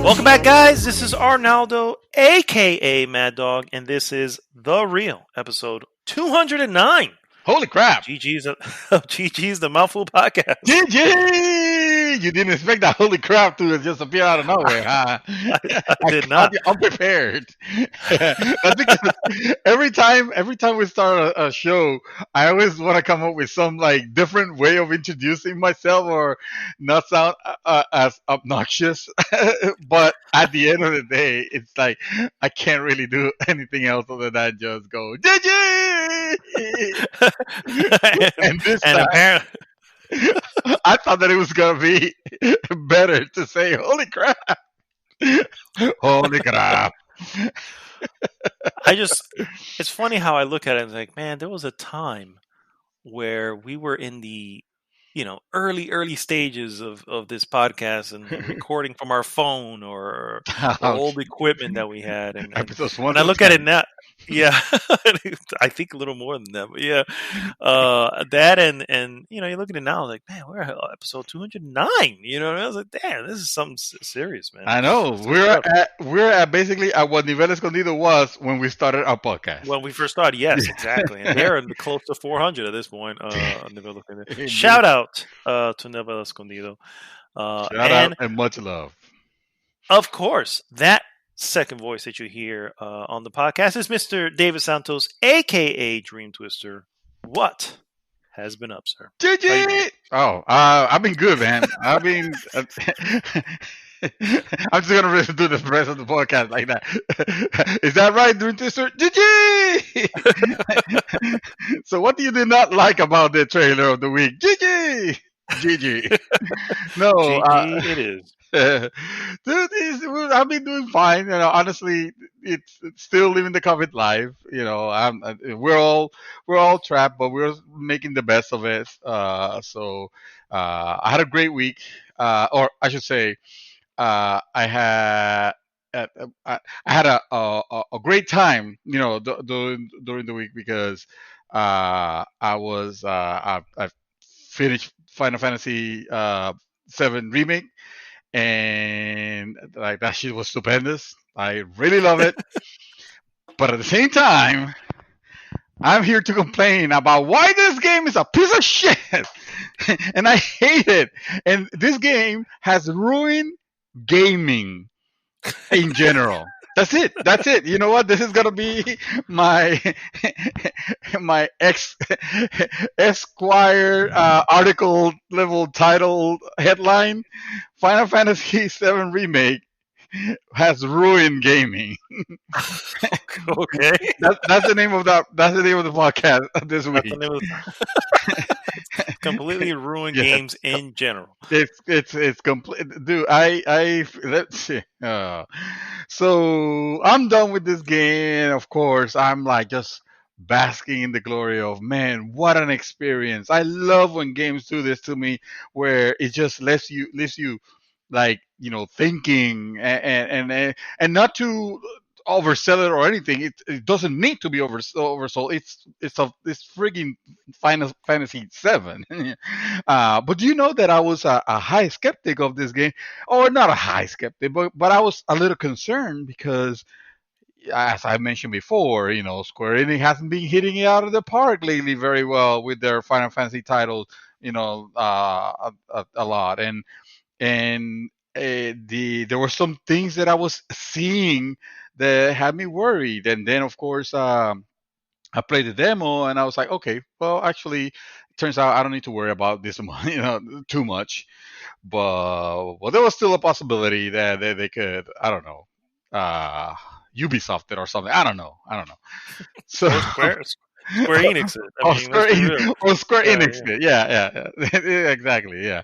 Welcome back, guys. This is Arnaldo, aka Mad Dog, and this is The Real, episode 209. Holy crap! GG's the Mouthful Podcast. GG! You didn't expect that holy crap to just appear out of nowhere, huh? I did not. Unprepared. That's because every time we start a show, I always want to come up with some like different way of introducing myself or not sound as obnoxious. But at the end of the day, it's like I can't really do anything else other than just go GG. and this time, apparently, I thought that it was gonna be better to say "Holy crap!" Holy crap! It's funny how I look at it and think, man, there was a time where we were in the, early stages of this podcast and recording from our phone or old equipment that we had. And when I look at it now, yeah, I think a little more than that, but yeah, that and you look at it now, like, man, we're at episode 209. You know what I mean? I was like, damn, this is something serious, man. I know we're at basically at what Nivel Escondido was when we started our podcast. When we first started, yes, exactly, and they're close to 400 at this point. Shout out to Nivel Escondido. Shout out and much love. Of course, that second voice that you hear on the podcast is Mr. David Santos, a.k.a. Dream Twister. What has been up, sir? GG! I've been good, man. I'm just going to do the rest of the podcast like that. Is that right, Dream Twister? GG! So what do you did not like about the trailer of the week? GG! GG. No. GG it is. Dude, I've been doing fine. Honestly, it's still living the COVID life. We're all trapped, but we're making the best of it. So I had a great week, or I should say, I had a great time. During the week because I finished Final Fantasy VII Remake. And like that shit was stupendous. I really love it. But at the same time, I'm here to complain about why this game is a piece of shit. And I hate it. And this game has ruined gaming in general. That's it. You know what? This is gonna be my Esquire article level title headline. Final Fantasy VII Remake has ruined gaming. Okay, that's the name of that. That's the name of the podcast this week. Completely ruined games in general. It's complete, dude. Let's see. So I'm done with this game. Of course, I'm like just basking in the glory of, man, what an experience. I love when games do this to me, where it just leaves you like thinking and not to oversell it or anything. It doesn't need to be oversold. It's frigging Final Fantasy VII. But do you know that I was a high skeptic of this game, or not a high skeptic, but I was a little concerned because, as I mentioned before, Square Enix hasn't been hitting it out of the park lately very well with their Final Fantasy titles, a lot, and there were some things that I was seeing that had me worried. And then, of course, I played the demo, and I was like, okay, well, actually, it turns out I don't need to worry about this, too much. But there was still a possibility that they could, I don't know, Ubisoft it or something. I don't know. So Square Enix. Square Enix. Yeah. Exactly. Yeah.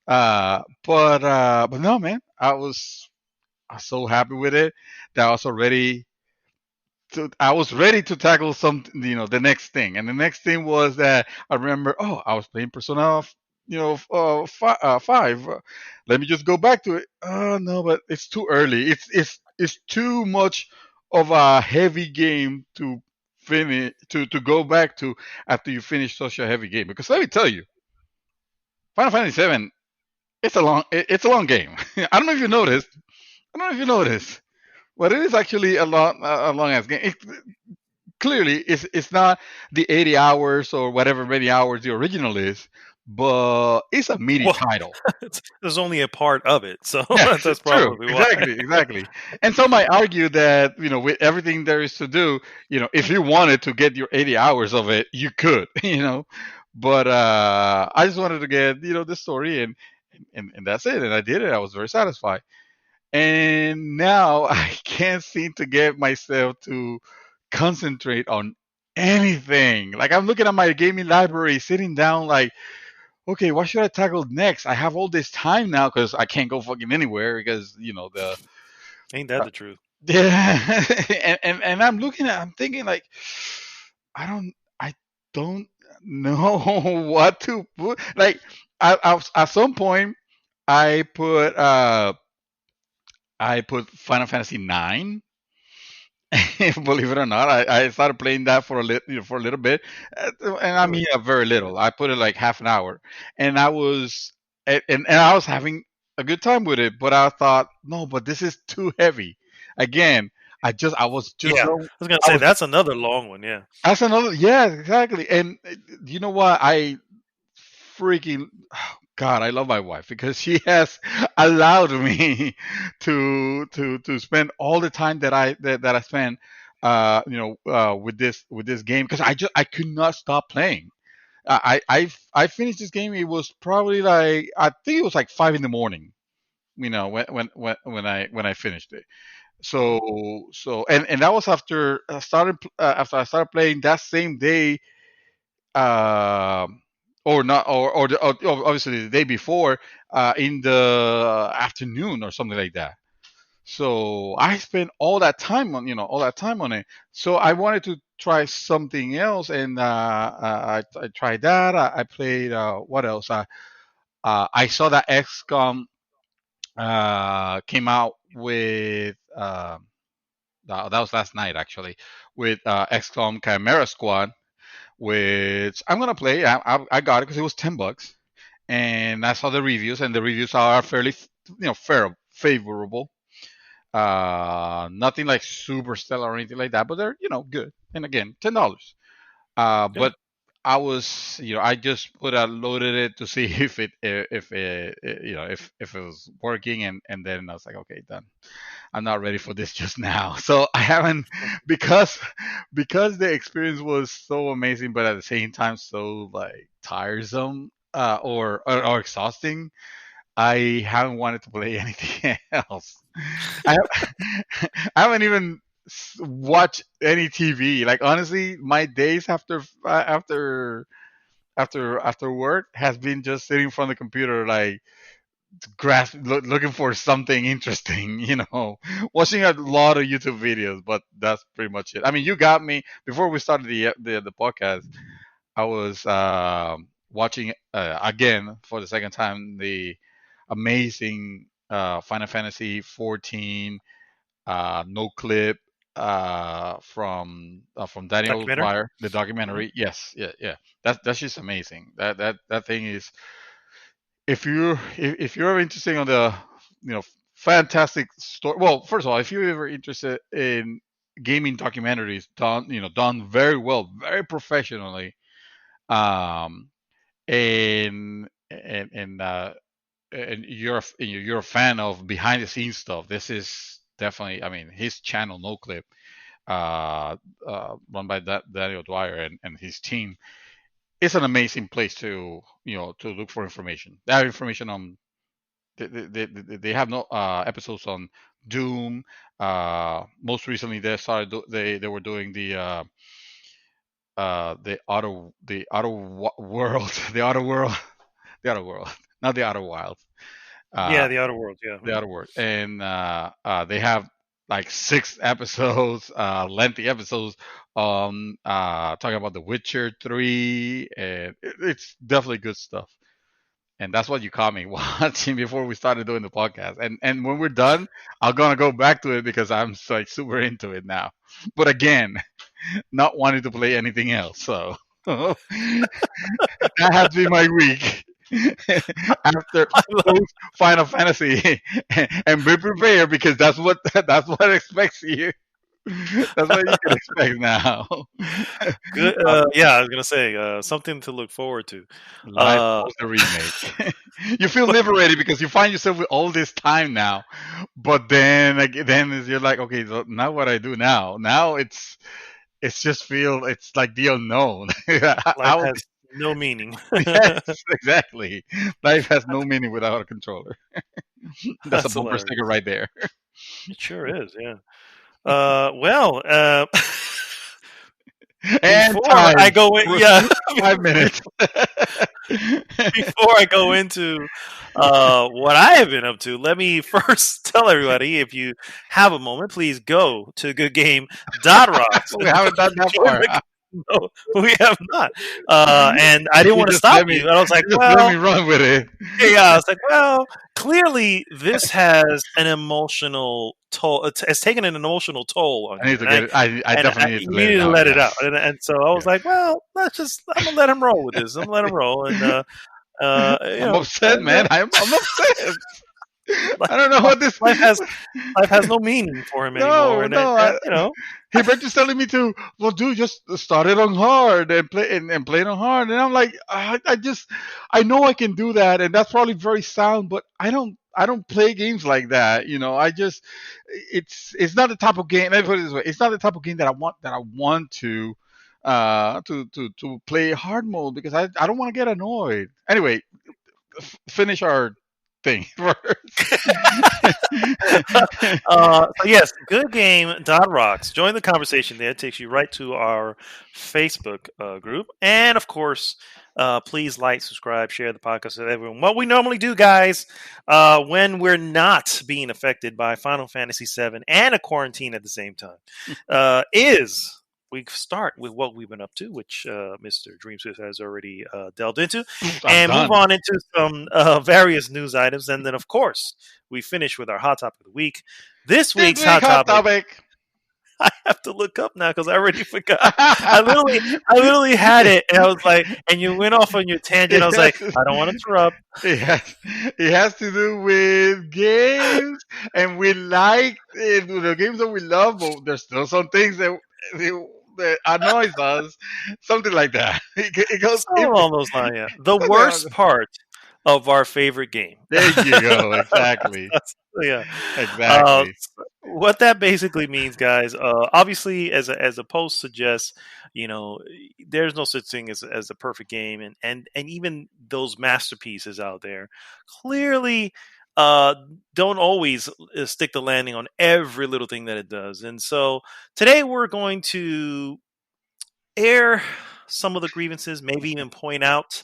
But no, man, I was so happy with it that I was ready to tackle the next thing. And the next thing was that I remember, I was playing Persona, 5. Let me just go back to it. Oh no, but it's too early. It's too much of a heavy game to finish to go back to after you finish such a heavy game. Because let me tell you, Final Fantasy Seven. It's a long game. I don't know if you noticed. I don't know if you noticed, but it is actually a long ass game. Clearly it's not the 80 hours or whatever many hours the original is, but it's a meaty Well, title. there's only a part of it, so Yes, that's true. probably why. Exactly, exactly. And some might argue that, with everything there is to do, if you wanted to get your 80 hours of it, you could, But I just wanted to get, the story, and that's it. And I did it. I was very satisfied. And now I can't seem to get myself to concentrate on anything. Like, I'm looking at my gaming library, sitting down, like, okay, what should I tackle next? I have all this time now because I can't go fucking anywhere because the Ain't that the truth? yeah, and I'm thinking, like, I don't know what to put. Like, at some point I put uh I put Final Fantasy 9. Believe it or not, I started playing that for a little bit, and I mean, very little. I put it like half an hour, and I was having a good time with it. But I thought, no, but this is too heavy. Again, I was just Yeah, I so was gonna I say was. that's another long one. Yeah. That's another. Yeah, exactly. And you know what? I freaking God, I love my wife because she has allowed me to spend all the time that I spend with this game because I could not stop playing. I finished this game. It was probably like, I think it was like 5 in the morning. When I finished it. Hmm. And that was after I started playing that same day, or not, or obviously the day before, in the afternoon or something like that. So I spent all that time on it. So I wanted to try something else, and I tried that. I played, what else? I saw that XCOM came out with, that was last night actually, with XCOM Chimera Squad, which I'm gonna play. I got it because it was $10, and I saw the reviews, and the reviews are fairly, favorable. Nothing like super stellar or anything like that, but they're, good. And again, $10. Yeah. But I just loaded it to see if it was working, and then I was like, okay, done. I'm not ready for this just now. So I haven't, because the experience was so amazing, but at the same time so like tiresome, or exhausting. I haven't wanted to play anything else. I I haven't even watched any TV. Like, honestly, my days after work has been just sitting in front of the computer, like, looking for something interesting, watching a lot of YouTube videos. But that's pretty much it. I mean, you got me before we started the podcast. I was watching, again for the second time, the amazing Final Fantasy 14 no clip, from Daniel Documentary. Dwyer, the Hmm. documentary. Yes, yeah, yeah. That's just amazing. That thing is, if you're ever interested on the, fantastic story. Well, first of all, if you're ever interested in gaming documentaries done very well, very professionally, um, and you're a fan of behind the scenes stuff, this is definitely, I mean, his channel, No Clip, uh, run by Daniel Dwyer and his team. It's an amazing place to look for information. They have information on, they have no episodes on Doom. Most recently, they were doing the outer world, the outer world, the outer world, not the outer wild. Uh, Yeah, the Outer Worlds. Yeah. the Hmm. outer world, and they have like 6 episodes, lengthy episodes, on talking about The Witcher 3, and it's definitely good stuff. And that's what you caught me watching before we started doing the podcast. And when we're done, I'm gonna go back to it because I'm like super into it now. But again, not wanting to play anything else. So that has been my week. after I love, post Final Fantasy, and be prepared because that's what expects you. That's what you can expect now. good. Uh, Yeah, I was gonna say something to look forward to. Live Uh, post the remake. You feel liberated because you find yourself with all this time now, but you're like, okay, so now what I do now? Now it's just feel it's like the unknown. life How? has no meaning. Yes, exactly. Life has no meaning without a controller. That's a That's bumper sticker hilarious. right there. It sure is. Yeah. Well, And before I time. go in, yeah, 5 minutes. before I go into what I have been up to, let me first tell everybody, if you have a moment, please go to goodgame.rocks We and haven't done that join far. the. Huh? No, we have not. And I didn't You want to just stop let me you. And I was like, you just let me well, run with it. yeah, I was like, well, clearly this has an emotional toll. It's taken an emotional toll on I need you, to get it. I and definitely need you to let need it to out. let it out. Yes. And so I was Yes. like, well, I'm gonna let him roll with this. I'm gonna let him roll, and you I'm know, upset, man. I'm upset. life, I don't know what this. life has life has no meaning for him anymore, No, and no. you know, Hibert telling me to, well, dude, just start it on hard and play it on hard. And I'm like, I know I can do that, and that's probably very sound, but I don't play games like that. It's not the type of game. Let me put it this way: it's not the type of game that I want to play hard mode because I don't want to get annoyed. Anyway, finish our thing first. So yes, goodgame.rocks. Join the conversation there. It takes you right to our Facebook group. And of course, please like, subscribe, share the podcast with everyone. What we normally do, guys, when we're not being affected by Final Fantasy VII and a quarantine at the same time, is we start with what we've been up to, which Mr. Dreamswift has already delved into, I'm and move done. on into some various news items. And then, of course, we finish with our hot topic of the week. This This week's week hot hot topic, topic. I have to look up now because I already forgot. I literally had it, and I was like, and you went off on your tangent. I it, was has like, to, I don't want to interrupt. it, has, it has to do with games, and we like the games that we love, but there's still some things that annoys us. Something like that. It goes. Something along those lines. Yeah. The worst Something. part of our favorite game. There you go. Exactly. Yeah. Uh, Exactly. what that basically means, guys, obviously, as a post suggests, there's no such thing as a perfect game, and even those masterpieces out there clearly uh, don't always stick the landing on every little thing that it does. And so today we're going to air some of the grievances, maybe even point out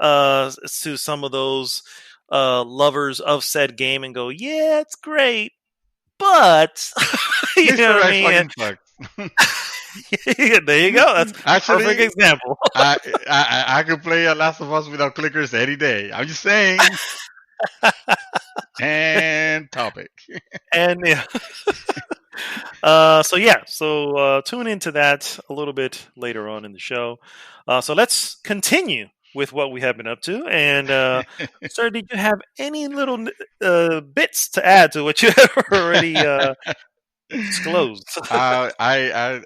to some of those lovers of said game and go, yeah, it's great, but you know Mr. what I X mean? fucking sucks. There you go. That's a perfect Actually, example. I could play a Last of Us without clickers any day. I'm just saying. And topic. And yeah. So tune into that a little bit later on in the show. So let's continue with what we have been up to. And sir, did you have any little bits to add to what you have already disclosed? I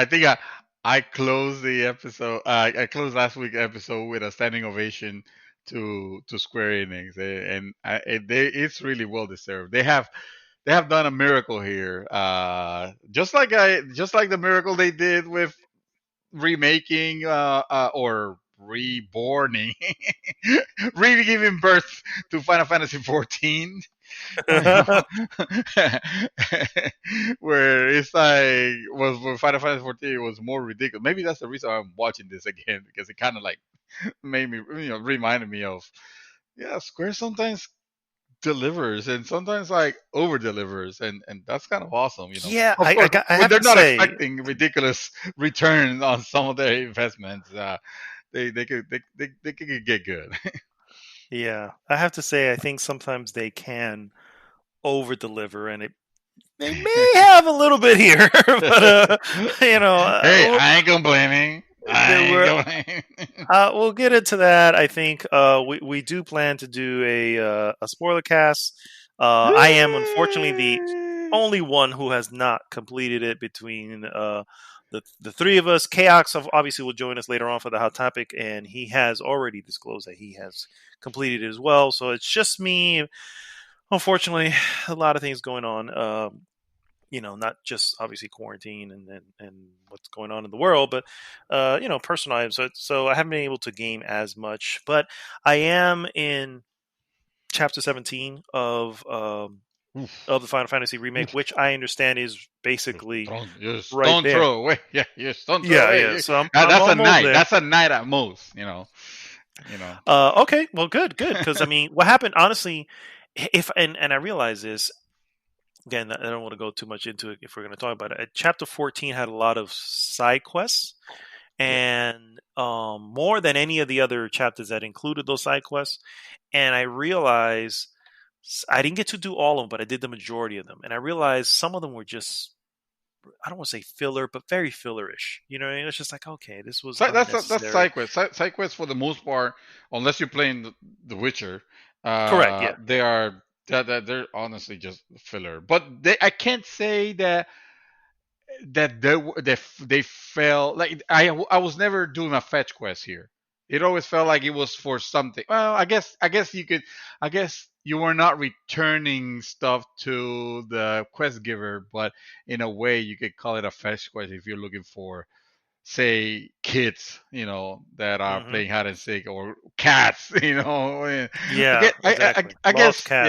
think I closed the episode. I closed last week's episode with a standing ovation to Square Enix, and it's really well deserved. They have done a miracle here. Just like the miracle they did with remaking or reborning, really giving birth to Final Fantasy 14. Where it's like was with Final Fantasy 14 it was more ridiculous. Maybe that's the reason I'm watching this again because it kind of like made me reminded me of Square sometimes delivers and sometimes like over delivers and that's kind of awesome. Yeah, Of course, I when have they're to not say, expecting ridiculous returns on some of their investments, they could get good. yeah, I have to say, I think sometimes they can over deliver, and they may have a little bit here, but Hey, I ain't complaining. there I ain't were. going. We'll get into that. I think we do plan to do a spoiler cast. I am unfortunately the Yay! only one who has not completed it between the three of us. Kaox obviously will join us later on for the hot topic, and he has already disclosed that he has completed it as well. So it's just me. Unfortunately, a lot of things going on. Not just obviously quarantine and what's going on in the world, but personal items. So I haven't been able to game as much, but I am in chapter 17 of the Final Fantasy remake, which I understand is basically Just right don't there. throw away. Yeah, just don't throw Yeah, away. yeah. So I'm That's a almost night. there. That's a night at most. You know. Okay, well, good, because I mean, what happened? Honestly, if and I realize this again. I don't want to go too much into it if we're going to talk about it. Chapter 14 had a lot of side quests, Yeah. and more than any of the other chapters that included those side quests. And I realized I didn't get to do all of them, but I did the majority of them. And I realized some of them were just, I don't want to say filler, but very fillerish. You know what I mean? It's just like, okay, this was That's unnecessary. side quest. Side quests for the most part, unless you're playing the Witcher, Correct. Yeah. they are they're honestly just filler. But I can't say that they felt like I was never doing a fetch quest here. It always felt like it was for something. Well, I guess you could I guess you were not returning stuff to the quest giver, but in a way you could call it a fetch quest if you're looking for, say, kids, that are Hmm. playing hide and seek, or cats, Yeah. Exactly. I Lost guess, cats.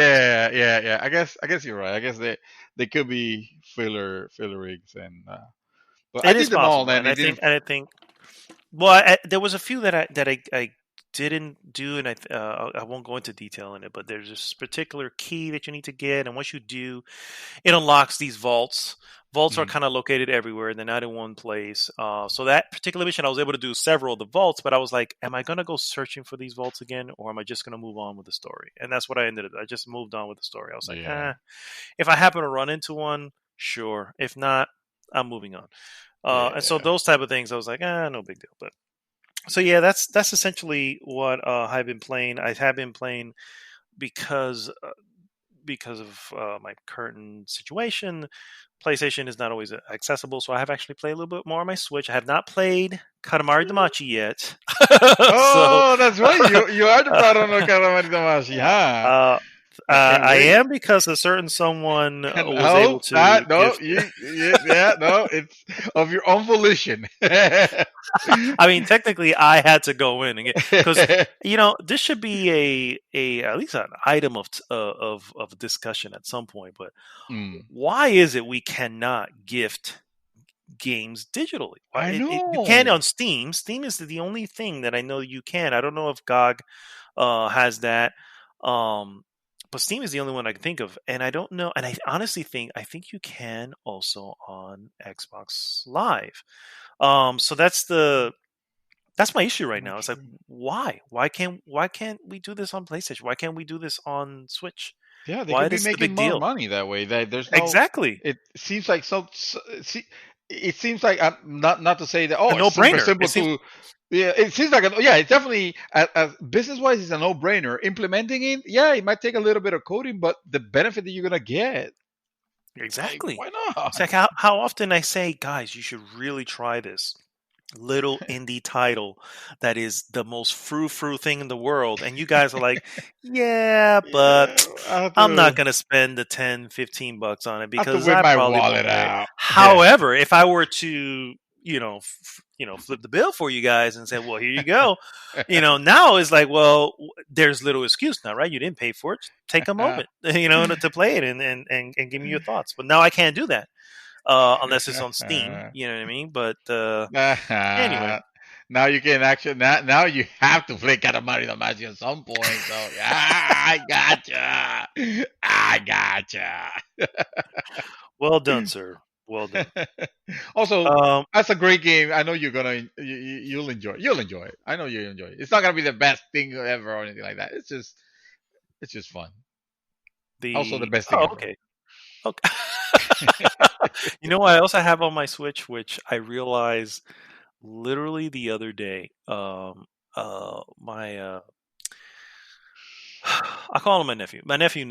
yeah. I guess you're right. I guess they could be filler rigs, and but I It is did them all, possible, and and it didn't. I think. Well, there was a few that I didn't do, and I won't go into detail in it. But there's this particular key that you need to get, and once you do, it unlocks these vaults. Vaults are Mhm. kind of located everywhere; they're not in one place. So that particular mission, I was able to do several of the vaults, but I was like, "Am I going to go searching for these vaults again, or am I just going to move on with the story?" And that's what I ended up. I just moved on with the story. I was like, Yeah, if I happen to run into one, sure. If not, I'm moving on. And so yeah. those type of things, I was like, no big deal. But so yeah, that's essentially what I've been playing. I have been playing because because of my current situation. PlayStation is not always accessible, so I have actually played a little bit more on my Switch. I have not played Katamari Damacy yet, so Oh, that's right. You are the pattern of Calamari Damacy, huh? uh, I can't I wait. am because a certain someone was able No, to not no. gift. Yeah, no. It's of your own volition. I mean, technically, I had to go in and get because this should be a at least an item of discussion at some point. But Mm, why is it we cannot gift games digitally? Why I you can know. on Steam? Steam is the only thing that I know you can. I don't know if GOG has that. Um, but Steam is the only one I can think of, and I don't know. And I honestly think you can also on Xbox Live. So that's my issue right Not now. It's like sure. why? Why can't we do this on PlayStation? Why can't we do this on Switch? Yeah, they Why could be this is the making big more deal? money that way. That there's no. Exactly. It seems like see, it seems like not to say that. A Oh, it's super no-brainer. It simple seems to. Yeah, it seems like yeah, it's definitely as business wise, it's a no brainer. Implementing it, yeah, it might take a little bit of coding, but the benefit that you're gonna get, like, exactly. why It's not? like how often I say, guys, you should really try this little indie title that is the most frou-frou thing in the world, and you guys are like, yeah, but Yeah, I'm not going to spend the 10-15 bucks on it I have to because whip I my probably wallet won't play it. out. Yeah. However, if I were to flip the bill for you guys and say, well, here you go, now it's like, well, there's little excuse now, right? You didn't pay for it. Just take a moment, to play it and give me your thoughts. But now I can't do that unless it's on Steam. You know what I mean? But anyway, Now you can actually now you have to play Katamari Damacy at some point. So yeah, I gotcha. I gotcha. well done, sir. Well done. Also, Um, that's a great game. I know you're gonna you'll enjoy it. You'll enjoy it. I know you'll enjoy it. It's not gonna be the best thing ever or anything like that. It's just fun. Also, the the best thing oh, ever. okay, okay. You know what I also have on my Switch, which I realize literally the other day. My I call him my nephew. My nephew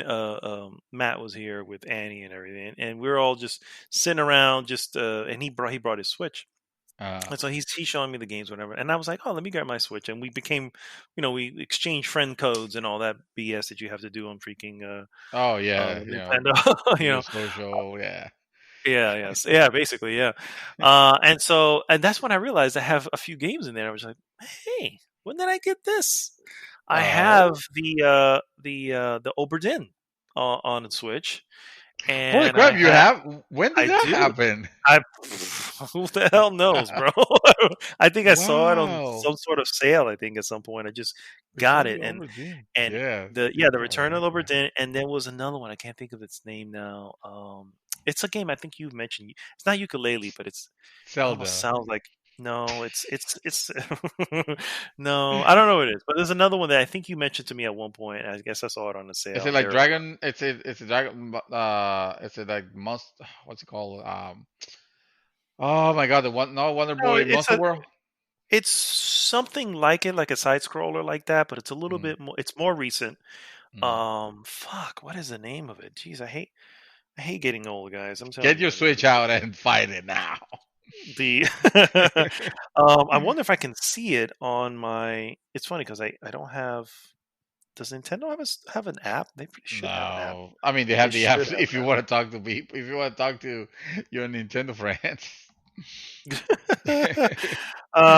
Matt was here with Annie and everything, and we were all just sitting around, just and he brought his Switch, Uh, and so he's showing me the games, whatever. And I was like, oh, let me grab my Switch, and we became, we exchanged friend codes and all that BS that you have to do on freaking oh yeah, Nintendo, the social, yeah. Yeah, yes, yeah, basically, yeah. And that's when I realized I have a few games in there. I was like, hey, when did I get this? I have Oh, the Oberdin on the Switch, holy and crap! You have? When did I that do. happen? I who the hell knows, bro? I think I saw it on Wow, some sort of sale. I think at some point I just got Return to it, Overdue. and Yeah, the Super. Return of the Okay. Oberdin, and there was another one. I can't think of its name now. It's a game I think you've mentioned. It's not ukulele, but it almost Zelda. sounds like no. It's no. I don't know what it is, but there's another one that I think you mentioned to me at one point. I guess I saw it on the Is sale, it and like they're Dragon? It's a Dragon. Is it like Monster? What's it called? Oh my God, the one no Wonder no. Boy Monster World. It's something like it, like a side scroller like that, but it's a little Mm, bit more. It's more recent. mm. Fuck, what is the name of it? Jeez, I hate getting old, guys. I'm Get telling your you. Switch out and fight it now. The I wonder if I can see it on my. It's funny because I don't have. Does Nintendo have an app? They should have an app. No, I mean they They have the should apps have if you want to talk to people, if you want to talk to your Nintendo friends. an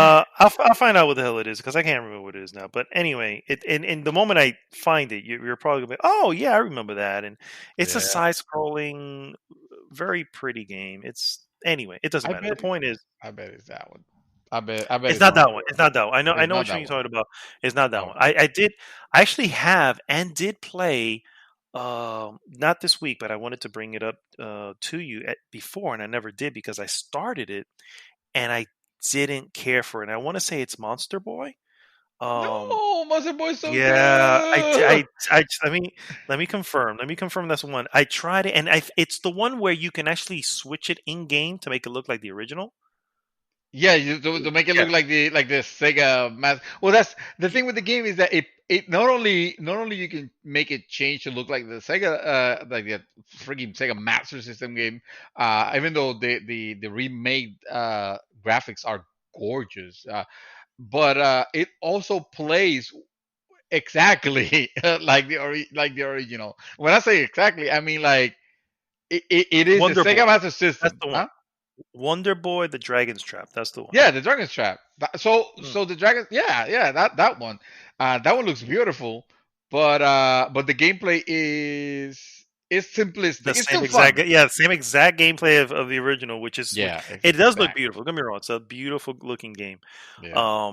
app. I'll find out what the hell it is because I can't remember what it is now. But anyway, in the moment I find it, you're probably gonna be, oh yeah, I remember that. And it's a Yeah, side-scrolling, very pretty game. It's anyway, it doesn't I matter. The bet. point is, I bet it's that one. I bet it's it's not that Monster one. World. It's not that one. I It's know not which one that you're one. talking about. It's not that one. Okay. I actually have and did play. Not this week, but I wanted to bring it up to you before, and I never did because I started it and I didn't care for it. And I want to say it's Monster Boy. Um, No, Monster Boy's so yeah, good. let me confirm. Let me confirm that's one. I tried it, and it's the one where you can actually switch it in game to make it look like the original. Yeah, to make it Yeah, look like the Sega Master. Well, that's the thing with the game is that it not only you can make it change to look like the Sega like the freaking Sega Master System game, even though the remade graphics are gorgeous, but it also plays exactly like the original. When I say exactly, I mean like it is the Wonder Boy. Sega Master That's System, the one. huh? Wonder Boy, the Dragon's Trap. That's the one. Yeah, the Dragon's Trap. So Mm. the Dragon, yeah, that one, that one looks beautiful, but the gameplay is The simplistic. It's same still exact, fun. same exact gameplay of the original, which Yeah, it does look exactly. beautiful. Don't get me wrong; it's a beautiful looking game. Yeah.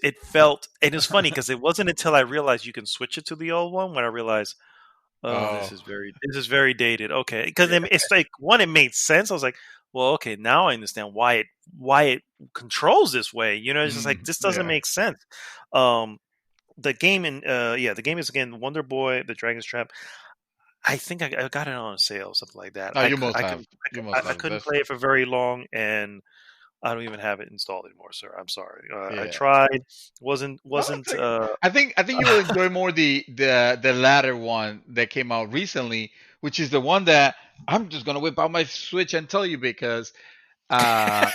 It felt, and it's funny because it wasn't until I realized you can switch it to the old one when I realized, oh, Oh, this is very dated. Okay, because yeah. it's like one, it made sense. I was like, well, okay, now I understand why it controls this way. It's just like this doesn't Yeah. make sense. The game the game is again Wonder Boy, the Dragon's Trap. I think I got it on a sale, something like that. No, I you could must I have. could You must I have. couldn't That's play it for very long, and I don't even have it installed anymore, sir. I'm sorry. I yeah. tried, No, wasn't it's okay. I think you will enjoy more the latter one that came out recently, which is the one that I'm just gonna whip out my Switch and tell you because uh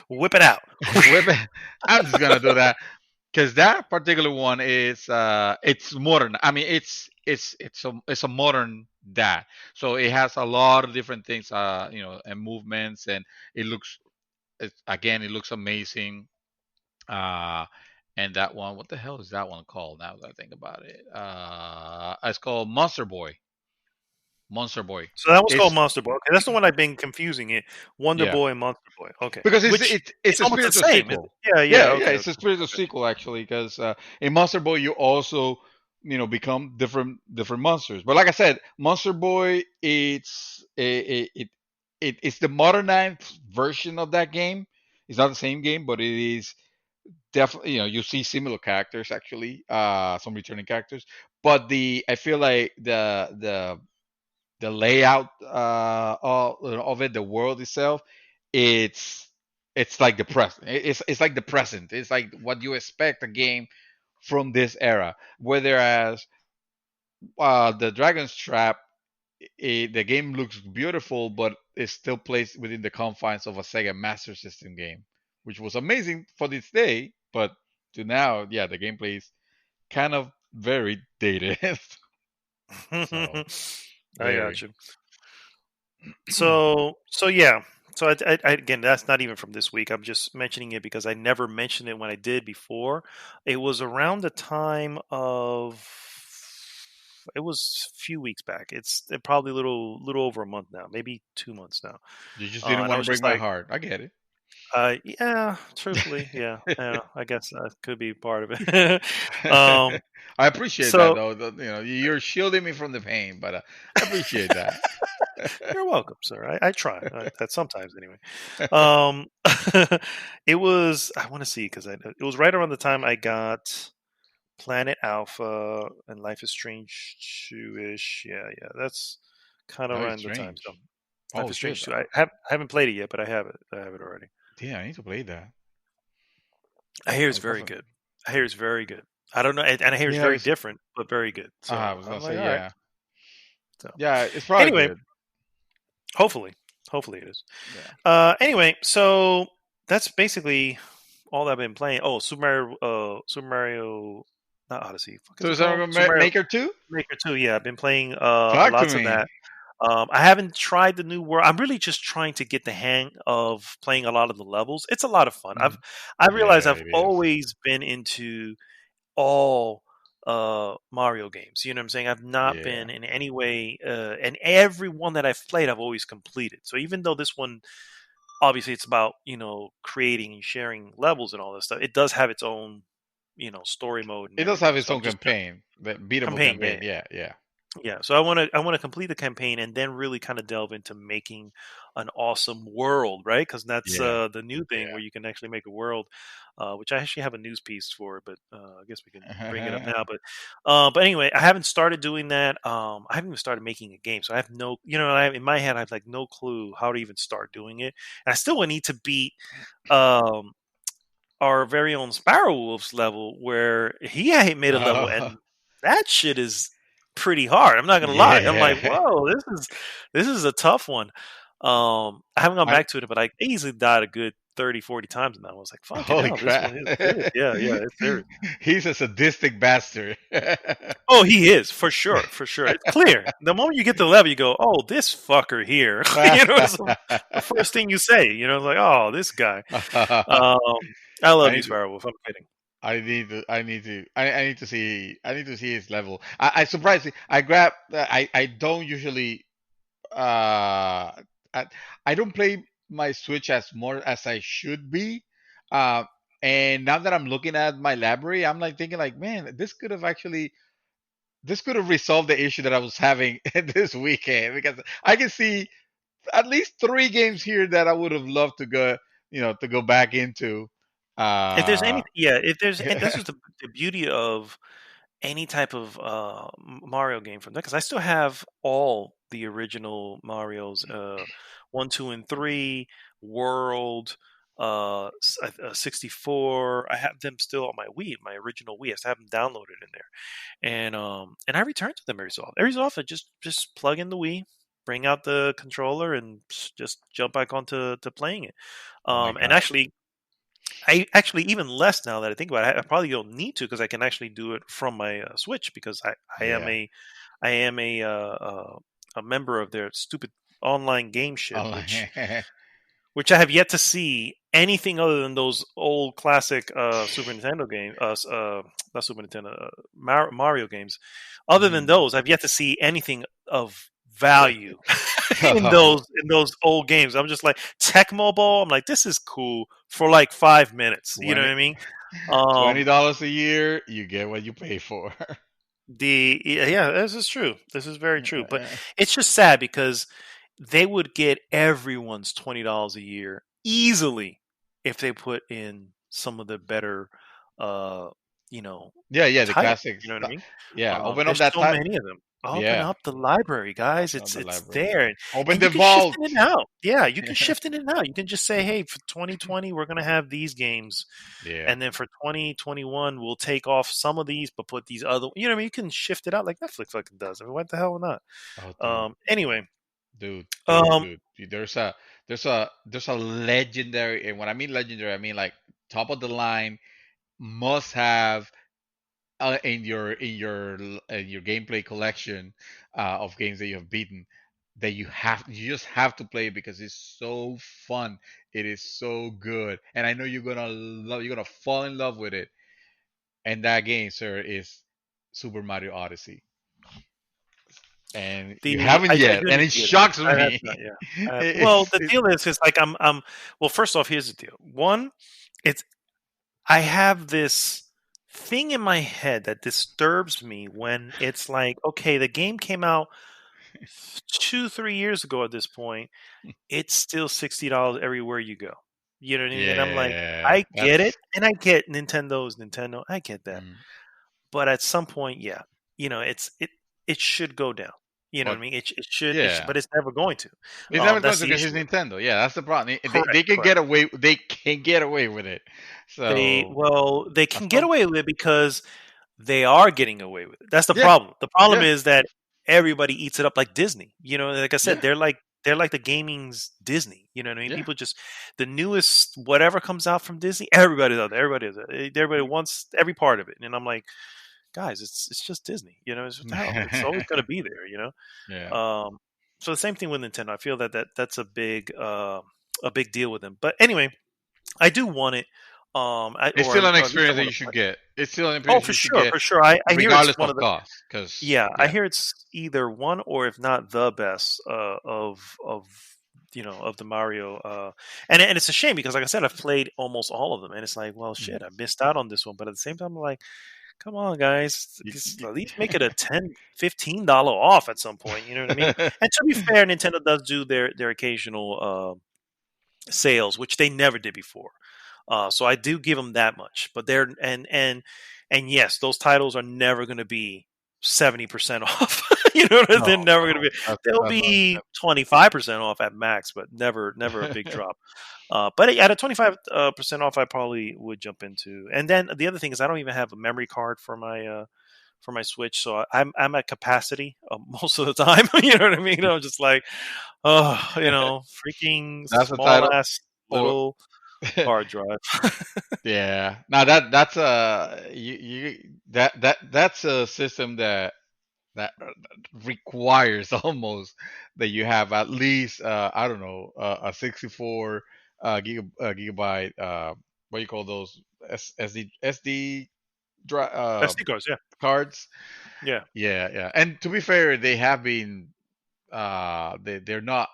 whip it out. whip it. I'm just gonna do that because that particular one is it's modern. I mean it's a modern that, so it has a lot of different things, and movements, and it looks it looks amazing. uh and that one, what the hell is that one called now that I think about it? It's called Monster Boy. So that was called It's Monster Boy. Okay, that's the one I've been confusing it. Wonder Yeah, Boy and Monster Boy. Okay, because it's which it's it's it's a almost the spiritual same, is it? sequel. Yeah, yeah. Yeah, Okay, it's okay, a spiritual okay. sequel actually, because in Monster Boy you also become different monsters. But like I said, Monster Boy, it's the modernized version of that game. It's not the same game, but it is definitely, you see similar characters actually, some returning characters. But I feel like the layout of it, the world itself, it's it's like the present. It's like the present. It's like what you expect a game from this era. Whereas the Dragon's Trap, the game looks beautiful, but it still plays within the confines of a Sega Master System game, which was amazing for this day, but to now, yeah, the gameplay is kind of very dated. So I got very. you. So yeah. So again, that's not even from this week. I'm just mentioning it because I never mentioned it when I did before. It was around the time of. It was a few weeks back. It's probably a little over a month now, maybe 2 months now. You just didn't And I want to was break just my like, heart. I get it. yeah, truthfully, yeah. I guess that could be part of it. um, I appreciate that so though. You're shielding me from the pain, but I appreciate that. you're welcome, sir. I try that sometimes anyway. Um, it was I want to see because it was right around the time I got Planet Alpha and Life is Strange 2-ish. Yeah, that's kind of That is around the time. So strange. Life Oh is shit! Strange 2. I haven't played it yet, but I have it. I have it already. Damn, I need to play that. I hear it's I'll very definitely. good. I hear it's very good. I don't know, and I hear it's Yeah, very different, but very good. I So was gonna I'm like, say all right. yeah, So yeah. It's probably anyway, good. hopefully, hopefully it is. Yeah. Anyway, so that's basically all I've been playing. Oh, Super Mario, not Odyssey. What is So it is called? that Super Mario Maker 2? Maker 2. Yeah, I've been playing Talk to lots of me. that. I haven't tried the new world. I'm really just trying to get the hang of playing a lot of the levels. It's a lot of fun. Mhm. I realize Yeah, I've it is. always been into all Mario games. You know what I'm saying? I've not Yeah. been in any way, and every one that I've played, I've always completed. So even though this one, obviously, it's about creating and sharing levels and all this stuff, it does have its own story mode and It does have everything. its So own I'm just campaign, the beatable campaign, yeah, campaign. Yeah, yeah, yeah, so I want to complete the campaign and then really kind of delve into making an awesome world, right? Because that's yeah. the new thing where you can actually make a world, which I actually have a news piece for, but I guess we can bring it up Yeah. now. But anyway, I haven't started doing that. I haven't even started making a game, so I have no, in my head, I have like no clue how to even start doing it, and I still would need to beat. Um, our very own Sparrow Wolf's level where he had made a level Oh, and that shit is pretty hard. I'm not gonna lie. I'm like, yeah. whoa, this is a tough one. I haven't gone I back to it, but I easily died a good 30, 40 times and I was like, fucking holy hell, this crap. one is serious. Yeah, it's serious. He's a sadistic bastard. Oh, he is for sure, for sure. It's clear. The moment you get to the level, you go, "Oh, this fucker here." It's the first thing you say. It's like, "Oh, this guy." I I love you, need to, Sparrow Wolf. I'm kidding. I need to see, his level. I surprised, I grab, I don't usually, uh, I, I don't play my Switch as more as I should be. Uh, and now that I'm looking at my library, I'm like thinking like, man, this could have resolved the issue that I was having this weekend, because I can see at least three games here that I would have loved to go, to go back into. If there's Uh, any, yeah, if there's, and this is the beauty of any type of Mario game from that, because I still have all the original Mario's, 1, 2, and 3, World, 64. I have them still on my Wii, my original Wii. I still have them downloaded in there, and I return to them every so often. Every so often, just plug in the Wii, bring out the controller, and just jump back onto to playing it. oh my And god. actually, I actually even less now that I think about it. I probably don't need to because I can actually do it from my Switch because I am Yeah. a member of their stupid online game shit, Oh, which I have yet to see anything other than those old classic Super Nintendo games, not Super Nintendo, Mario games. Other than mhm. those, I've yet to see anything of value in those old games. I'm just like Tecmo Bowl. I'm like, this is cool for like 5 minutes. You know what 20 I mean? $20 Um, a year, you get what you pay for. yeah, this is true. This is very true. But it's just sad because they would get everyone's $20 a year easily if they put in some of the better, uh, you know, Yeah, yeah, the titles. classics. You know what I mean? Yeah, open up There's that so many of them. Open Yeah, up the library, guys. open up the It's library. there, Open and you the can shift vault. in and out. Yeah, you can shift in and out. You can just say, "Hey, for 2020, we're gonna have these games, Yeah. and then for 2021, we'll take off some of these, but put these other." You know what I mean? You can shift it out like Netflix fucking does. I mean, what the hell not? Oh, dude, Anyway, dude, dude, um, dude. There's a legendary, and when I mean legendary, I mean like top of the line, must have in your gameplay collection of games that you have beaten, that you just have to play it because it's so fun. It is so good, and I know you're gonna fall in love with it. And that game, sir, is Super Mario Odyssey, and you haven't I yet, do and need it to get it. shocks I have me. not, yeah. I have, well, it's the it, deal is like well, first off, here's the deal. One, it's I have this thing in my head that disturbs me when it's like, okay, the game came out 2, 3 years ago at this point. It's still $60 everywhere you go. You know what I mean? And I'm like, yeah, I get it, that's and I get Nintendo's Nintendo. I get that, mm, but at some point, yeah, it should go down. You know what but I mean? It should, yeah, but it's never going to. it's never going That's to the because it's issue. Nintendo. Yeah, that's the problem. They Correct, can correct. get away. They can get away with it. So They that's can get fun. away with it because they are getting away with it. That's the Yeah, problem. The problem yeah, is that everybody eats it up like Disney. You know, like I said, yeah, they're like the gaming's Disney. You know what I mean? yeah. People just the newest whatever comes out from Disney, everybody does it. Everybody does it. Everybody wants every part of it. And I'm like, guys, it's just Disney. You know, it's what the hell. It's always gonna be there. You know. Yeah. So the same thing with Nintendo. I feel that's a big deal with them. But anyway, I do want it. It's still an Or at least I experience that want you to should play. get. It's still an Oh, experience for you should sure, get, for sure. I hear it's regardless one of of the cost. Because yeah. I yeah, hear it's either one or if not the best of the Mario. And it's a shame because like I said, I've played almost all of them, and it's like, well, mm, shit, I missed out on this one. But at the same time, I'm like, come on, guys, you, just you, at least make it a $10, $15 off at some point. You know what I mean? And to be fair, Nintendo does do their occasional sales, which they never did before. So I do give them that much. But and yes, those titles are never going to be 70% off. no, They're never going no, to be. They'll that's not be 25% off at max, but never a big acceptable. drop. But at a 25% off, I probably would jump into. And then the other thing is, I don't even have a memory card for my Switch, so I'm at capacity most of the time. You know what I mean? I'm just like, oh, freaking That's the small title, ass or little hard drive. yeah. Now that's that's a system that requires almost that you have at least I don't know, a 64 gigabyte, what do you call those, SD SD cards, yeah, cards. yeah. Yeah, yeah. And to be fair, they have been they're not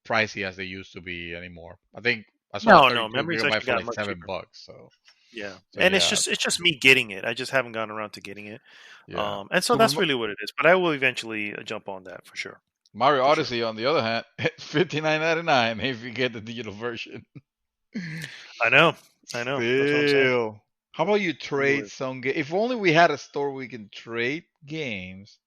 pricey as they used to be anymore. I think I saw a No, 32 memory's gigabyte actually for gotten like much cheaper. $7. So Yeah, so and it's yeah, just me getting it. I just haven't gotten around to getting it, yeah. and so that's really what it is. But I will eventually jump on that Mario for sure. Odyssey, on the other hand, 59.99 if you get the digital version. I know, I know. That's what I'm saying. Still, how about you trade Unbelievable. some game? If only we had a store we can trade games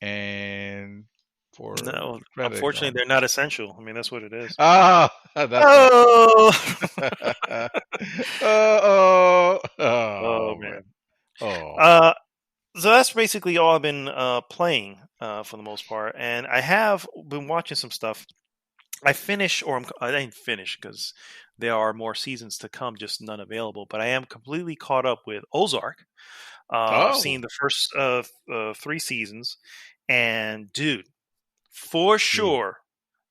and for No, credit unfortunately, card. they're not essential. I mean, that's what it is. Ah, that's sad. Oh, Oh, oh oh man. man. Oh, Uh, so that's basically all I've been playing for the most part, and I have been watching some stuff. I didn't finish because there are more seasons to come, just none available. But I am completely caught up with Ozark. I've oh. seen the first 3 seasons, and dude, for Dude. sure,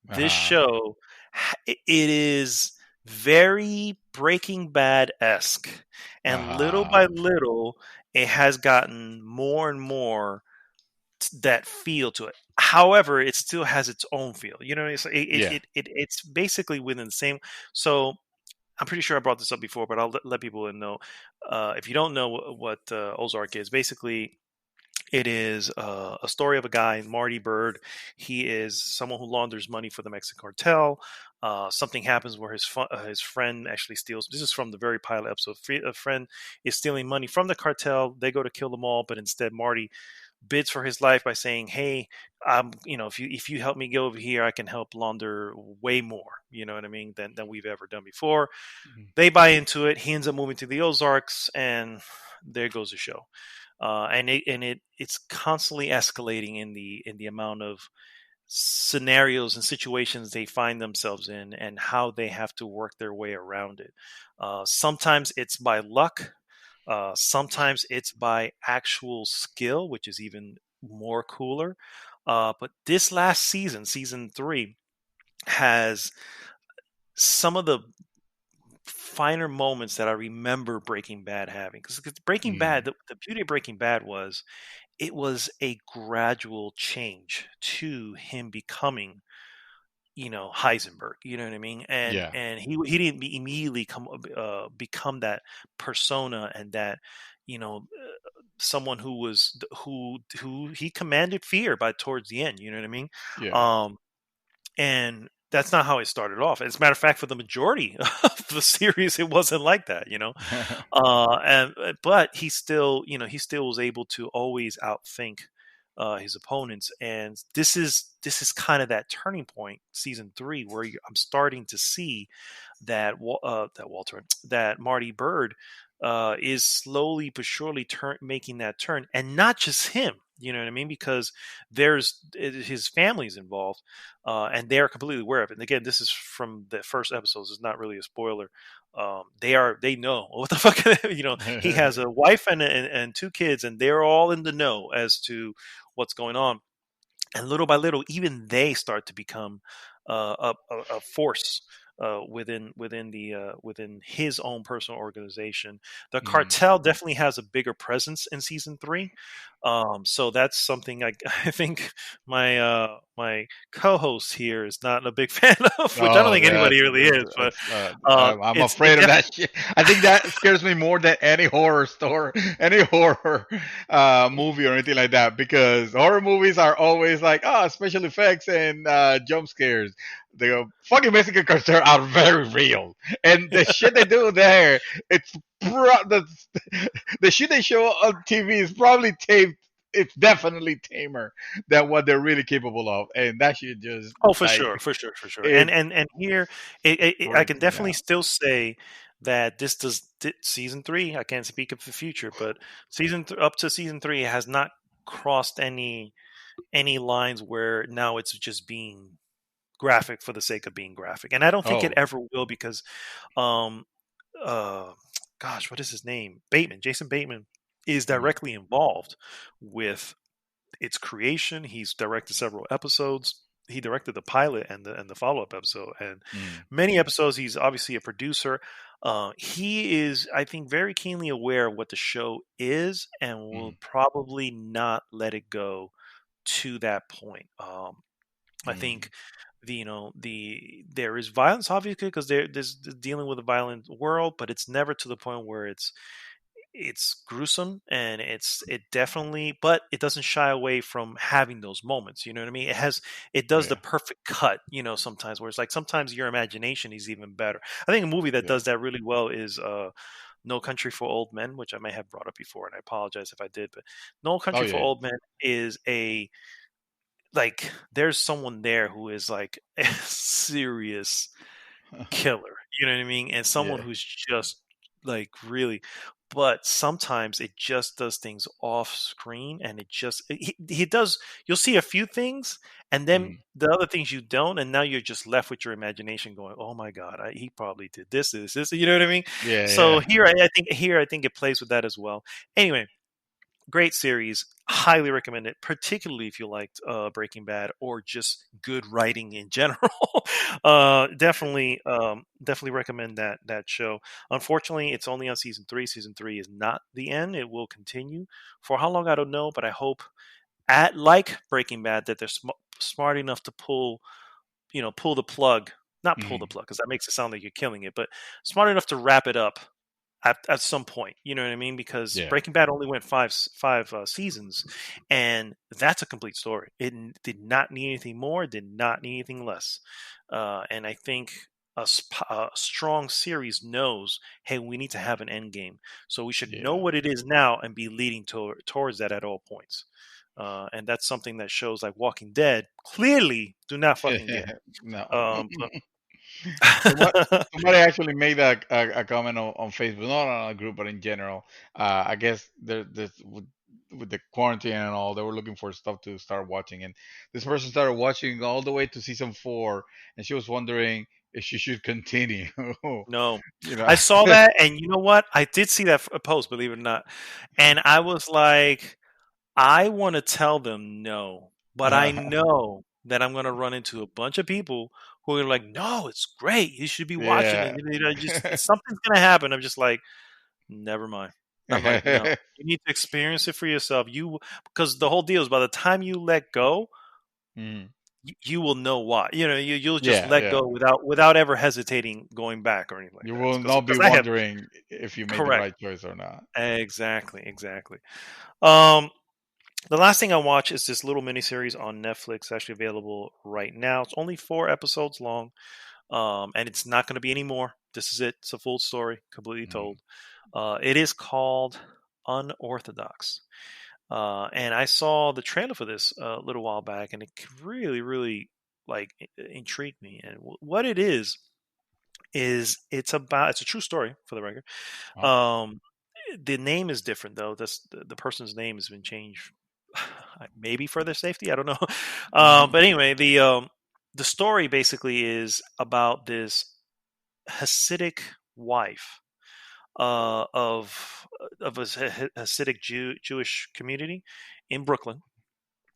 this Uh-huh. show it is very Breaking Bad esque, and little Uh-huh. by little, it has gotten more and more that feel to it. However, it still has its own feel. Yeah. It's basically within the same. So I'm pretty sure I brought this up before, but I'll let people know. If you don't know what Ozark is, basically It is a story of a guy, Marty Bird. He is someone who launders money for the Mexican cartel. Something happens where his friend actually steals. This is from the very pilot episode. A friend is stealing money from the cartel. They go to kill them all, but instead Marty bids for his life by saying, "Hey, if you help me go over here, I can help launder way more. You know what I mean? Than we've ever done before." Mhm. They buy into it. He ends up moving to the Ozarks, and there goes the show. It's constantly escalating in the amount of scenarios and situations they find themselves in and how they have to work their way around it. Sometimes it's by luck. Sometimes it's by actual skill, which is even more cooler. But this last season, season three, has some of the finer moments that I remember Breaking Bad having. Because Breaking Bad, Mm. the beauty of Breaking Bad was it was a gradual change to him becoming, Heisenberg. You know what I mean? And Yeah. and he didn't immediately become that persona and that someone who was who he commanded fear by towards the end. You know what I mean? Yeah. Um, and that's not how it started off. As a matter of fact, for the majority of the series, it wasn't like that. But he still was able to always outthink his opponents, and this is kind of that turning point, season three, where I'm starting to see that Marty Bird is slowly but surely making that turn, and not just him. You know what I mean? Because his family's involved, and they are completely aware of it. And again, this is from the first episodes. It's not really a spoiler. They know what the fuck. He has a wife and two kids, and they're all in the know as to what's going on. And little by little, even they start to become a force within his own personal organization. The Mm. cartel definitely has a bigger presence in season three, so that's something I think my co-host here is not a big fan of, which I don't Oh, think anybody really is. But I'm it afraid of that definitely. shit. I think that scares me more than any horror story, any horror movie or anything like that. Because horror movies are always like, special effects and jump scares. The fucking Mexican cartel are very real, and the shit they do there, it's the the shit they show on TV is probably taped. It's definitely tamer than what they're really capable of, and that shit just Oh, for like sure, for sure, for sure. it And here, I can freaks me definitely out. still say that season three. I can't speak of the future, but up to season three has not crossed any lines where now it's just being graphic for the sake of being graphic, and I don't think it Oh. ever will because, um, uh, gosh, what is his name? Jason Bateman is Mm. directly involved with its creation. He's directed several episodes. He directed the pilot and the follow up episode, and Mm. many episodes. He's obviously a producer. He is, I think, very keenly aware of what the show is, and will Mm. probably not let it go to that point. I Mm. think there is violence obviously because there's dealing with a violent world, but it's never to the point where it's gruesome, and it definitely, but it doesn't shy away from having those moments. You know what I mean? It does the Yeah. perfect cut, sometimes where it's like sometimes your imagination is even better. I think a movie that Yeah. does that really well is No Country for Old Men, which I may have brought up before, and I apologize if I did. But No Oh Country for yeah. Old Men is a like there's someone there who is like a serious killer. You know what I mean? And someone Yeah. who's just like really, but sometimes it just does things off screen, and he does. You'll see a few things, and then Mm. the other things you don't, and now you're just left with your imagination going, "Oh my god, he probably did this." You know what I mean? So Yeah. here I think it plays with that as well. Anyway, great series, highly recommend it, particularly if you liked Breaking Bad or just good writing in general. Definitely recommend that show. Unfortunately, it's only on season three. Season three is not the end. It will continue for how long, I don't know, but I hope, at like Breaking Bad, that they're smart enough to pull the plug. Not pull the Mm. plug, because that makes it sound like you're killing it, but smart enough to wrap it up at some point. You know what I mean? Because Yeah. Breaking Bad only went five seasons, and that's a complete story. Did not need anything more, did not need anything less. And I think a strong series knows, hey, we need to have an end game, so we should know Yeah. what it is now and be leading towards that at all points. And that's something that shows like Walking Dead clearly do not fucking get. No. But Somebody, somebody actually made a comment on Facebook, not on a group, but in general. I guess there's with the quarantine and all, they were looking for stuff to start watching, and this person started watching all the way to season 4, and she was wondering if she should continue. no, You know. I saw that, and you know what? I did see that post, believe it or not, and I was like, I want to tell them no, but I know that I'm going to run into a bunch of people who are like, "No, it's great. You should be watching it." Yeah. You know, just something's going to happen. I'm just like, never mind. I'm like, no, you need to experience it for yourself. Because the whole deal is by the time you let go, Mm. you will know why. You know, you'll just Yeah, let yeah. go without ever hesitating going back or anything like You that. will not be Because I have wondering if you made the correct, right choice or not. exactly. Um, The last thing I watch is this little miniseries on Netflix, actually available right now. It's only 4 episodes long, and it's not going to be any more. This is it. It's a full story, completely Mm. told. It is called Unorthodox, and I saw the trailer for this a little while back, and it really, really like intrigued me. And what it is it's a true story for the record. Oh. Um, the name is different though. The person's name has been changed, maybe for their safety. I don't know. Hmm. But anyway, the story basically is about this Hasidic wife of a Hasidic Jewish community in Brooklyn,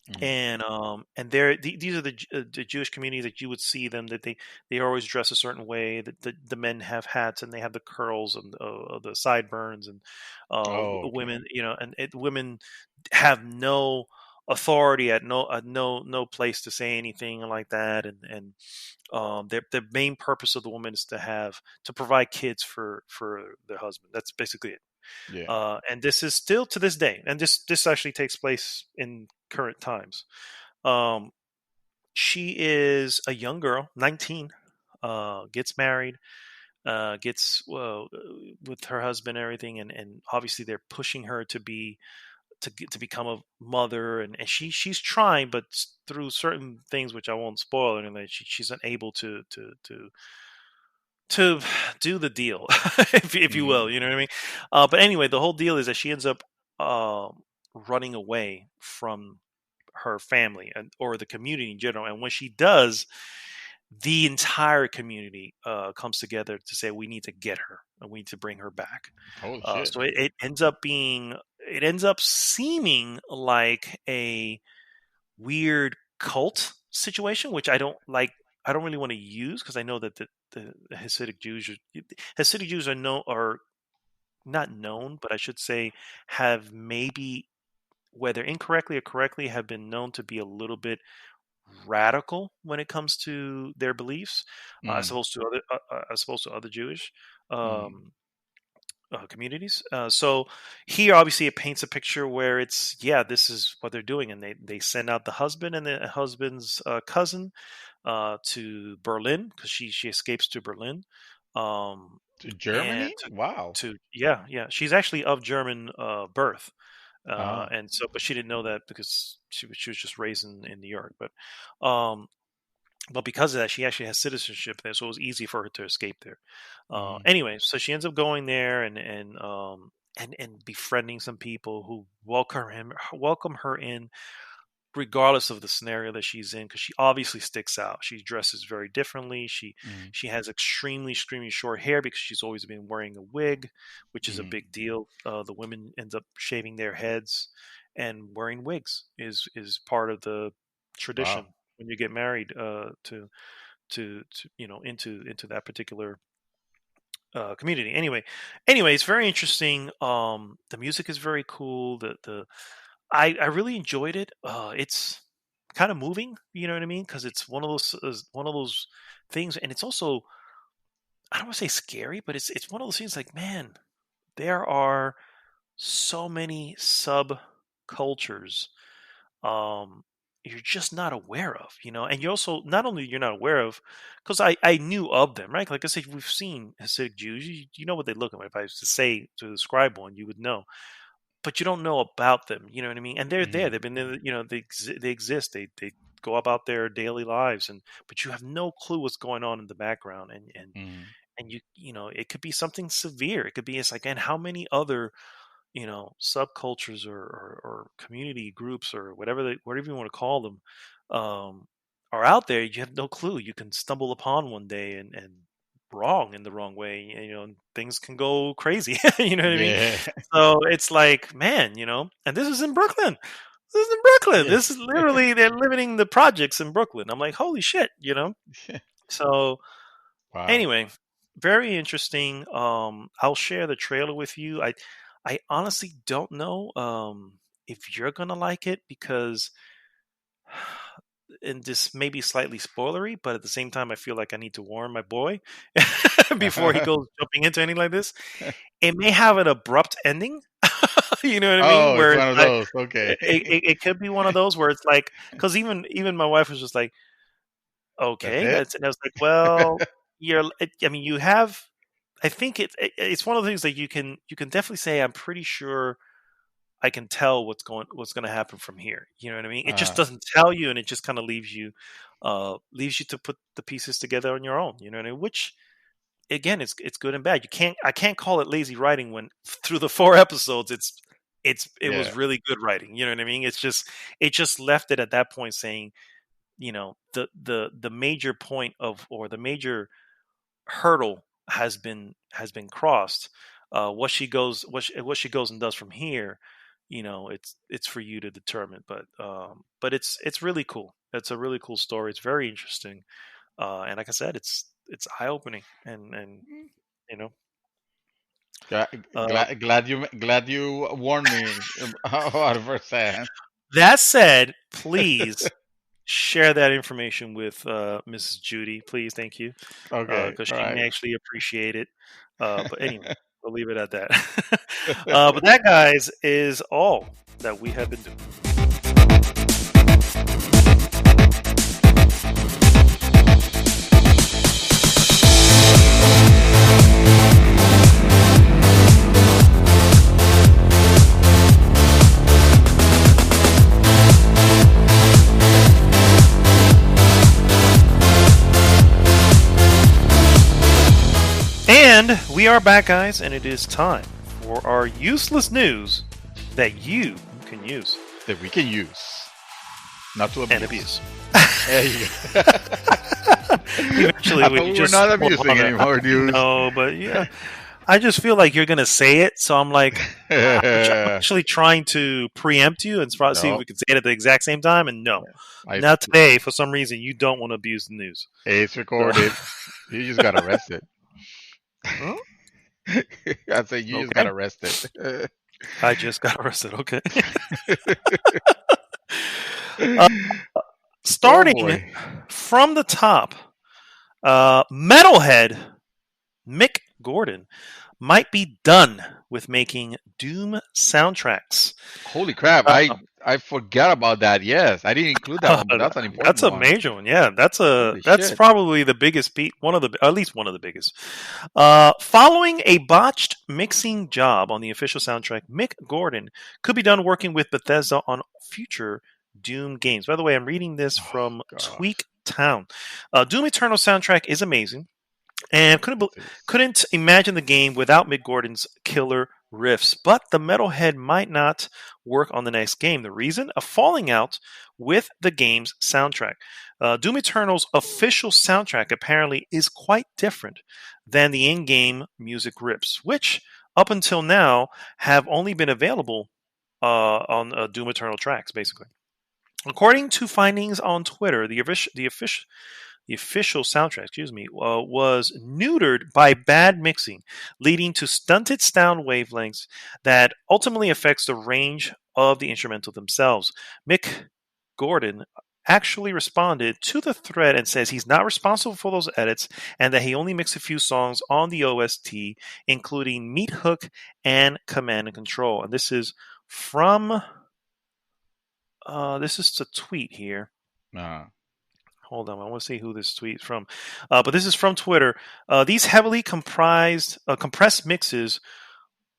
Hmm. and these are the Jewish communities that you would see them, that they always dress a certain way, that the men have hats and they have the curls and the sideburns, and Oh, okay. women, and women have no authority at no place to say anything like that, and their main purpose of the woman is to provide kids for their husband. That's basically it. Yeah. And this is still to this day, and this actually takes place in current times. Um, she is a young girl, 19, gets married, gets with her husband and everything, and obviously they're pushing her to become a mother, and she's trying, but through certain things which I won't spoil, and that she's unable to do the deal, if you Hmm. will, you know what I mean. But anyway, the whole deal is that she ends up running away from her family or the community in general, and when she does, the entire community comes together to say we need to get her and we need to bring her back. Holy shit. So it ends up seeming like a weird cult situation, which I don't like. I don't really want to use because I know that the Hasidic Jews are not known, but I should say have maybe, whether incorrectly or correctly, have been known to be a little bit radical when it comes to their beliefs, Mm. as opposed to other Jewish Mm. um, communities. So here, obviously, it paints a picture where it's, yeah, this is what they're doing, and they send out the husband and the husband's cousin to Berlin, because she escapes to Berlin, um, To and Germany? Wow. yeah, she's actually of German birth. Oh. And so, but she didn't know that because she was just raised in New York. Um, but because of that, she actually has citizenship there, so it was easy for her to escape there. Mm. Anyway, so she ends up going there and befriending some people who welcome her in, regardless of the scenario that she's in, because she obviously sticks out. She dresses very differently. Mm. She has extremely short hair because she's always been wearing a wig, which is a Mm. big deal. The women ends up shaving their heads, and wearing wigs is part of the Wow. tradition when you get married, to into that particular community. Anyway, it's very interesting. The music is very cool. I really enjoyed it. It's kind of moving, you know what I mean? Because it's one of those things, and it's also, I don't want to say scary, but it's one of those things like, man, there are so many subcultures you're just not aware of, and you also not only you're not aware of, because I knew of them, right? Like I said, we've seen Hasidic Jews. You know what they look like. If I was to say to describe one, you would know, but you don't know about them. You know what I mean? And they're there. Hmm. They've been there. They exist. They go about their daily lives, and but you have no clue what's going on in the background, Hmm. and it could be something severe. It could be it's like, and how many other subcultures or community groups or whatever you want to call them are out there. You have no clue. You can stumble upon one day and wrong in the wrong way, and things can go crazy. You know what I mean? Yeah. So it's like, man, and this is in Brooklyn. This is in Brooklyn. This is Yes. literally they're limiting the projects in Brooklyn. I'm like, holy shit. So Wow. anyway, very interesting. I'll share the trailer with you. I honestly don't know if you're gonna like it because, and this may be slightly spoilery, but at the same time, I feel like I need to warn my boy before he goes jumping into anything like this. It may have an abrupt ending. You know what I mean? Oh, it's Where it's one of like those. Okay. it could be one of those where it's like, because even my wife was just like, That's okay, it. that's, and I was like, well, I mean, you have. I think it's one of the things that you can definitely say I'm pretty sure I can tell what's going to happen from here. You know what I mean? It just Uh, doesn't tell you, and it just kind of leaves you to put the pieces together on your own. You know what I mean? Which again, it's good and bad. I can't call it lazy writing when through the 4 episodes it was yeah. really good writing. You know what I mean? It just left it at that point saying, the major point of or the major hurdle has been crossed. What she goes and does from here, it's for you to determine. But it's really cool. It's a really cool story. It's very interesting. And like I said, it's eye opening and you know. Uh, Glad you warned me about firsthand. that said, please share that information with Mrs. Judy, please. Thank you, Okay. because All she right. may actually appreciate it. But anyway, we'll leave it at that. But that, guys, is all that we have been doing. And we are back, guys, and it is time for our useless news that you can use That we can use, not to and abuse. abuse. There you go. Eventually, I we thought we were just not stumbled abusing upon anymore, dude. no, but yeah, I just feel like you're gonna say it, so I'm like, I'm actually trying to preempt you and see if No, we can say it at the exact same time. And no, I. not today. For some reason, you don't want to abuse the news. It's So, recorded. You just got arrested. huh? I say you just got Okay, arrested. I just got arrested. Okay, uh, Oh starting boy. from the top, Metalhead Mick Gordon might be done with making Doom soundtracks. Holy crap. Uh, I forgot about that. Yes. I didn't include that one, but that's an that's important a one. major one. Yeah, Holy that's shit. probably the biggest beat. One of the at least one of the biggest. Following a botched mixing job on the official soundtrack, Mick Gordon could be done working with Bethesda on future Doom games. By the way, I'm reading this Oh from gosh. Tweak Town. Doom Eternal soundtrack is amazing, and It is. couldn't imagine the game without Mick Gordon's killer riffs. But the metalhead might not work on the next game. The reason? A falling out with the game's soundtrack. Doom Eternal's official soundtrack apparently is quite different than the in-game music riffs, which up until now have only been available on Doom Eternal tracks, basically. According to findings on Twitter, the official soundtrack, was neutered by bad mixing, leading to stunted sound wavelengths that ultimately affects the range of the instrumental themselves. Mick Gordon actually responded to the thread and says he's not responsible for those edits and that he only mixed a few songs on the OST, including Meat Hook and Command and Control. And this is from this is a tweet here. Uh, Hold on, I want to see who this tweet is from. But this is from Twitter. These heavily compressed mixes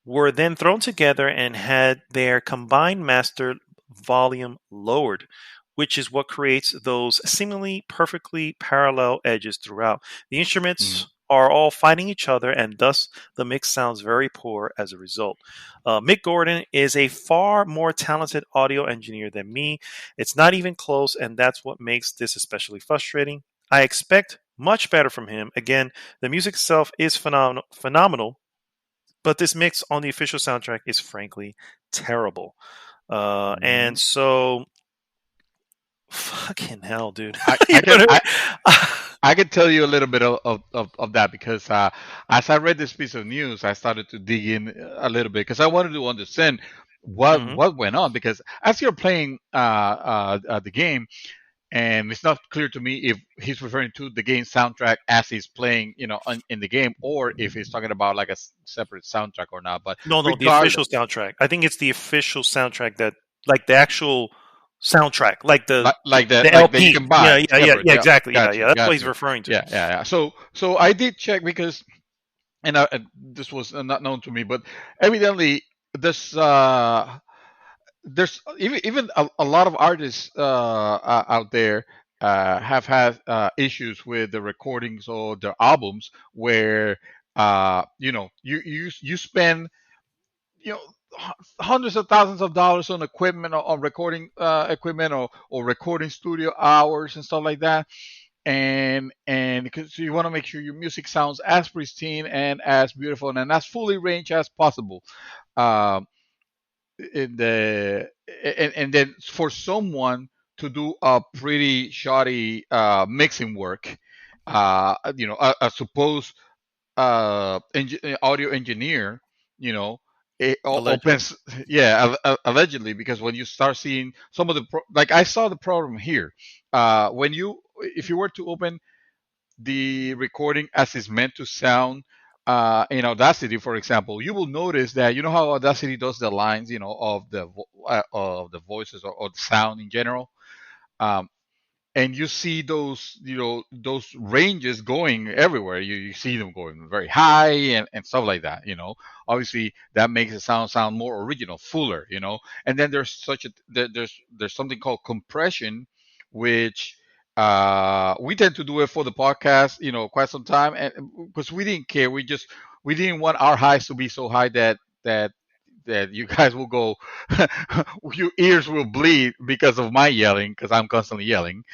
were then thrown together and had their combined master volume lowered, which is what creates those seemingly perfectly parallel edges throughout. The instruments mm, are all fighting each other, and thus the mix sounds very poor as a result. Mick Gordon is a far more talented audio engineer than me. It's not even close, and that's what makes this especially frustrating. I expect much better from him. Again, the music itself is phenomenal, but this mix on the official soundtrack is frankly terrible. And mhm. so, fucking hell, dude. I, You I know can what I, I mean? I can tell you a little bit of that because as I read this piece of news, I started to dig in a little bit because I wanted to understand Hmm. what went on. Because as you're playing the game, and it's not clear to me if he's referring to the game soundtrack as he's playing, in the game, or if he's talking about like a separate soundtrack or not. But No, no, the regardless, official soundtrack. I think it's the official soundtrack that, like the actual soundtrack, like the the like that you can LP. Yeah, buy yeah, yeah, separate. yeah, Yeah, exactly. Yeah, got yeah. you, That's what got he's you. referring to. Yeah. So I did check because, this was not known to me, but evidently this there's even a lot of artists out there have had issues with the recordings or their albums where you spend you know hundreds of thousands of dollars on equipment or on recording equipment or recording studio hours and stuff like that, and because you want to make sure your music sounds as pristine and as beautiful and as fully ranged as possible. um, in the and then for someone to do a pretty shoddy mixing work, a supposed audio engineer, you know, it Allegedly. opens, yeah, allegedly, because when you start seeing some of the like I saw the problem here, when you if you were to open the recording as it's meant to sound in Audacity, for example, you will notice that you know how Audacity does the lines, of the voices or the sound in general. Um, and you see those those ranges going everywhere. You see them going very high and stuff like that. Obviously that makes the sound more original, fuller. And then there's there's something called compression, which we tend to do it for the podcast, quite some time, and because we didn't care, we didn't want our highs to be so high that you guys will go, your ears will bleed because of my yelling, because I'm constantly yelling.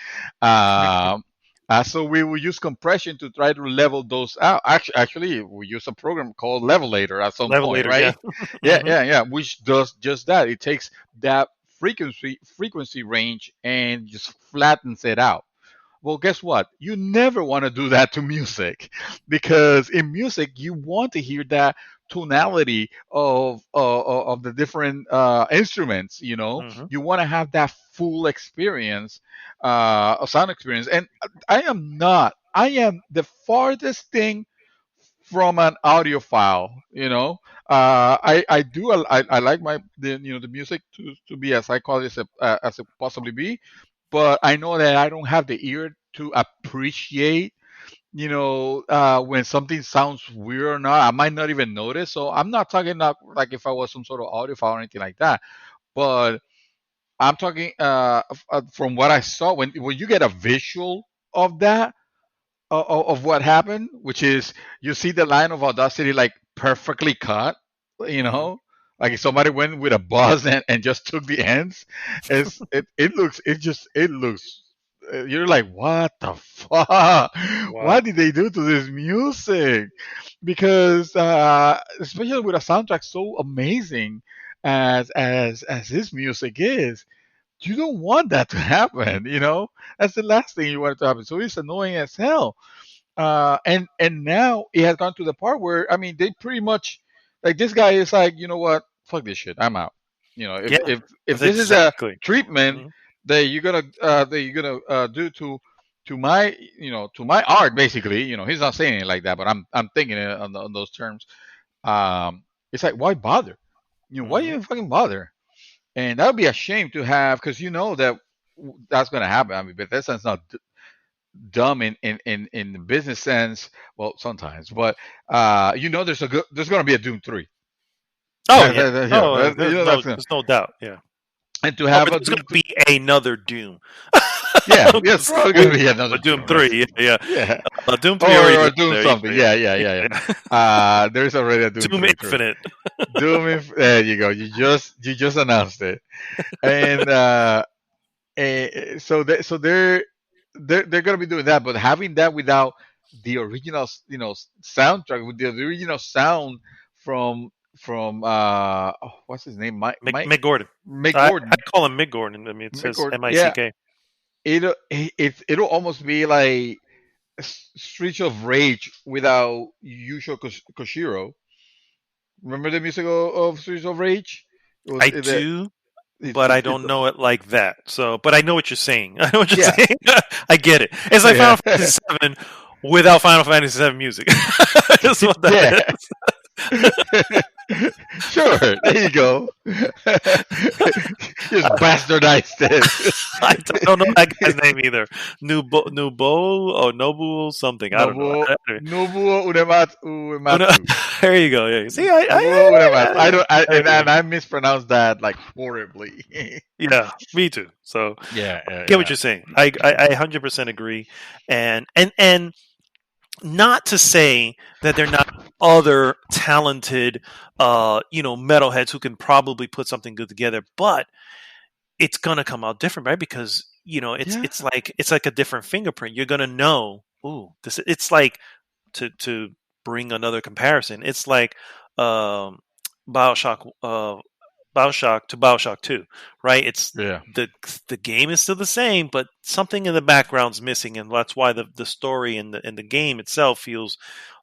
So we will use compression to try to level those out. Actually, we use a program called Levelator at some point, Levelator, yeah. right? Yeah, Hmm. yeah, which does just that. It takes that frequency range and just flattens it out. Well, guess what? You never want to do that to music, because in music you want to hear that tonality of the different instruments. Hmm. You want to have that full experience, sound experience. And I am the farthest thing from an audiophile. I do, I like the music to be as I call it, as it possibly be, but I know that I don't have the ear to appreciate, when something sounds weird or not. I might not even notice. So I'm not talking about like if I was some sort of audiophile or anything like that, but I'm talking from what I saw, when you get a visual of that, of what happened, which is you see the line of Audacity like perfectly cut, you Hmm. know, like if somebody went with a buzz and just took the ends. It looks. You're like, what the fuck? Wow. What did they do to this music? Because especially with a soundtrack so amazing as this music is, you don't want that to happen. That's the last thing you want it to happen. So it's annoying as hell. And now it has gone to the part where, I mean, they pretty much, like, this guy is like, you know what, fuck this shit, I'm out. If Yeah, if if that's this is a exactly. treatment, Hmm. that you're gonna do to my to my art basically. He's not saying it like that, but I'm thinking it on those terms. It's like, why bother? Why Hmm. even fucking bother? And that would be a shame to have, because that that's gonna happen. I mean, Bethesda's not dumb in the business sense. Well, sometimes, but there's gonna be a Doom 3. Oh yeah. Oh, That's gonna, there's no doubt. Yeah. and to Or have a there's going Doom to be another Doom. Yeah, yeah, it's 'Cause probably we gonna be another but Doom Doom, right? 3, yeah, yeah. Yeah, Doom 3 already or is Doom there. something. Yeah, Yeah, yeah, yeah, yeah, yeah. yeah. There's already a Doom Doom 3, true. Infinite. There you go. You just announced it, and so they're gonna be doing that, but having that without the original, soundtrack, with the original sound from what's his name, Mick Gordon. Mick I Gordon. call him Mick Gordon. I mean, it Mick says Gordon, yeah. Mick. It'll almost be like Streets of Rage without Yusho Koshiro. Remember the music of Streets of Rage? It was I it, do, it, but it, I it, don't know it like that. So, but I know what you're saying. I know what you're yeah, saying. I get it. It's like yeah, Final Fantasy VII without Final Fantasy VII music. That's what yeah. that is. Sure, there you go. Just bastardized I it. don't know that guy's name either. Nubo or Nobu something. I don't know. Nobuo Nobuo No, Uematsu. there you go. Yeah. See, Nobuo Uematsu. I don't. I agree. And I mispronounced that like horribly. Yeah, me too. So Yeah, I yeah, get what yeah, you're saying. I 100% agree, and not to say that they're not other talented, metalheads who can probably put something good together, but it's gonna come out different, right? Because it's yeah, it's like a different fingerprint. You're gonna know. Ooh, this. It's like to bring another comparison. It's like um, Bioshock. Bioshock to Bioshock 2, right? It's yeah, the game is still the same, but something in the background's missing, and that's why the story and the game itself feels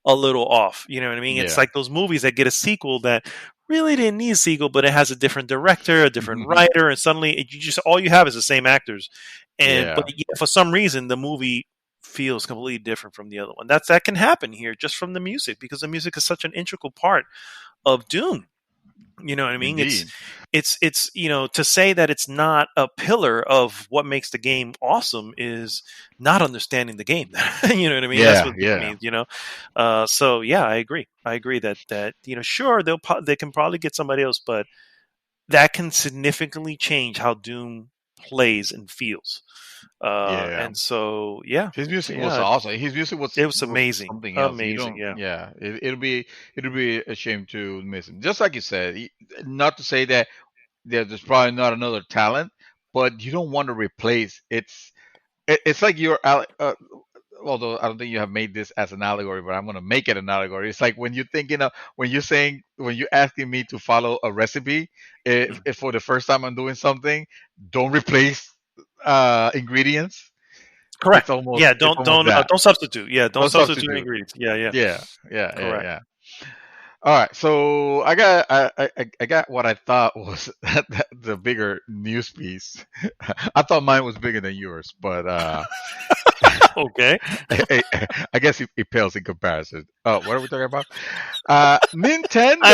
a little off. You know what I mean? It's yeah. like those movies that get a sequel that really didn't need a sequel, but it has a different director, a different writer, and suddenly you just all you have is the same actors, and but Yeah, yet for some reason the movie feels completely different from the other one. That can happen here just from the music because the music is such an integral part of Doom. You know what I mean? indeed. It's to say that it's not a pillar of what makes the game awesome is not understanding the game. You know what I mean? That's Yeah, what that yeah, means. So yeah, I agree. I agree that sure they can probably get somebody else, but that can significantly change how Doom plays and feels. yeah. And so yeah, His so music was yeah, awesome. His music it was was amazing, something else. You amazing. don't. Yeah, Yeah, it'll be a shame to miss him. Just like you said, not to say that there's probably not another talent, but you don't want to replace. It's like although I don't think you have made this as an allegory, but I'm going to make it an allegory. It's like when you're thinking of when you're asking me to follow a recipe, mm. if for the first time I'm doing something, don't replace ingredients. Correct. Yeah, It's almost that. don't substitute. Yeah, don't Don't substitute substitute. ingredients. Yeah, yeah, Yeah, yeah, yeah, correct. yeah. All right, so I got what I thought was the bigger news piece. I thought mine was bigger than yours, but Okay. I guess it pales in comparison. Oh, what are we talking about? I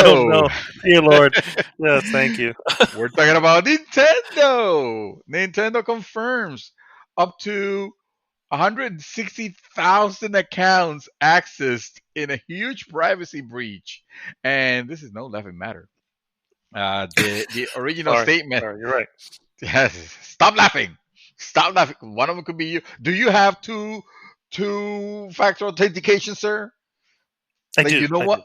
don't know. Nintendo. Dear Lord. Yes, thank you. We're talking about Nintendo. Nintendo confirms up to 160,000 accounts accessed in a huge privacy breach, and this is no laughing matter. The original Sorry. statement. Sorry, you're right. Yes, stop laughing. Stop laughing. One of them could be you. Do you have two-factor authentication, sir? I Like, do. you know I what? do.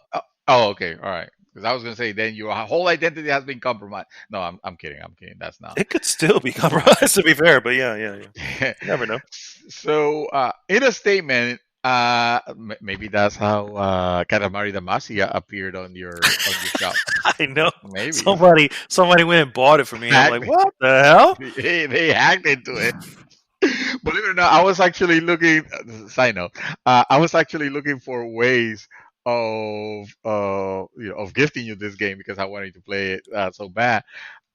Oh, okay, all right. Because I was gonna say then your whole identity has been compromised. No, I'm kidding. I'm kidding. That's not. It could still be compromised to be fair, but yeah, yeah, yeah. You never know. So, in a statement, maybe that's how Katamari Damacy appeared on your shop. I know. Maybe Somebody went and bought it for me. I'm like, hacked. what the hell? They hacked into it. Believe it or not, I was actually looking. Side note, I was actually looking for ways of of gifting you this game because I wanted to play it so bad.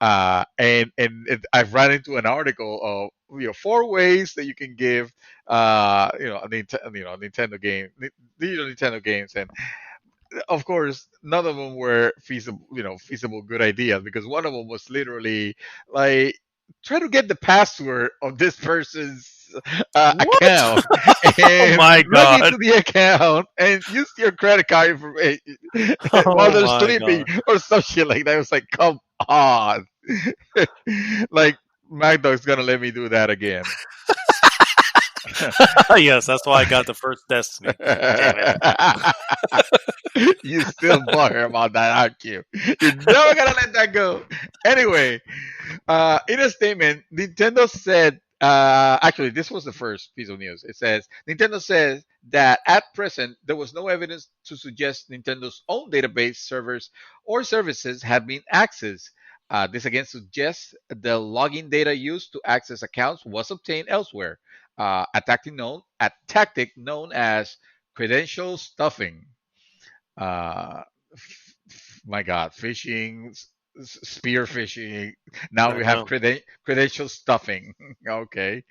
I've run into an article of 4 ways that you can give a Nintendo game, digital Nintendo games, and of course none of them were feasible good ideas, because one of them was literally like, try to get the password of this person's What? account Oh and my log god. into the account and use your credit card information while Oh they're my sleeping god. or some shit like that. It was like, come on. Like, MacDog's gonna let me do that again. Yes, that's why I got the first Destiny. Damn it. You still bugger about that, aren't you? You're never gonna let that go. Anyway, in a statement, Nintendo said, actually, this was the first piece of news. It says, Nintendo says that at present, there was no evidence to suggest Nintendo's own database servers or services had been accessed. This again suggests the login data used to access accounts was obtained elsewhere, a tactic known as credential stuffing. Uh, my God, phishing, spear phishing. Now I we have know. credential stuffing. Okay.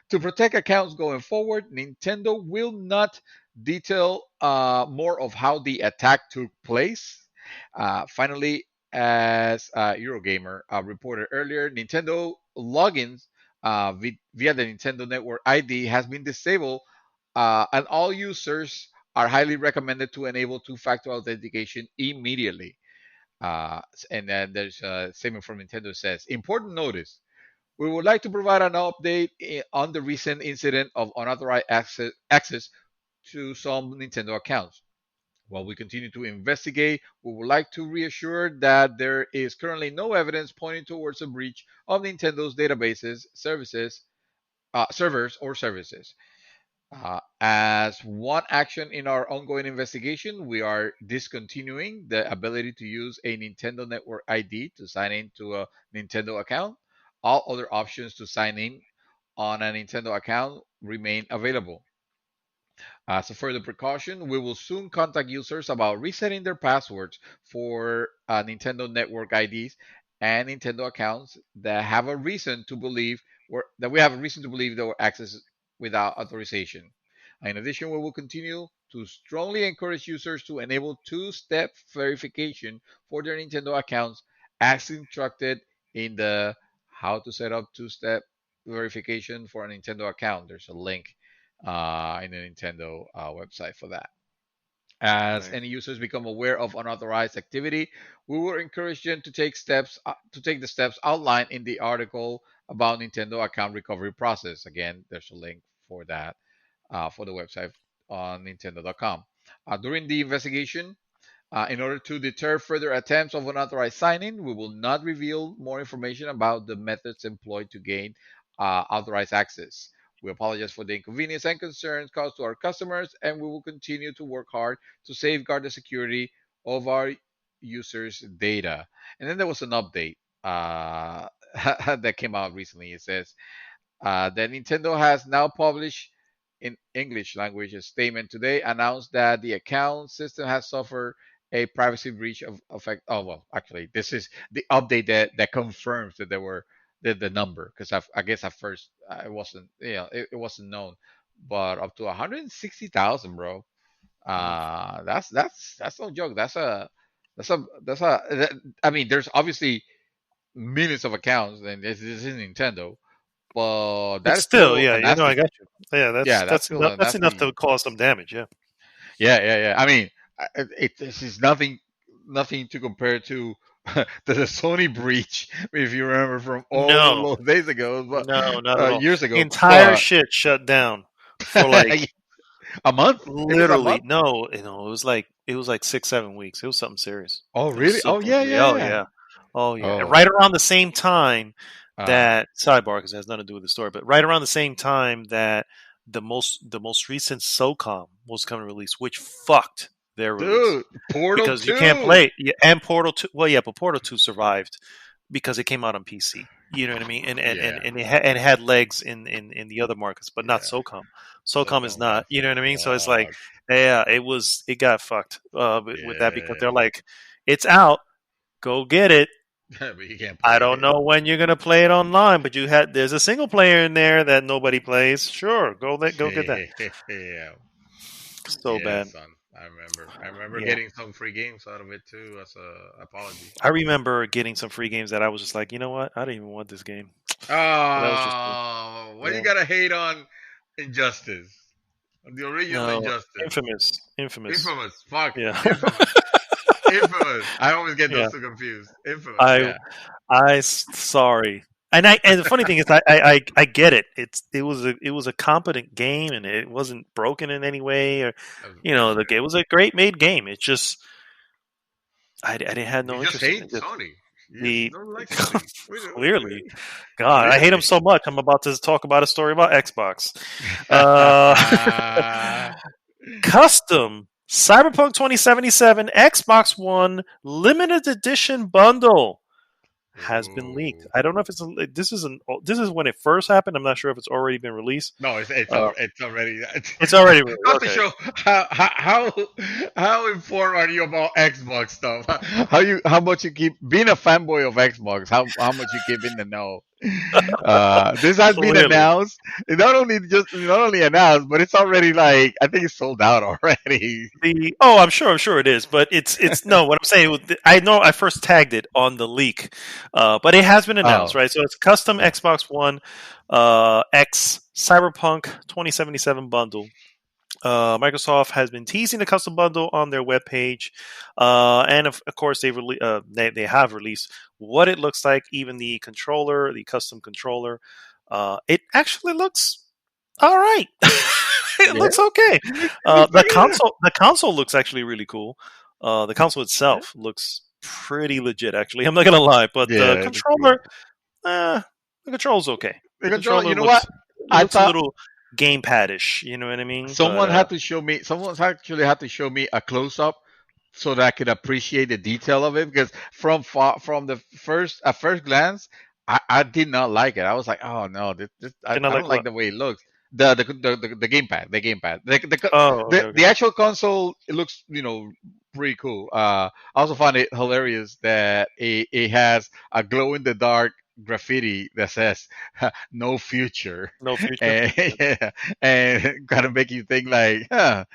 To protect accounts going forward, Nintendo will not detail more of how the attack took place. Finally, as Eurogamer reported earlier, Nintendo logins via the Nintendo Network ID has been disabled, and all users are highly recommended to enable two-factor authentication immediately. And then there's a statement from Nintendo says, important notice. We would like to provide an update on the recent incident of unauthorized access to some Nintendo accounts. While we continue to investigate, we would like to reassure that there is currently no evidence pointing towards a breach of Nintendo's databases, servers, or services. As one action in our ongoing investigation, we are discontinuing the ability to use a Nintendo Network ID to sign into a Nintendo account. All other options to sign in on a Nintendo account remain available. As a further precaution, we will soon contact users about resetting their passwords for Nintendo Network IDs and Nintendo accounts that have a reason to believe that we have a reason to believe they were accessed without authorization. In addition, we will continue to strongly encourage users to enable two-step verification for their Nintendo accounts as instructed in the how to set up two-step verification for a Nintendo account. There's a link in the Nintendo website for that. As Nice. any users become aware of unauthorized activity, we will encourage them to take the steps outlined in the article about Nintendo account recovery process. Again, there's a link for that for the website on Nintendo.com. During the investigation, in order to deter further attempts of unauthorized signing, we will not reveal more information about the methods employed to gain authorized access. We apologize for the inconvenience and concerns caused to our customers, and we will continue to work hard to safeguard the security of our users' data. And then there was an update that came out recently. It says, that Nintendo has now published in English language a statement today announced that the account system has suffered a privacy breach of effect. Oh well, actually, this is the update that confirms that there were the number, because I guess at first it wasn't it wasn't known, but up to 160,000, bro. Mm. That's no joke. I mean, there's obviously millions of accounts, and this is Nintendo, but But that is still, still yeah, a I nasty. got you. Yeah, Yeah, that's that's still enough. a That's enough to nasty. cause some damage. Yeah. Yeah. I mean, this is nothing to compare to the Sony breach, if you remember from all No, those days ago, but no, not at all. years The ago. entire But shit shut down for like a month? It was a literally month. no. It was like 6 7 weeks. It was something serious. Oh, It was really? Oh, something. yeah, Oh yeah. yeah. Oh yeah. And Oh, right around the same time uh, that sidebar, because it has nothing to do with the story, but right around the same time that the most recent SOCOM was coming to release, which fucked their release dude, Portal because you can't 2. play it. Yeah, and Portal 2. Well, yeah, but Portal 2 survived because it came out on PC. You know what I mean? Yeah, And it had legs in the other markets, but not yeah. SOCOM. SOCOM is SOCOM got not. You know what I mean? So it's like, fucked. yeah, it got fucked with that because Yeah. they're like, it's out, go get it. But you can't I play don't it. know when you're gonna play it online, but there's a single player in there that nobody plays. Sure, go get that. Yeah, So yeah, bad. son. I remember. I remember Yeah. getting some free games out of it too, as a apology. I remember getting some free games that I was just like, you know what? I don't even want this game. But that was just me. Oh, why you Yeah. gotta hate on Injustice? The original No, Injustice. infamous, infamous. Infamous. Fuck. Yeah, Infamous. Infamous. I always get yeah. those two confused. Infamous. I Yeah. sorry. And the funny thing is, I get it. It was a competent game, and it wasn't broken in any way, or the game was a great made game. It's just I didn't have You no just interest in hate it. Just Sony. You just the don't like Sony. clearly, God, I hate them Really? so much. I'm about to talk about a story about Xbox. Uh, Custom Cyberpunk 2077 Xbox One limited edition bundle has been leaked. Ooh. I don't know if this is when it first happened. I'm not sure if it's already been released. No, Uh, it's already. it's already Goes to okay. show how informed are you about Xbox stuff? How much you keep being a fanboy of Xbox? How much you keep in the know? This has been Clearly, announced. It not only announced, but it's already like I think it's sold out already. I'm sure it is, but it's no. What I'm saying, I know I first tagged it on the leak, but it has been announced, Oh, right? So it's custom yeah. Xbox One X Cyberpunk 2077 bundle. Microsoft has been teasing the custom bundle on their webpage, and of course they have released what it looks like. Even the controller, the custom controller, it actually looks all right. It Yeah, looks okay. it looks The pretty good. console looks actually really cool. The console itself looks pretty legit. Actually, I'm not gonna lie, but the Yeah, it looks cool. controller, uh, the control's okay. The The controller, controller you know what? I looks a thought little gamepadish. You know what I mean? But someone had to show me. Someone's actually had to show me a close up so that I could appreciate the detail of it. Because from the first glance, I did not like it. I was like, oh no, did not I don't like like what? the way it looks. The gamepad, Oh, okay, the okay. actual console, it looks pretty cool. I also found it hilarious that it has a glow in the dark graffiti that says no future. No future. And yeah, and kind of make you think like, huh,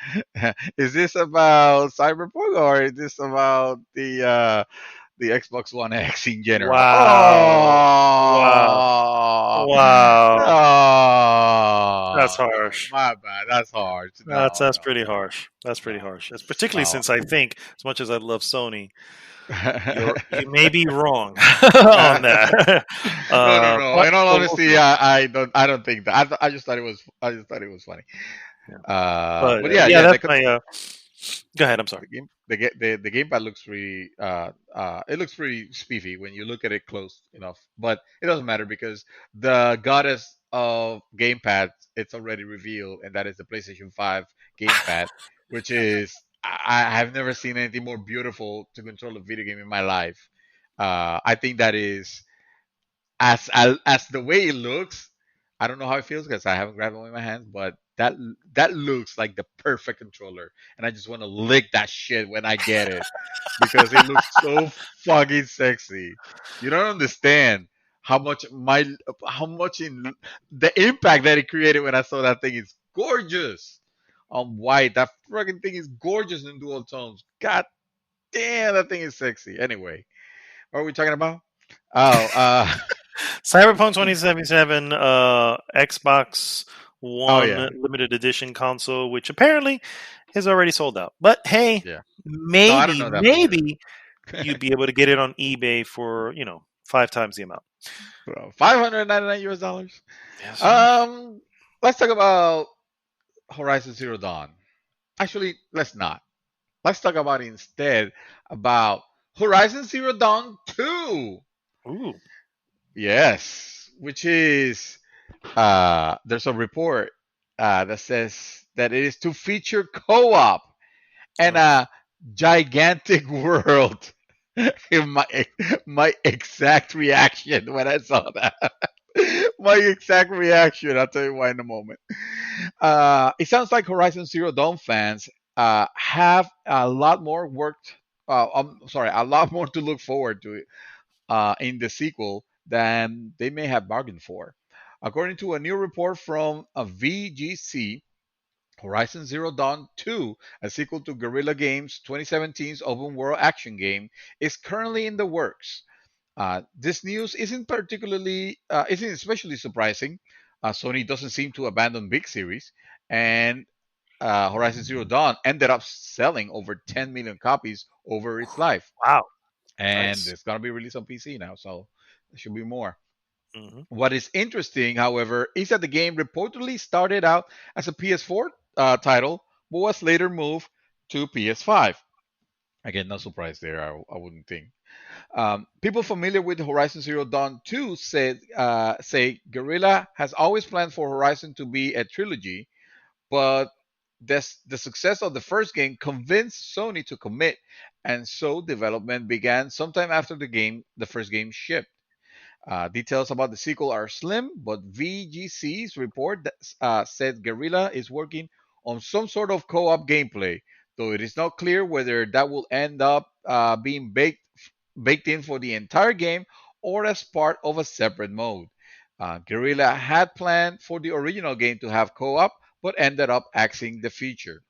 is this about Cyberpunk or is this about the Xbox One X in general? Wow. Wow. Oh, Wow. That's oh, harsh. my bad. That's hard. That's No, that's no, pretty harsh. That's no, pretty harsh. It's particularly no. since I think, as much as I love Sony, No, you may be wrong on that. no, no. But In all but we'll honesty, see. I don't think that. I just thought it was funny. Yeah. But But yeah, yeah, yeah. that's my. Go ahead. I'm sorry. The gamepad looks pretty it looks pretty spiffy when you look at it close enough. But it doesn't matter because the goddess of gamepad, it's already revealed, and that is the PlayStation 5 gamepad, which is I have never seen anything more beautiful to control a video game in my life. I think that is as the way it looks. I don't know how it feels because I haven't grabbed one in my hands, but that looks like the perfect controller, and I just want to lick that shit when I get it because it looks so fucking sexy. You don't understand how much how much in the impact that it created when I saw that thing is gorgeous on white. That fucking thing is gorgeous in dual tones. God damn, that thing is sexy. Anyway, what are we talking about? Oh, Cyberpunk 2077, Xbox oh One yeah, limited edition console, which apparently is already sold out. But hey, yeah. No, I don't maybe, know that for sure. maybe you'd be able to get it on eBay for 5 times the amount. Bro, $599. Yes, sir. Um, let's talk about Horizon Zero Dawn. Actually, let's not. Let's talk about instead about Horizon Zero Dawn 2. Ooh, Yes, which is there's a report that says that it is to feature co-op and oh, a gigantic world. my my exact reaction when I saw that. My exact reaction. I'll tell you why in a moment. It sounds like Horizon Zero Dawn fans have a lot more work. I'm sorry, a lot more to look forward to in the sequel than they may have bargained for. According to a new report from a VGC, Horizon Zero Dawn 2, a sequel to Guerrilla Games' 2017's open world action game, is currently in the works. This news isn't especially surprising. Sony doesn't seem to abandon big series, and Horizon Zero Dawn ended up selling over 10 million copies over its life, Wow, and nice. it's gonna be released on PC now, so there should be more. Hmm. What is interesting, however, is that the game reportedly started out as a PS4 title, but was later moved to PS5. Again, no surprise there, I wouldn't think. People familiar with Horizon Zero Dawn 2 say Guerrilla has always planned for Horizon to be a trilogy, but the success of the first game convinced Sony to commit, and so development began sometime after the first game shipped. Details about the sequel are slim, but VGC's report said Guerrilla is working on some sort of co-op gameplay, though it is not clear whether that will end up being baked in for the entire game or as part of a separate mode. Guerrilla had planned for the original game to have co-op, but ended up axing the feature.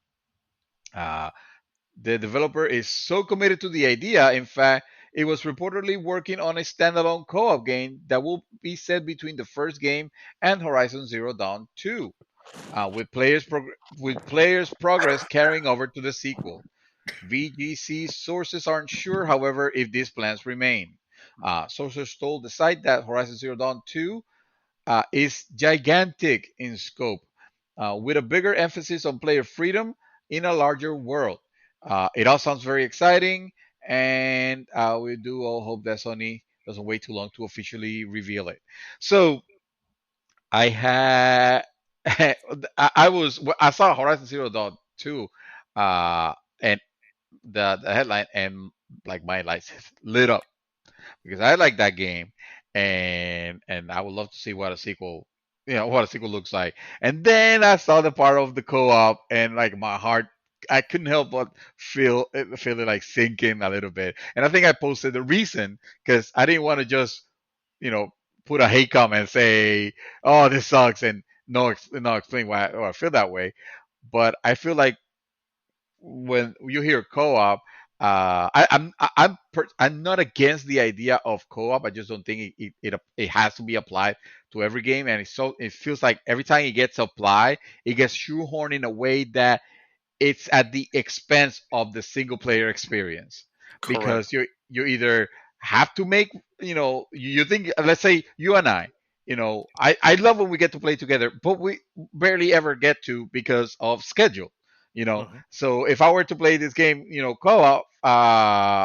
Uh, the developer is so committed to the idea, in fact, it was reportedly working on a standalone co op game that will be set between the first game and Horizon Zero Dawn 2, with players' progress carrying over to the sequel. VGC sources aren't sure, however, if these plans remain. Sources told the site that Horizon Zero Dawn 2 is gigantic in scope, with a bigger emphasis on player freedom in a larger world. It all sounds very exciting, and we do all hope that Sony doesn't wait too long to officially reveal it. So I had, I saw Horizon Zero Dawn 2, and the headline, and like my lights lit up because I like that game, and I would love to see what a sequel, what a sequel looks like. And then I saw the part of the co-op, and like my heart, I couldn't help but feel it like sinking a little bit. And I think I posted the reason because I didn't want to just you know put a hate comment and say, "Oh, this sucks," and no explain why I feel that way. But I feel like when you hear co-op, I'm not against the idea of co-op. I just don't think it has to be applied to every game, and it feels like every time it gets applied, it gets shoehorned in a way that it's at the expense of the single player experience Correct. because you either have to make you think, let's say you and I love when we get to play together, but we barely ever get to because of schedule. Hmm. So if I were to play this game, co-op,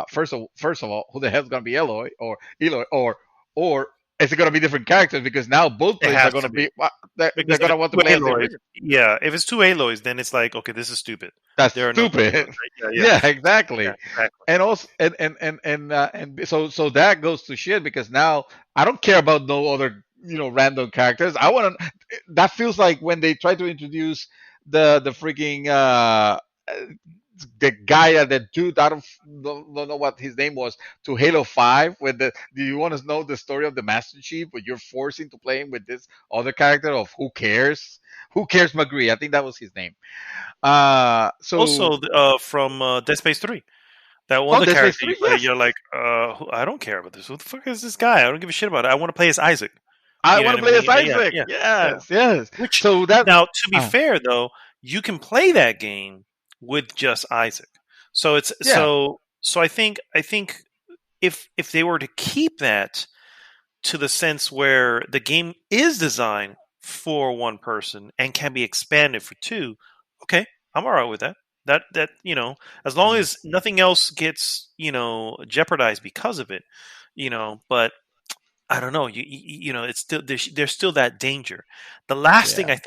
first of all, who the hell's gonna be Eloy, or is it gonna be different characters? Because now both It players are has gonna to be be they're because if gonna it's want to two play as the Aloys, original. yeah, if it's two Aloys, then it's like okay, this is stupid. That's There are no two Aloys, stupid. right? Yeah, Yeah, yeah, exactly. exactly. And also, and so that goes to shit because now I don't care about no other random characters. I want to. That feels like when they try to introduce the freaking the guy, that dude. I don't know what his name was, to Halo 5. With the Do you want to know the story of the Master Chief, but you're forcing to play him with this other character of who cares? Who cares, McGree? I think that was his name. So Also, from Dead Space 3, that one Oh, the Dead Space character you 3, play, yes. you're like, I don't care about this. Who the fuck is this guy? I don't give a shit about it. I want to play as Isaac. I You know want what to I play as mean? Yeah, Isaac. yeah, yeah. Yes, yes. Which So that now, to be uh, fair though, you can play that game with just Isaac. So it's yeah. so I think if they were to keep that to the sense where the game is designed for one person and can be expanded for two, okay, I'm all right with that. That as long Mm, as nothing else gets jeopardized because of it, But I don't know. It's still there's still that danger. yeah.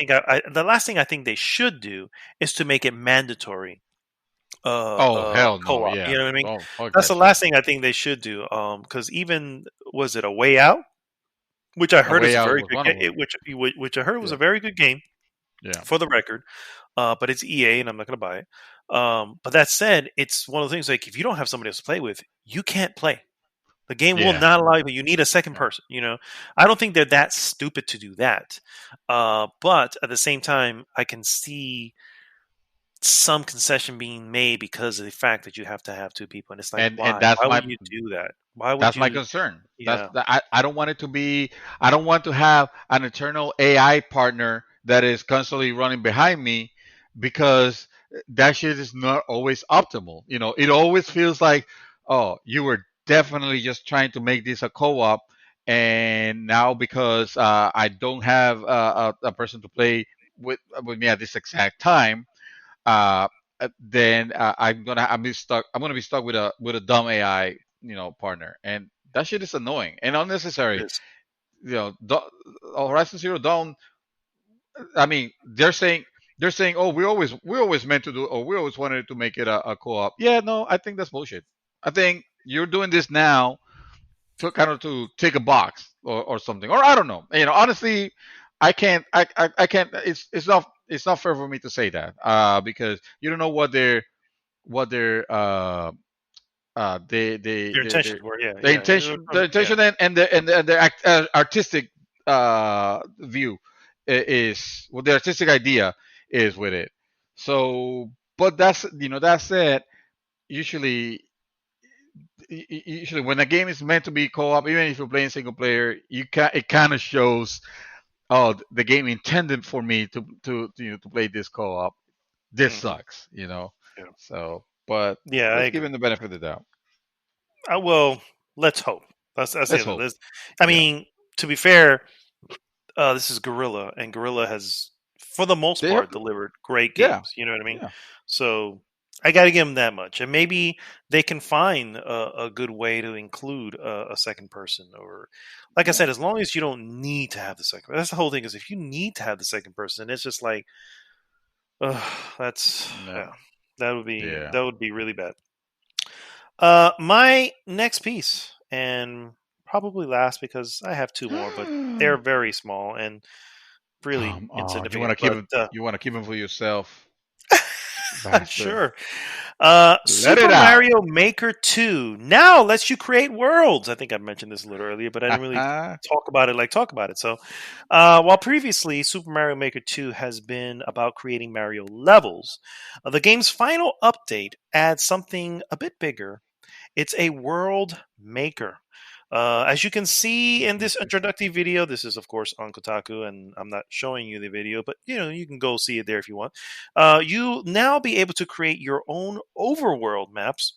The last thing I think they should do is to make it mandatory Oh hell no. co-op. You Yeah. know what I mean? Oh fuck That's that the shit. last thing I think they should do. Because even was it a Way Out, which I A heard is Way a Out very was good one of them. which I heard was Yeah. a very good game Yeah. for the record. But it's EA, and I'm not going to buy it. But that said, it's one of the things like if you don't have somebody else to play with, you can't play. The game will Yeah. not allow you, but you need a second Yeah. person. I don't think they're that stupid to do that. But at the same time, I can see some concession being made because of the fact that you have to have two people, and it's like, And why? that's Why my would you do that? Why would that's my you? concern. Yeah, I don't want it to be. I don't want to have an eternal AI partner that is constantly running behind me, because that shit is not always optimal. It always feels like, oh, you were definitely just trying to make this a co-op, and now because I don't have a person to play with me at this exact time, uh, then I'm gonna be stuck with a dumb AI, partner, and that shit is annoying and it unnecessary. is. Horizon Zero Dawn. I mean, they're saying, oh, we always meant to do, or we always wanted to make it a co-op. Yeah, no, I think that's bullshit. I think you're doing this now to kind of to take a box, or something, or I don't know. Honestly, I can't. It's not fair for me to say that, because you don't know what their Your the intentions were, yeah, the yeah, intention the yeah. intention and the artistic view is what the artistic idea is with it. So, but that said, usually usually when a game is meant to be co-op, even if you're playing single player, it kind of shows, oh, the game intended for me to play this co-op. This Hmm. sucks. Yeah, So, but yeah, I let's give agree. him the benefit of the doubt. Well, let's hope. That's the Let's end of hope. this. I Yeah, mean, to be fair, this is Gorilla, and Gorilla has, for the most they have. part, delivered great Yeah, games. You know what I mean? yeah, So I got to give them that much, and maybe they can find a good way to include a second person, or, like I yeah. said, as long as you don't need to have the second. That's the whole thing. Is if you need to have the second person, it's just like, that's No, yeah, that would be yeah. that would be really bad. My next piece, and probably last because I have two more, but they're very small and really Come on, you want to insignificant. keep But him. You want to keep him for yourself, I'm bastard. sure. Let it Super out. Mario Maker 2 now lets you create worlds. I think I mentioned this a little earlier, but I didn't really talk about it. So, while previously Super Mario Maker 2 has been about creating Mario levels, the game's final update adds something a bit bigger. It's a world maker. As you can see in this introductory video, this is of course on Kotaku, and I'm not showing you the video, but you can go see it there if you want. You now be able to create your own overworld maps,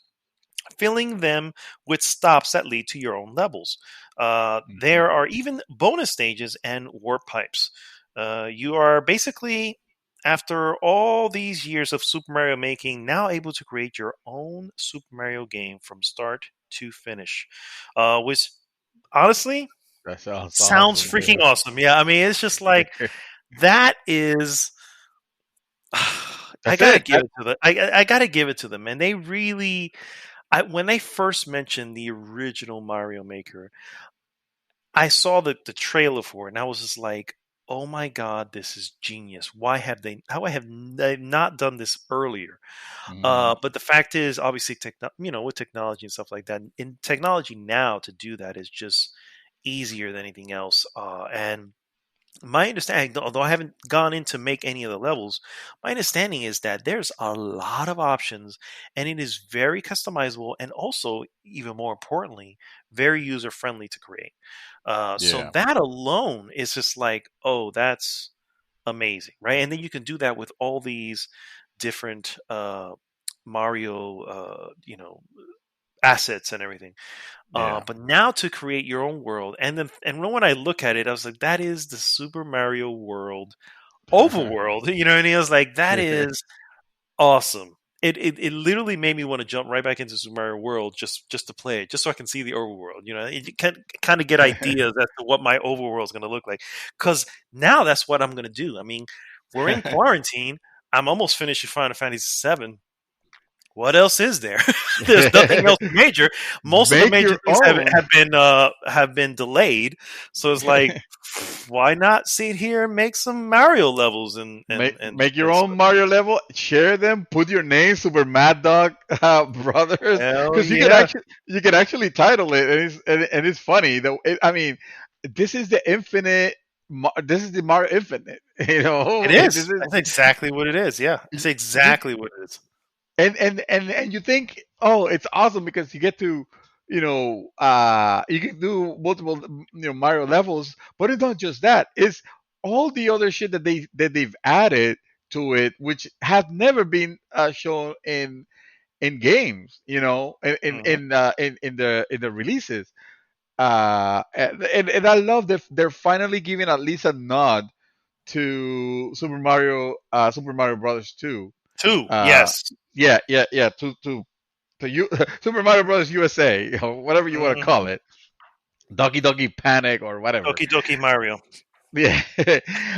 filling them with stops that lead to your own levels. Mhm. There are even bonus stages and warp pipes. You are basically, after all these years of Super Mario making, now able to create your own Super Mario game from start to finish, which honestly That sounds sounds awesome, freaking dude. awesome. Yeah, I mean, it's just like that is. I That's gotta it. give it to them. I gotta give it to them, and they really. When they first mentioned the original Mario Maker, I saw the trailer for it, and I was just like, "Oh my god, this is genius! Why have they? How they've not done this earlier?" Mhm. But the fact is, obviously, with technology and stuff like that, in technology now to do that is just easier than anything else. And my understanding, although I haven't gone in to make any of the levels, my understanding is that there's a lot of options and it is very customizable and also, even more importantly, very user friendly to create. So Yeah, that alone is just like, oh, that's amazing, right? And then you can do that with all these different Mario, assets and everything. yeah. But now to create your own world, and when I look at it, I was like, that is the Super Mario World overworld. You know what I mean? I was like, that is awesome. It literally made me want to jump right back into Super Mario World just to play it, just so I can see the overworld. You can kind of get ideas as to what my overworld is going to look like. Because now that's what I'm going to do. I mean, we're in quarantine. I'm almost finished with Final Fantasy VII. What else is there? There's nothing else major. Most of the Make major your things have own. have been delayed. So it's like, Why not sit here and make some Mario levels Make your and own stuff? Mario level, share them, put your name, Super Mad Dog Brothers, Hell because yeah. you could actually title it, and it's funny though. I mean, this is the infinite. This is the Mario Infinite. You It know, this is. is That's exactly what it is. Yeah. It's you, exactly what it is. and you think, oh, it's awesome because you get to, you can do multiple, Mario levels, but it's not just that. It's all the other shit that they've added to it, which has never been shown in games, Hmm. in the releases. And I love that they're finally giving at least a nod to Super Mario Brothers 2. Two. uh Yes. yeah, to you, Super Mario Bros. USA, whatever you want to call Hmm. it, Doggy Doggy Panic or whatever. Doki Doki Mario. Yeah,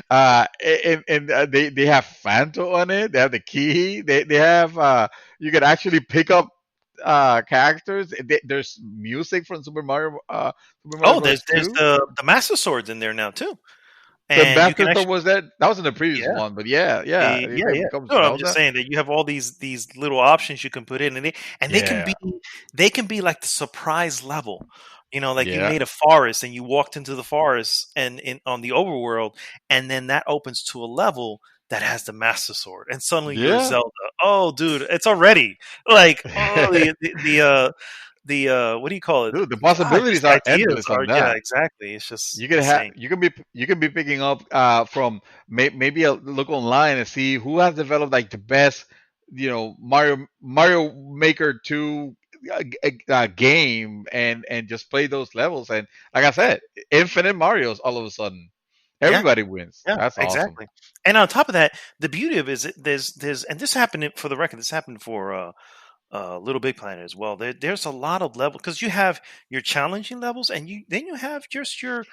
and they have Fanto on it. They have the key. They have you can actually pick up characters. There's music from Super Mario Oh, Bros. there's 2. the Master Swords in there now too, The and you can Master Sword actually was that was in the previous yeah. one, but yeah, you Yeah, can yeah. become No, I'm just Zelda. saying that you have all these little options you can put in, and Yeah, they can be like the surprise level. You know, like you yeah, made a forest and you walked into the forest and in on the overworld, and then that opens to a level that has the Master Sword, and suddenly you're yeah. Zelda. Oh, dude, it's already like oh the what do you call it? Dude, the God, just possibilities the are ideas endless are on yeah, that. exactly. It's just You can have insane. you can be picking up maybe a look online and see who has developed like the best, Mario Maker 2 game, and just play those levels, and like I said, infinite Marios all of a sudden. Yeah. Everybody wins. Yeah, That's awesome. exactly. And on top of that, the beauty of it is there's and this happened for the record. This happened for Little Big Planet as well. There's a lot of level because you have your challenging levels, and you have just your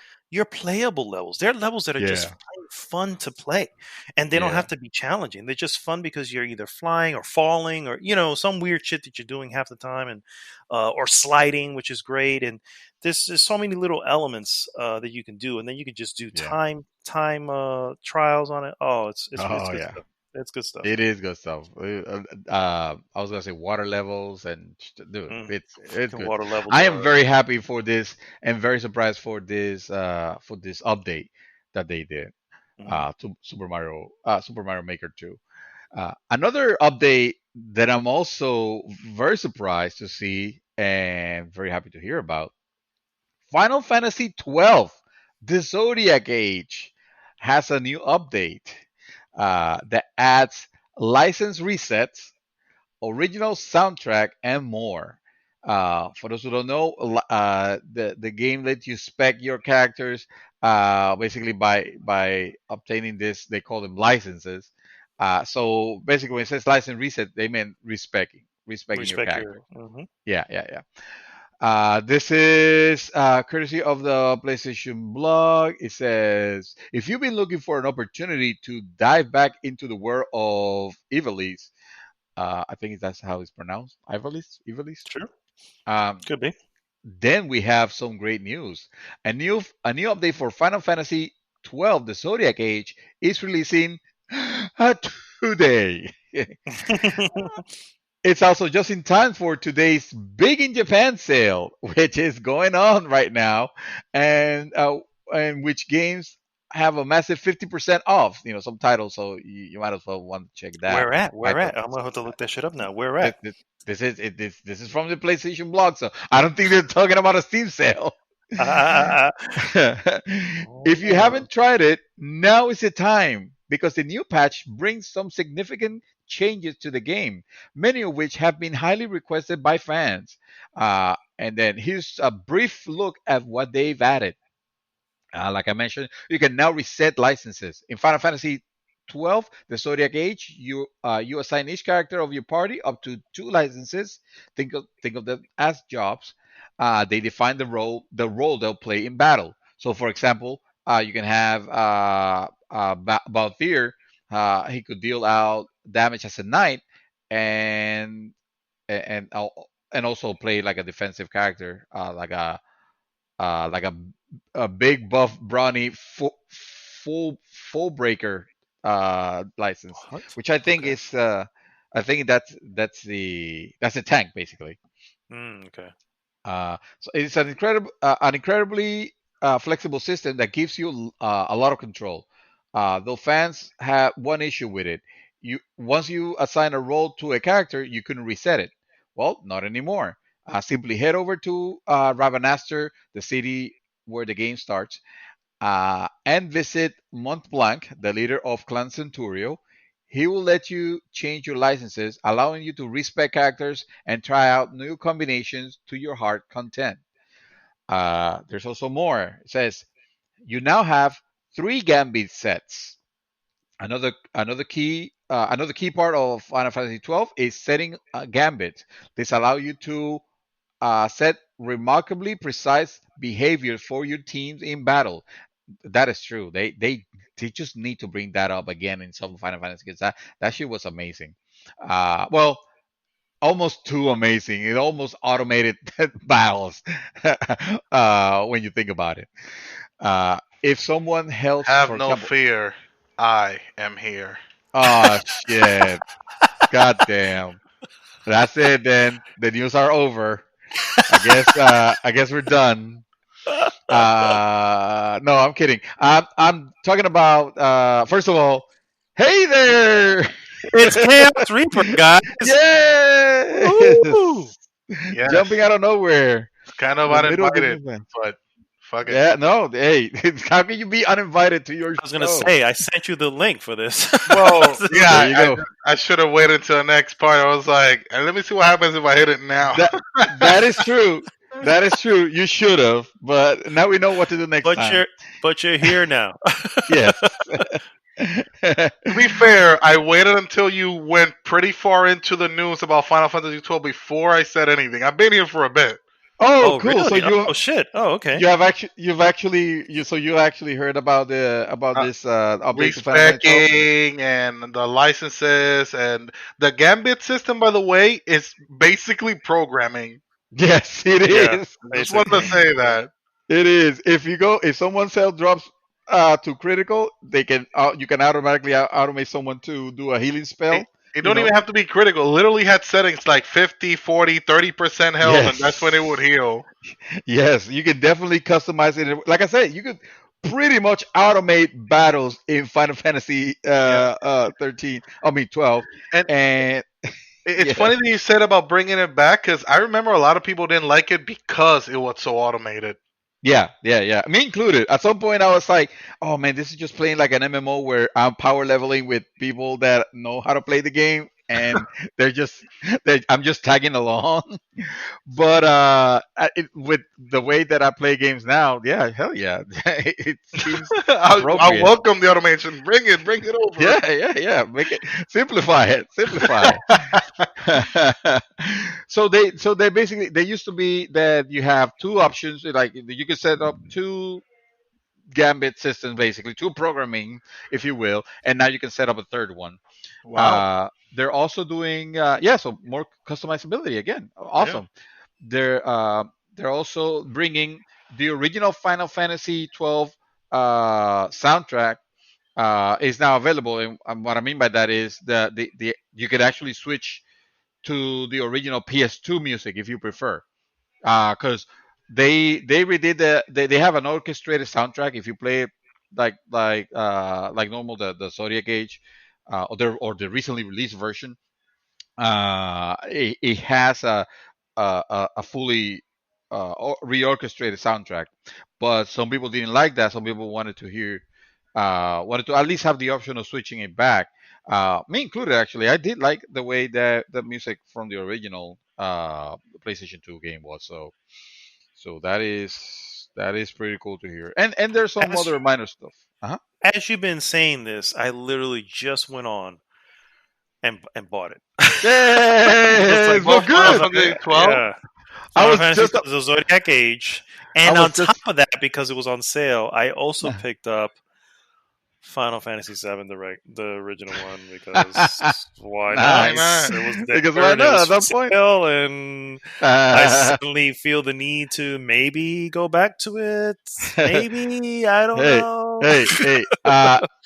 playable levels. There are levels that are just Yeah, plain fun to play, and they don't yeah, have to be challenging. They're just fun because you're either flying or falling or some weird shit that you're doing half the time, and or sliding, which is great. And there's so many little elements that you can do, and then you can just do yeah. time trials on it. Oh, it's Oh good yeah. stuff. It's good stuff. It is good stuff. I was gonna say water levels, and dude, Mm. it's good. Water levels I am are. very happy for this, and very surprised for this update that they did Mhm. to Super Mario Maker 2. Another update that I'm also very surprised to see and very happy to hear about: Final Fantasy 12, the Zodiac Age, has a new update that adds license resets, original soundtrack, and more. For those who don't know, the game lets you spec your characters basically by obtaining this. They call them licenses. So basically, when it says license reset, they mean respecing your Respect your. character. Mhm. Yeah, yeah, yeah. This is courtesy of the PlayStation blog. It says, if you've been looking for an opportunity to dive back into the world of Ivalice, I think that's how it's pronounced, Ivalice. Sure, Um, could be. then we have some great news. A new update for Final Fantasy 12, the Zodiac Age, is releasing today. It's also just in time for today's Big in Japan sale, which is going on right now, and which games have a massive 50% off. Some titles, so you might as well want to check that. Where at? Right. Where at? I'm gonna have to look that shit up now. Where This, at? this, this is from the PlayStation blog, so I don't think they're talking about a Steam sale. If you Oh, haven't tried it, now is the time because the new patch brings some significant changes to the game, many of which have been highly requested by fans. And then here's a brief look at what they've added. Like I mentioned, you can now reset licenses. In Final Fantasy 12, the Zodiac Age, you assign each character of your party up to two licenses. Think of them as jobs. They define the role they'll play in battle. So, for example, you can have Balthier. He could deal out damage as a knight, and and and also play like a defensive character, like a like a big buff brawny full breaker license, What? which I think Okay. is I think that's the tank basically. Okay. So it's an incredibly flexible system that gives you a lot of control. Though fans have one issue with it. You once you assign a role to a character, you couldn't reset it. Well, not anymore. Simply head over to Ravanaster, the city where the game starts, and visit Montblanc, the leader of Clan Centurio. He will let you change your licenses, allowing you to respec characters and try out new combinations to your heart content. There's also more. It says you now have 3 Gambit sets. Another key part of Final Fantasy 12 is setting gambits. This allows you to set remarkably precise behaviors for your teams in battle. That is true. They just need to bring that up again in some Final Fantasy because that shit was amazing. Well, almost too amazing. It almost automated battles when you think about it. If someone held, Have for no example, fear. I am here. oh shit, goddamn, that's it. Then the news are over. I guess we're done. No, I'm kidding. I'm talking about first of all, hey there. It's Chaos Reaper, guys. Woo! Yes, Yes. jumping out of nowhere It's kind in of the middle of the uninvited, movement. but fuck it. Yeah, no, hey, how can you be uninvited to your I was gonna show? say I sent you the link for this. Well, There yeah, you go. I should have waited until the next part. I was like, let me see what happens if I hit it now. That that is true. That is true. You should have, but now we know what to do next but time. you're here now. Yes. To be fair, I waited until you went pretty far into the news about Final Fantasy 12 before I said anything. I've been here for a bit. Oh, Oh cool. So really? Oh shit. Oh okay. you actually heard about Uh, this update to Final Fantasy 12? Respecing and the licenses and the Gambit system, by the way, is basically programming. Yes, it Yeah, is. Just wanted to basically. say that. It is. If someone cell drops to critical, they can you can automatically automate someone to do a healing It, spell. it You don't know. even have to be critical. Literally had settings like 50, 40, 30% health, and that's when it Yes. would heal. Yes, you can definitely customize it. Like I said, you could pretty much automate battles in Final Fantasy Yeah. 13. I mean 12. And And it's yeah, funny that you said about bringing it back because I remember a lot of people didn't like it because it was so automated. yeah. Me included. At some point, I was like, "Oh man, this is just playing like an MMO where I'm power leveling with people that know how to play the game, and they're just, I'm just tagging along." But with the way that I play games now, yeah, hell yeah, it seems I appropriate. welcome the automation. Bring it over. Yeah. Make it simplify it. So they basically they used to be that you have two options, like you could set up two gambit systems, basically two programming, if you will, and now you can set up a third one. Wow. They're also doing so more customizability again. Yeah. Awesome. They're also bringing the original Final Fantasy 12 soundtrack is now available, and what I mean by that is the you could actually switch to the original PS2 music if you prefer, because they redid they have an orchestrated soundtrack if you play it like normal the Zodiac Age, or the recently released version. It has a fully reorchestrated soundtrack, but some people didn't like that. Some people wanted to at least have the option of switching it back. Me included, actually. I did like the way that the music from the original PlayStation 2 game was. So that is pretty cool to hear. And there's some As other minor stuff. Uh-huh. as you've been saying this, I literally just went on and bought it. Just Yes, like well, Well, Final good. Fantasy 12. yeah, I Final was Fantasy just II, the Zodiac Age, I and on was top just of that, because it was on sale, I also picked up Final Fantasy VII, the original one, because why Why not? Nice. not? It was Because there why and it not was at for that point? sale, and I suddenly feel the need to maybe go back to it. Maybe I don't Hey, know. hey.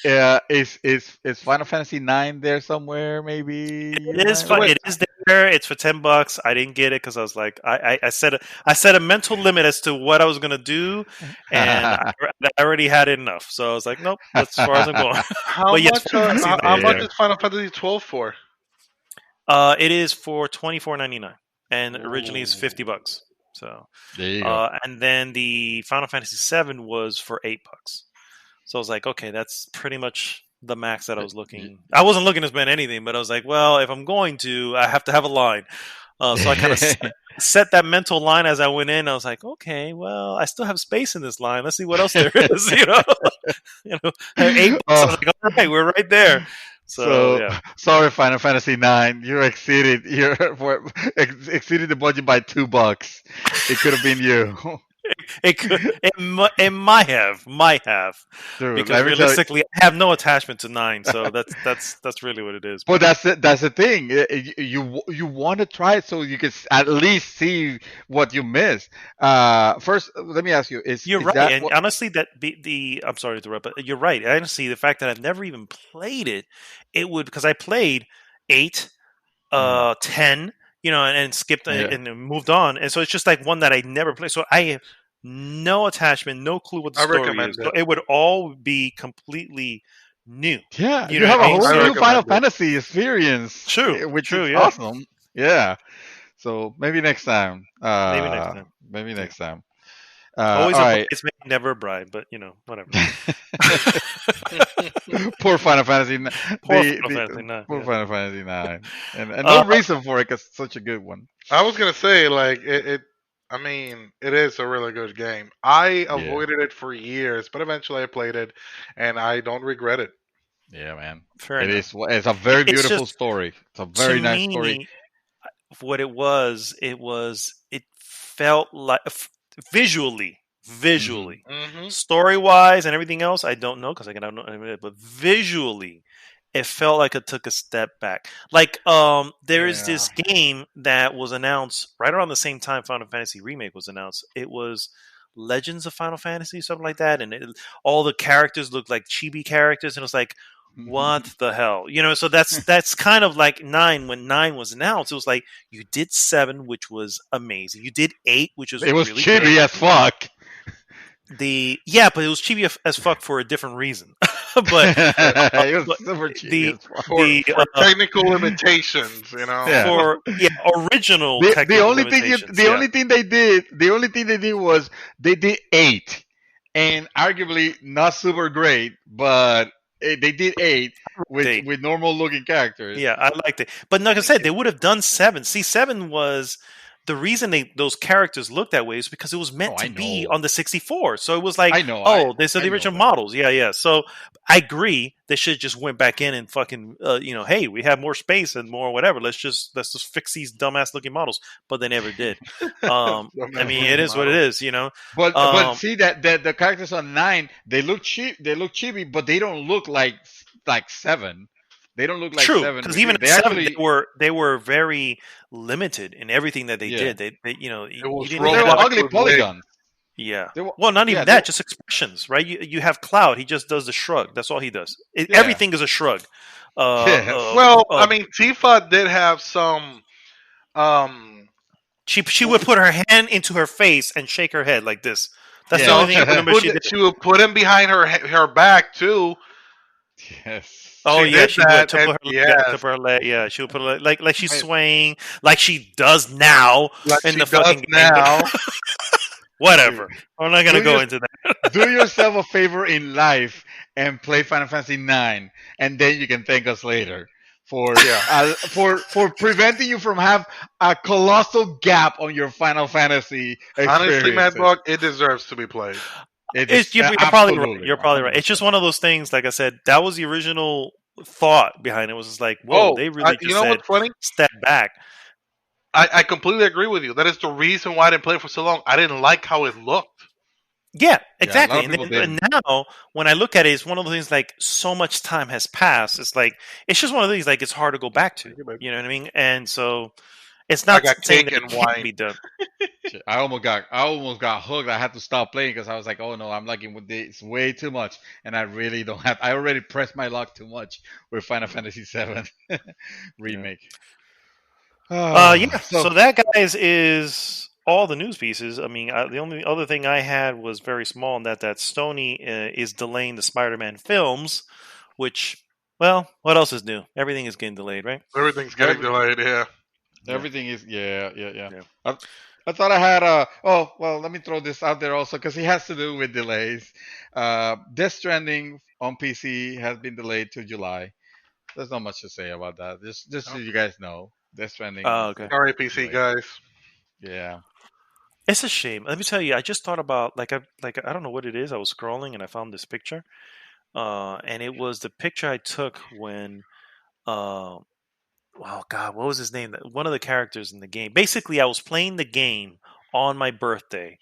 Is Final Fantasy 9 there somewhere? Maybe you It is might So fun. wait, want. It is there. It's for $10. I didn't get it because I was like, I set a mental limit as to what I was gonna do, and I already had it enough. So I was like, nope, that's as far as I'm going. how But yes, much? Final Fantasy How 9 is much Fair. is Final Fantasy 12 for? It is for $24.99, and originally it's Ooh. $50. So, There you go. and then the Final Fantasy VII was for $8. So I was like, okay, that's pretty much the max that I was looking. I wasn't looking to spend anything, but I was like, well, if I'm going to, I have to have a line. So I kind of set that mental line as I went in. I was like, okay, well, I still have space in this line. Let's see what else there is. $8. I was Oh, like, all right, we're right there. So so yeah, sorry, Final Fantasy 9. You exceeded the budget by $2. It could have been you. it might have Dude, because let me tell you. realistically, I have no attachment to 9. So that's really what it is. But that's the thing. You want to try it so you can at least see what you missed. First, let me ask you: You're is right, that and what? honestly, that the I'm sorry to interrupt, but you're right. Honestly, the fact that I've never even played it, it would because I played 8, Mhm. 10, and skipped Yeah, and then moved on, and so it's just like one that I never played. So I have no attachment, no clue what the I story recommend is. So it. it would all be completely new. yeah. You You know have what I a mean? whole I So new Final recommend it. Fantasy experience, true, which true, is yeah. awesome. Yeah. So maybe next time. Maybe next time. Maybe Yeah. next time. Always All a right. bridesmaid, never a bride, but whatever. Poor Final Fantasy. Poor The Final Fantasy 9. poor Yeah. Final Fantasy 9, and no Uh, reason for it because it's such a good one. I was gonna say like it. I mean, it is a really good game. I Yeah. avoided it for years, but eventually I played it, and I don't regret it. Yeah, man. fair It enough. is. It's a very It's beautiful just story. It's a to very nice story. me what it felt like visually Hmm. Hmm. story wise and everything else I don't know because I don't know, but visually it felt like it took a step back. Like there is Yeah. this game that was announced right around the same time Final Fantasy Remake was announced. It was Legends of Final Fantasy, something like that, and all the characters looked like chibi characters, and it was like, what the hell, So that's kind of like 9 when 9 was announced. It was like you did 7, which was amazing. You did 8, which was It was really good. chibi as fuck. But it was chibi as fuck for a different reason. but It was but super chibi the as fuck. the For technical limitations, Yeah. for original The technical only thing limitations, the yeah. only thing they did was they did 8, and arguably not super great, but they did 8 Date. with normal looking characters. Yeah, I liked it. But like I thank said, you. they would have done 7. See, 7 was the reason those characters looked that way is because it was Oh, meant I to be know. on the 64. So it was like, I know. oh, these are I the know original that. models. Yeah, yeah. So I agree. They should have just went back in and fucking, hey, we have more space and more whatever. Let's just fix these dumbass looking models. But they never did. I Dumbass mean, it looking is what it model. is. But Um, see that the characters on 9, they look cheap. They look chibi, but they don't look like 7. They don't look like True, 7. because even at They 7, actually, they were very limited in everything that they yeah. did. They It you was didn't Well, they were have. robots ugly with legs. polygons. Yeah. They were, Well, not yeah. even that, just expressions, right? You have Cloud. He just does the shrug. That's all he does. Yeah. Everything is a shrug. Yes. Well, I mean, Tifa did have some. Um, She would put her hand into her face and shake her head like this. That's the Yeah. only no, thing I remember she did. she would put him behind her back too. Yes. Oh She yeah, did she would that, to and put her leg out, to yes, put her leg. Yeah, she would put her like she's and swaying like she does now like in she the does fucking game. But now. Dude, whatever, I'm not gonna do go your into that. do yourself a favor in life and play Final Fantasy 9, and then you can thank us later Yeah, for preventing you from have a colossal gap on your Final Fantasy honestly, Mad experiences. Dog, it deserves to be played. You're probably right. Absolutely You're probably right. It's 100%. just one of those things. Like I said, that was the original thought behind it. Was just like, whoa, Oh, they really you just know said what's funny? step back. I completely agree with you. That is the reason why I didn't play it for so long. I didn't like how it looked. Yeah, Yeah, a lot exactly. of And people then and didn't. now when I look at it, it's one of those things like so much time has passed. It's like it's just one of these like it's hard to go back to. Thank you, baby. You know what I mean? And so it's I not got saying cake that it and can't wine. be done. Shit, I almost got hooked. I had to stop playing because I was like, oh no, I'm liking with this way too much, and I really don't have. I already pressed my luck too much with Final Fantasy VII Yeah. remake. Yeah. So So that, guys, is all the news pieces. I mean, the only other thing I had was very small, and that Sony is delaying the Spider-Man films, which, well, what else is new? Everything is getting delayed, right? Everything's getting every, delayed. Yeah. Yeah. everything is yeah. Yeah. I thought I had oh well, let me throw this out there also because it has to do with delays. Death Stranding on PC has been delayed to July. There's not much to say about that. Just so you guys know, Death Stranding Oh, is okay. Sorry, PC delayed. guys. Yeah. It's a shame. Let me tell you, I just thought about I don't know what it is. I was scrolling and I found this picture, and it was the picture I took when, oh God, what was his name? One of the characters in the game. Basically, I was playing the game on my birthday,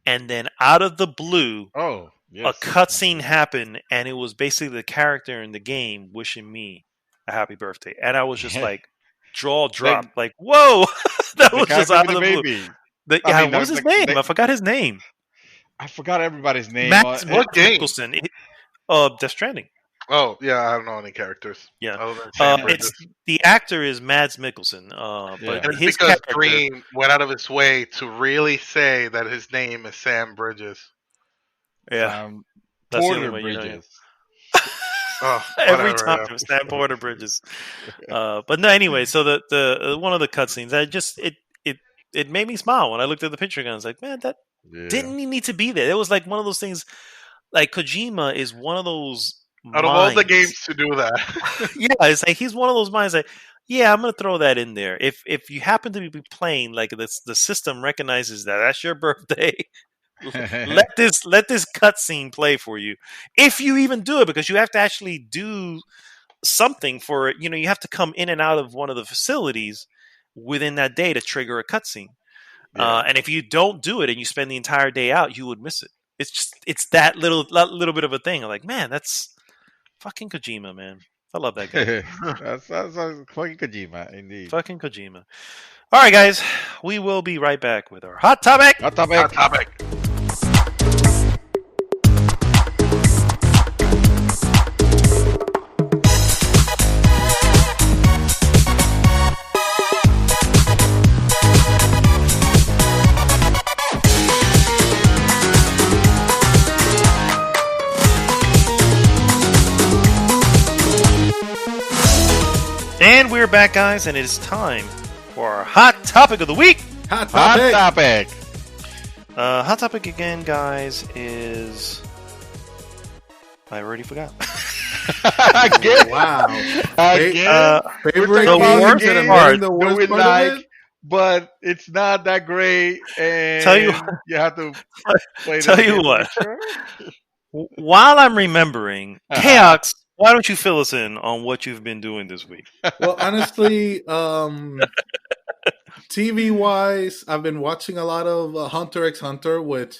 and then out of the blue, Oh a yes. cutscene happened, and it was basically the character in the game wishing me a happy birthday, and I was just like, jaw like dropped, like, whoa, that the was just character out with of the the blue. baby. I Yeah, mean, what was his name? the I forgot his name. I forgot everybody's name. Mads What game? Mikkelsen. Death Stranding. Oh, yeah, I don't know any characters Yeah, other than Sam yeah, it's Bridges. the actor is Mads Mikkelsen. But yeah. And it's his because character, Green went out of his way to really say that his name is Sam Bridges. yeah, Sam that's the only Porter way you know him. Bridges. Oh, Every time, whatever. Stan Porter Bridges. But no, anyway. So the one of the cutscenes, it made me smile when I looked at the picture again. I was like, man, that Yeah. didn't need to be there. It was like one of those things. Like Kojima is one of those Out of all the minds. games to do that, Yeah, it's like he's one of those minds that, yeah, I'm gonna throw that in there. If you happen to be playing, like the system recognizes that that's your birthday, let this cutscene play for you. If you even do it, because you have to actually do something for it. You have to come in and out of one of the facilities within that day to trigger a cutscene. Yeah. And if you don't do it and you spend the entire day out, you would miss it. It's that little bit of a thing. I'm like, man, that's fucking Kojima, man. I love that guy. that's fucking Kojima, indeed. Fucking Kojima. All right, guys, we will be right back with our hot topic. Hot hot topic. topic. And we're back, guys, and it is time for our hot topic of the week. Hot Hot topic. topic. Hot topic again, guys, is I already forgot. Again. Wow. Again. Favorite We're talking the about worst the game part. The that worst we part of like, it? but it's not that great, and Tell you- you have to play Tell this you game to what. make sure. While I'm remembering, Kaox, why don't you fill us in on what you've been doing this week? Well, honestly, TV wise, I've been watching a lot of Hunter x Hunter, which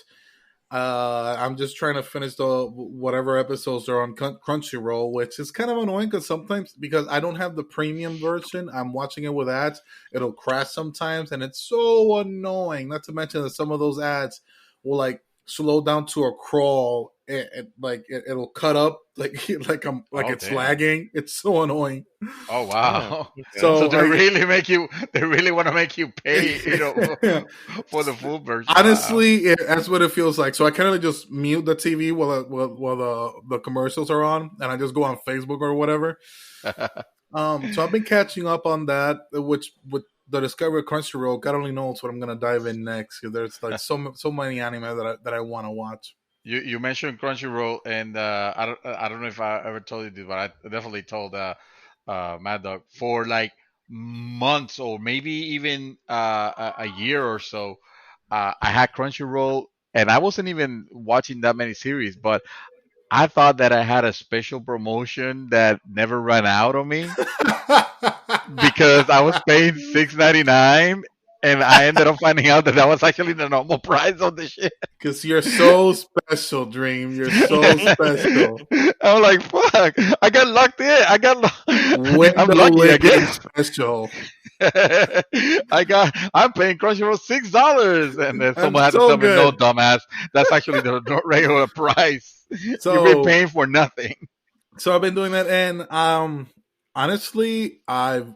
I'm just trying to finish the whatever episodes are on Crunchyroll, which is kind of annoying because I don't have the premium version. I'm watching it with ads. It'll crash sometimes, and it's so annoying. Not to mention that some of those ads will like slow down to a crawl. It'll cut up it's damn. lagging. It's so annoying. Oh wow! Yeah. So they I- really want to make you pay, for the full version. Honestly, that's what it feels like. So I kind of just mute the TV while the commercials are on, and I just go on Facebook or whatever. So I've been catching up on that, which with the Discovery of Crunchyroll, God only knows what I'm gonna dive in next. Because there's like so many anime that I want to watch. You mentioned Crunchyroll, and I don't know if I ever told you this, but I definitely told Mad Dog for like months or maybe even a year or so. I had Crunchyroll, and I wasn't even watching that many series, but I thought that I had a special promotion that never ran out on me because I was paying $6.99 and I ended up finding out that was actually the normal price of the shit. Because you're so special, Dream. You're so special. I'm like, fuck! I got locked in. I'm Window lucky, I licking guess. special. I'm paying Crunchyroll $6, and then someone had to so tell me, no, good. dumbass, that's actually the regular price. You've So been paying for nothing. So I've been doing that, and honestly, I've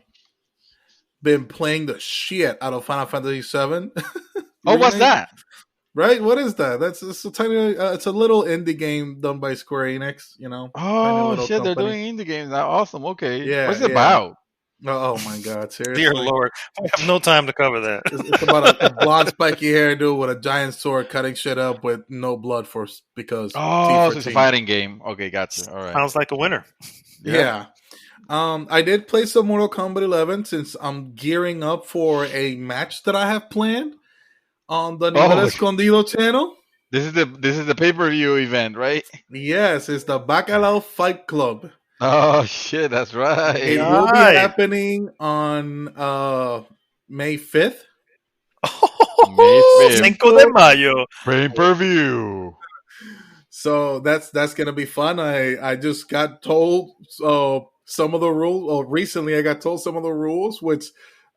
been playing the shit out of Final Fantasy VII. Oh, what's that? Right? What is that? It's a tiny. It's a little indie game done by Square Enix. You know. Oh shit, company. they're doing indie games now. Awesome. Okay. Yeah. What's it about? Oh my god! Seriously. Dear Lord, I have no time to cover that. It's about a blonde, spiky hair dude with a giant sword cutting shit up with no blood because. Oh, so it's a fighting game. Okay, gotcha. All right. Sounds like a winner. Yeah. I did play some Mortal Kombat 11 since I'm gearing up for a match that I have planned on the Nivel Escondido channel. This is the pay-per-view event, right? Yes, it's the Bacalao Fight Club. Oh shit, that's right. It will be happening on May 5th. May 5th. Cinco de Mayo. Pay-per-view. So that's gonna be fun. I just got told some of the rules. Or recently, I got told some of the rules, which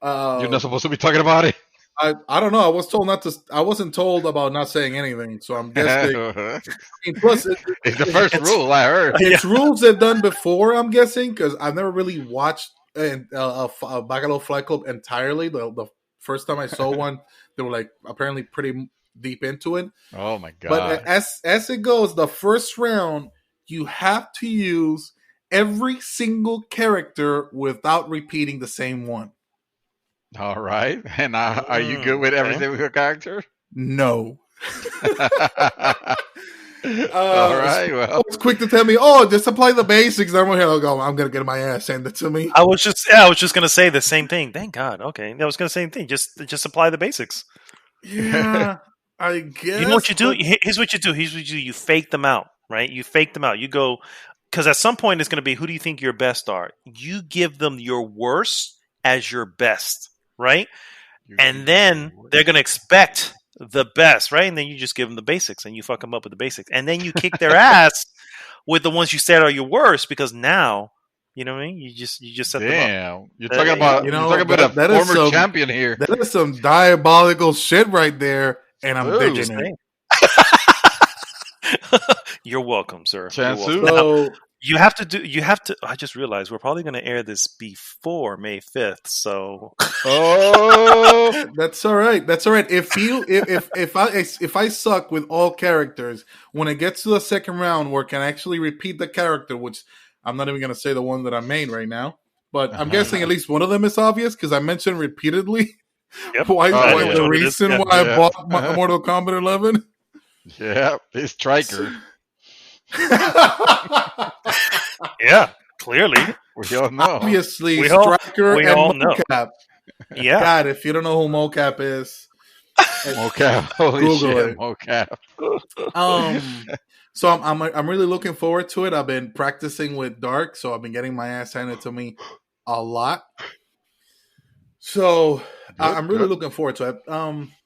you're not supposed to be talking about it. I don't know. I was told not to. I wasn't told about not saying anything. So I'm guessing. Plus, it's the first rule I heard. It's rules they've done before. I'm guessing because I've never really watched a Bacalao Flight Club entirely. The first time I saw one, they were like apparently pretty deep into it. Oh my god! But as it goes, the first round you have to use every single character without repeating the same one. All right. And are you good with every single character? No. All right. Well, it's quick to tell me, oh, just apply the basics. I'm gonna get my ass handed to me. I was just gonna say the same thing. Thank God. Okay, I was gonna say the same thing. Just apply the basics. Yeah, I guess. You know what you do? Here's what you do. You fake them out, right? You fake them out. You go because at some point it's gonna be who do you think your best are? You give them your worst as your best. Right? And then they're going to expect the best, right? And then you just give them the basics and you fuck them up with the basics. And then you kick their ass with the ones you said are your worst because now, you know what I mean? You just set them up. Damn. You're talking about a former champion here. That is some diabolical shit right there. And I'm digging it. You're welcome, sir. Chansu. You have to. I just realized we're probably going to air this before May 5th. So, that's all right. That's all right. If I suck with all characters, when it gets to the second round where I can actually repeat the character, which I'm not even going to say the one that I made right now, but I'm guessing at least one of them is obvious because I mentioned repeatedly the reason why I bought Mortal Kombat 11. Yeah, it's Striker. Yeah, clearly. We all know. Obviously, Striker and Mocap. Yeah. God, if you don't know who Mocap is, Mocap. Holy Google shit, it. Mocap. So I'm really looking forward to it. I've been practicing with Dark, so I've been getting my ass handed to me a lot. So I'm really looking forward to it.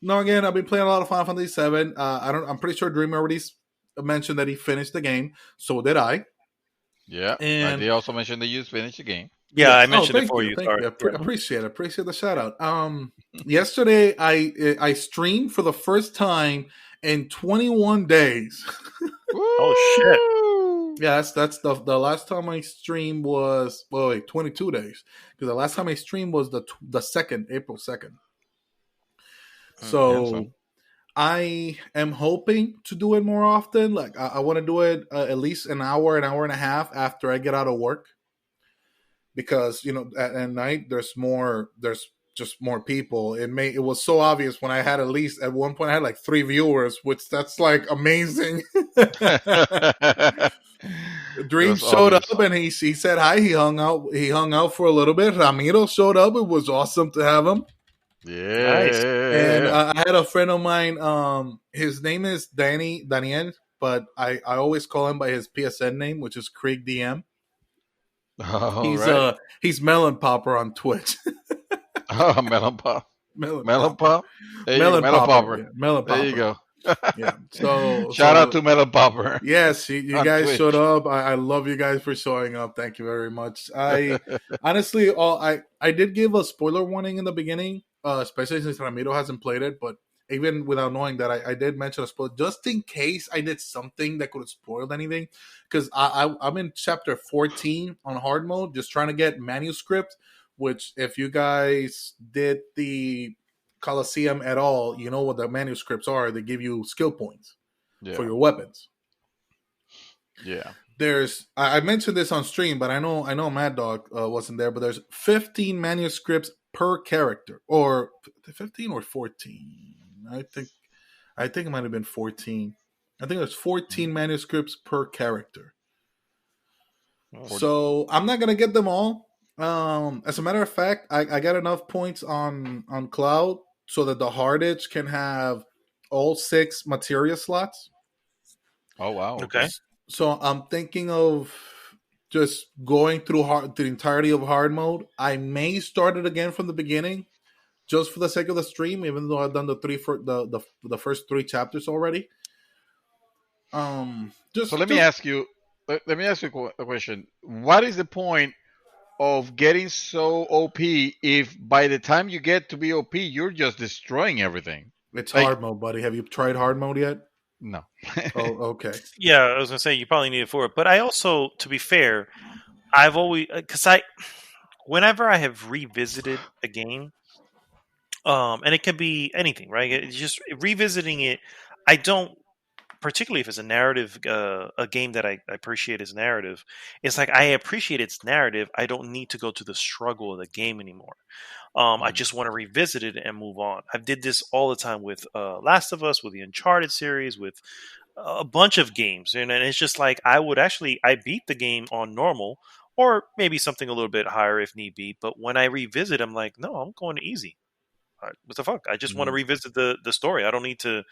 No, again, I've been playing a lot of Final Fantasy VII. I'm pretty sure Dreamer already mentioned that he finished the game. So did I. Yeah, and they also mentioned that you finished the game. Yeah, I mentioned it for you. Sorry. You. Appreciate the shout out. Yesterday I streamed for the first time in 21 days. Oh shit! Yeah, that's the last time I streamed was 22 days because the last time I streamed was the second April 2nd. So. I am hoping to do it more often. Like I want to do it at least an hour and a half after I get out of work, because at night there's just more people. It was so obvious when I had at one point I had like 3 viewers, which that's like amazing. Dream showed up and he said hi. He hung out for a little bit. Ramiro showed up. It was awesome to have him. Yeah, nice. And I had a friend of mine. His name is Daniel, but I always call him by his PSN name, which is Craig DM. He's Melon Popper on Twitch. Oh, Melon Pop. Melon Melon popper. Pop. There you go. Melon Melon popper. Popper. Yeah, melon There popper. you go. Yeah. So Shout out to Melon Popper. yes, you on guys Twitch. showed up. I love you guys for showing up. Thank you very much. I honestly, I did give a spoiler warning in the beginning, especially since Ramiro hasn't played it. But even without knowing that, I did mention a spoiler just in case I did something that could have spoiled anything. Because I'm in chapter 14 on hard mode, just trying to get manuscript. Which, if you guys did the Coliseum at all, you know what the manuscripts are. They give you skill points for your weapons. Yeah. There's I mentioned this on stream, but I know Mad Dog wasn't there, but there's 15 manuscripts per character, or 15 or 14. I think it might have been 14. I think there's 14 manuscripts per character. So I'm not gonna get them all. As a matter of fact, I got enough points on Cloud so that the Hardage can have all 6 materia slots. Oh wow. Okay. So I'm thinking of just going through the entirety of hard mode. I may start it again from the beginning, just for the sake of the stream, even though I've done the first 3 chapters already. So let me ask you. Let me ask you a question. What is the point of getting so OP if by the time you get to be OP, you're just destroying everything? It's hard mode, buddy. Have you tried hard mode yet? No. Oh, okay. Yeah, I was gonna say you probably need it for it, but I also, to be fair, I've always whenever I have revisited a game, and it could be anything, right? It's just revisiting it. I don't, particularly if it's a narrative, a game that I appreciate its narrative. It's like I appreciate its narrative. I don't need to go to the struggle of the game anymore. I just want to revisit it and move on. I did this all the time with Last of Us, with the Uncharted series, with a bunch of games, and it's just like I beat the game on normal, or maybe something a little bit higher if need be. But when I revisit, I'm like, no, I'm going to easy. What the fuck? I just want to revisit the story. I don't need to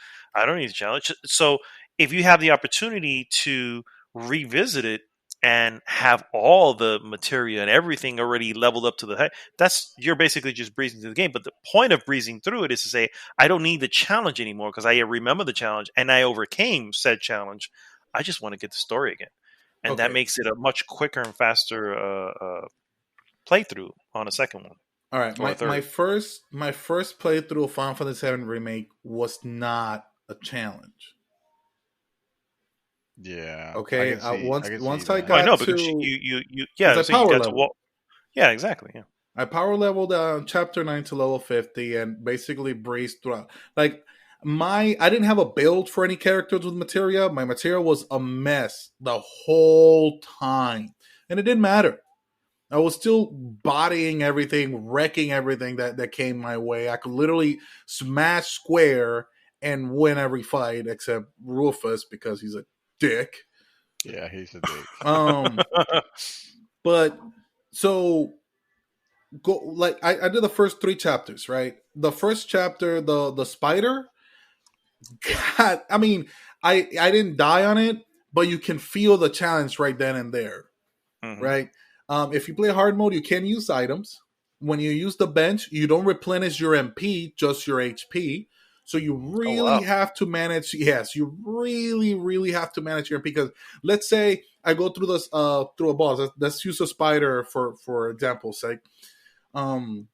challenge. So if you have the opportunity to revisit it and have all the materia and everything already leveled up to the head, you're basically just breezing through the game. But the point of breezing through it is to say, I don't need the challenge anymore because I remember the challenge and I overcame said challenge. I just want to get the story again. And that makes it a much quicker and faster playthrough on a second one. All right, my first playthrough of Final Fantasy VII Remake was not a challenge. Yeah. Okay. Once I got I know, to because you got to walk. Yeah, exactly. Yeah. I power leveled chapter 9 to level 50 and basically breezed throughout. Like I didn't have a build for any characters with materia. My materia was a mess the whole time, and it didn't matter. I was still bodying everything, wrecking everything that came my way. I could literally smash square and win every fight except Rufus because he's a dick. Yeah, he's a dick. But so go like I did the first 3 chapters, right? The first chapter, the spider. God, I mean, I didn't die on it, but you can feel the challenge right then and there, right? If you play hard mode, you can use items. When you use the bench, you don't replenish your MP, just your HP. So you really have to manage. Yes, you really, really have to manage your MP. Because let's say I go through this through a boss. Let's use a spider for example's sake. And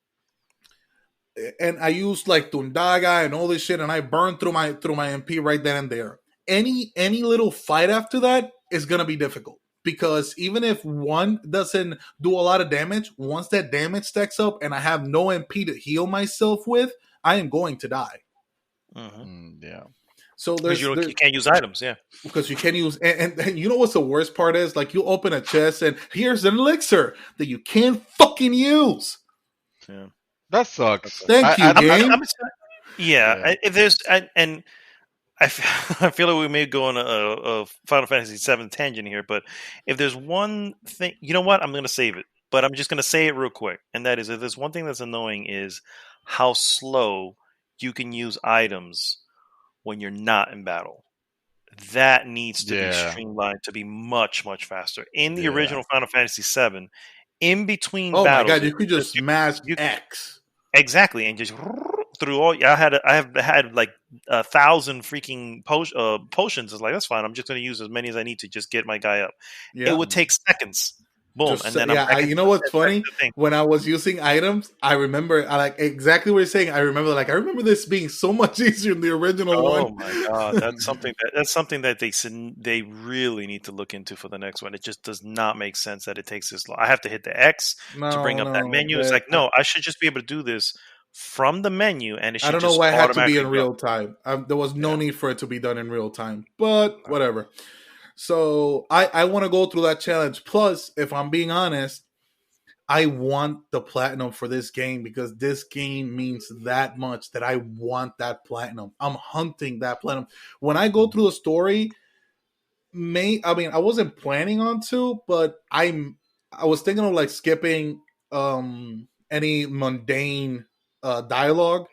I use like Tundaga and all this shit, and I burn through my MP right then and there. Any little fight after that is gonna be difficult. Because even if one doesn't do a lot of damage, once that damage stacks up and I have no MP to heal myself with, I am going to die. Yeah. So you can't use items, yeah. Because you can't use, and you know what's the worst part is? Like you open a chest and here's an elixir that you can't fucking use. Yeah. That sucks. Thank you, game. If there's and I feel like we may go on a Final Fantasy VII tangent here, but if there's one thing, you know what? I'm going to save it, but I'm just going to say it real quick, and that is, if there's one thing that's annoying is how slow you can use items when you're not in battle. That needs to be streamlined to be much, much faster. In the original Final Fantasy VII, in between battles, my God, you could just smash X. Exactly, and just through all. I have had like 1,000 freaking potions. It's like, that's fine. I'm just going to use as many as I need to just get my guy up. It Yeah. would take seconds. Boom, Just and then you know what's funny? When I was using items, I remember I like exactly what you're saying. I remember this being so much easier in the original one. Oh my god, that's something that they really need to look into for the next one. It just does not make sense that it takes this long. I have to hit the X to bring up that menu. It's like, no, I should just be able to do this from the menu, and it should. I don't know why it had to be in real time. There was no need for it to be done in real time, but whatever. So I want to go through that challenge. Plus, if I'm being honest, I want the platinum for this game because this game means that much that I want that platinum. I'm hunting that platinum. When I go through the story, I wasn't planning on to, but I was thinking of like skipping any mundane dialogue.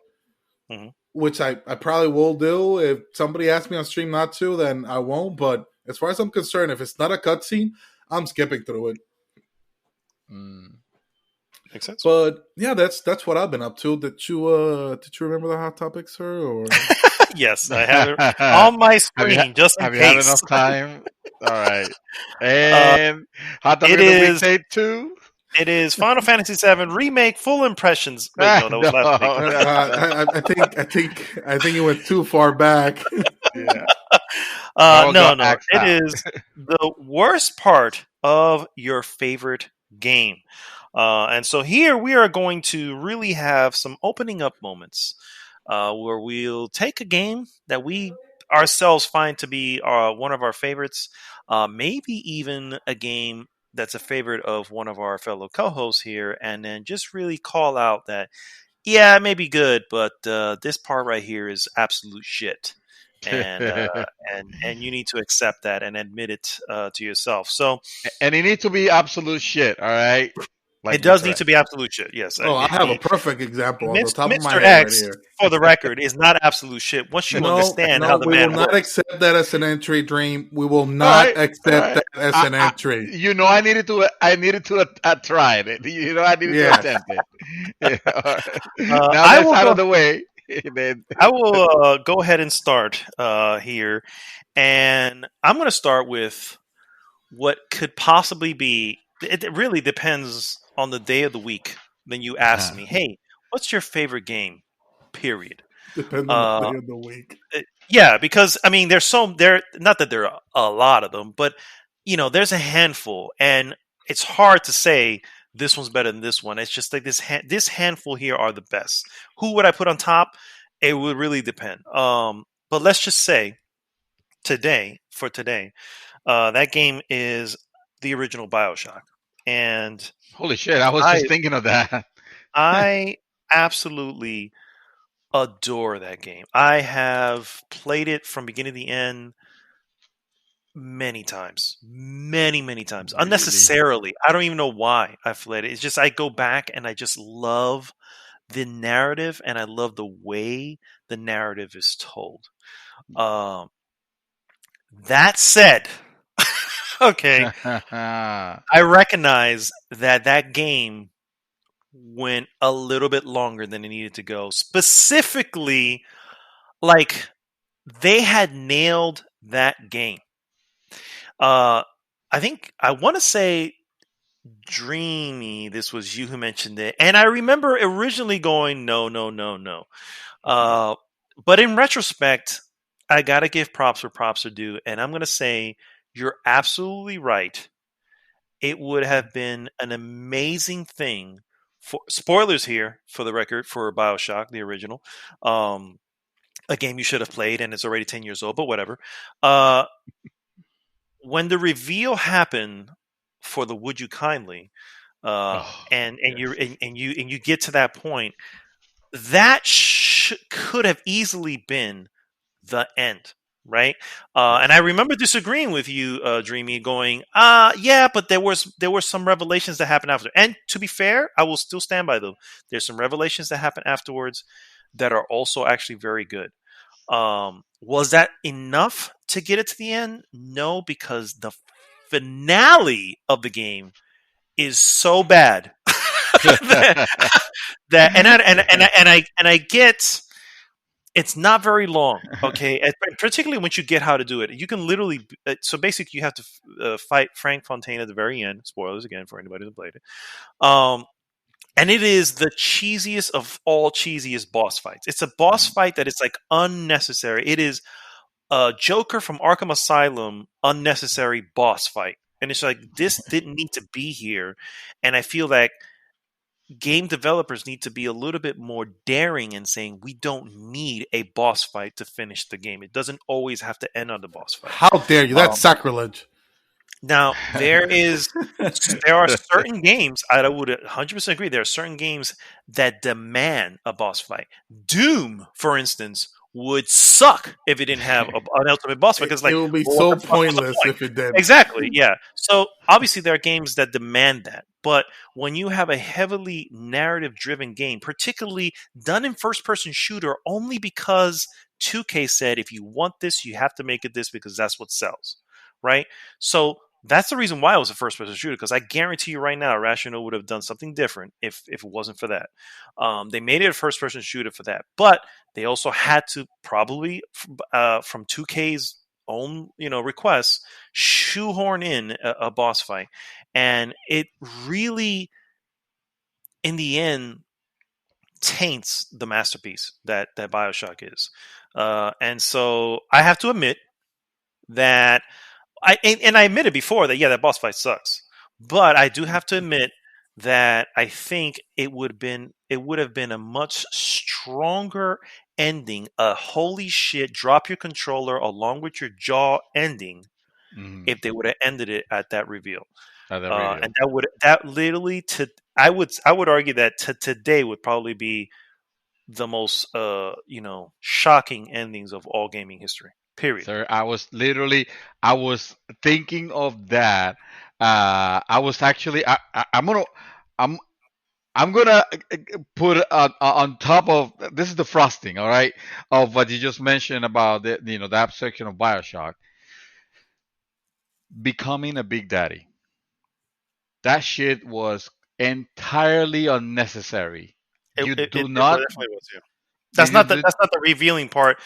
Mm-hmm. Which I probably will do. If somebody asks me on stream not to, then I won't. But as far as I'm concerned, if it's not a cutscene, I'm skipping through it. Makes sense. But yeah, that's what I've been up to. Did you remember the hot topics, sir? Or yes, I have it on my screen. Have you had enough time? All right. And hot topic of the week take 2. It is Final Fantasy VII Remake full impressions. Wait, no, that was last week. I think you went too far back. Yeah. No. It is the worst part of your favorite game. And so here we are going to really have some opening up moments where we'll take a game that we ourselves find to be one of our favorites, maybe even a game that's a favorite of one of our fellow co-hosts here, and then just really call out that, yeah, it may be good, but this part right here is absolute shit. And you need to accept that and admit it to yourself. So, and it needs to be absolute shit, all right? Like it does need to be absolute shit, yes. Oh, I have a perfect example on the top Mr. of my head X, right here. For the record, is not absolute shit. Once you understand how the man works. We will not accept that as an entry, Dream. We will not accept that as an entry. I needed to try it. I needed to attempt it. Now that's out of the way. I will go ahead and start here. And I'm going to start with what could possibly be, it really depends on the day of the week. Then you ask me, hey, what's your favorite game? Period. Depends on the day of the week. Yeah, because I mean, there's not that there are a lot of them, but there's a handful, and it's hard to say this one's better than this one. It's just like this handful here are the best. Who would I put on top? It would really depend. But let's just say today, that game is the original BioShock. And holy shit, I was just thinking of that. I absolutely adore that game. I have played it from beginning to the end many times. Many times. Really? Unnecessarily. I don't even know why I've played it. It's just I go back and I just love the narrative, and I love the way the narrative is told. That said, okay, I recognize that game went a little bit longer than it needed to go. Specifically, like, they had nailed that game. I think, I want to say, Dreamy, this was you who mentioned it. And I remember originally going, no. But in retrospect, I got to give props where props are due. And I'm going to say, you're absolutely right. It would have been an amazing thing for spoilers here, for the record, for BioShock, the original. A game you should have played, and it's already 10 years old, but whatever. When the reveal happened for the Would You Kindly, and you get to that point, that could have easily been the end. Right, and I remember disagreeing with you, Dreamy, going, yeah, but there were some revelations that happened after. And to be fair, I will still stand by them. There's some revelations that happen afterwards that are also actually very good. Was that enough to get it to the end? No, because the finale of the game is so bad that, and I get it's not very long, okay. And particularly once you get how to do it, you can literally. So basically, you have to fight Frank Fontaine at the very end. Spoilers again for anybody who played it. And it is the cheesiest of all cheesiest boss fights. It's a boss fight that is like unnecessary. It is a Joker from Arkham Asylum unnecessary boss fight. And it's like, this didn't need to be here. And I feel like game developers need to be a little bit more daring in saying we don't need a boss fight to finish the game. It doesn't always have to end on the boss fight. How dare you? That's sacrilege. Now, there are certain games, I would 100% agree, there are certain games that demand a boss fight. Doom, for instance, would suck if it didn't have an ultimate boss fight. Because it would be so pointless if it did. Exactly, yeah. So, obviously, there are games that demand that. But when you have a heavily narrative-driven game, particularly done in first-person shooter, only because 2K said, if you want this, you have to make it this because that's what sells, right? So that's the reason why it was a first-person shooter, because I guarantee you right now, Irrational would have done something different if it wasn't for that. They made it a first-person shooter for that, but they also had to probably, from 2K's own requests, shoehorn in a boss fight, and it really, in the end, taints the masterpiece that BioShock is. And so I have to admit that. I admitted before that that boss fight sucks, but I do have to admit that I think it would have been a much stronger ending, a holy shit, drop your controller along with your jaw ending, if they would have ended it at that reveal. And that literally I would argue that today would probably be the most shocking endings of all gaming history. Period. Sir, I was thinking of that. I was actually, I'm gonna put on top of this is the frosting, all right, of what you just mentioned about the abstraction of BioShock, becoming a big daddy. That shit was entirely unnecessary. You do not. It definitely was, yeah. That's not the revealing part.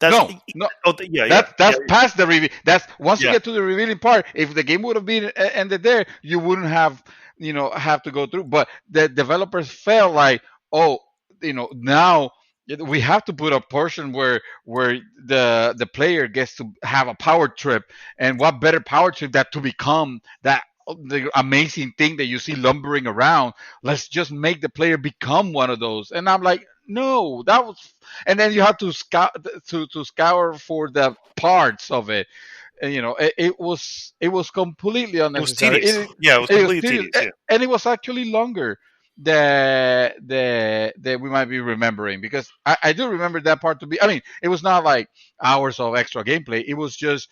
No. That's past the reveal. That's once you get to the revealing part. If the game would have been ended there, you wouldn't have to go through. But the developers felt like, now we have to put a portion where the player gets to have a power trip, and what better power trip that to become that the amazing thing that you see lumbering around. Let's just make the player become one of those. And I'm like, no, that was, and then you have to scour for the parts of it. And, it was completely unnecessary. It was completely tedious. Yeah. And it was actually longer that we might be remembering, because I do remember that part to be. I mean, it was not like hours of extra gameplay. It was just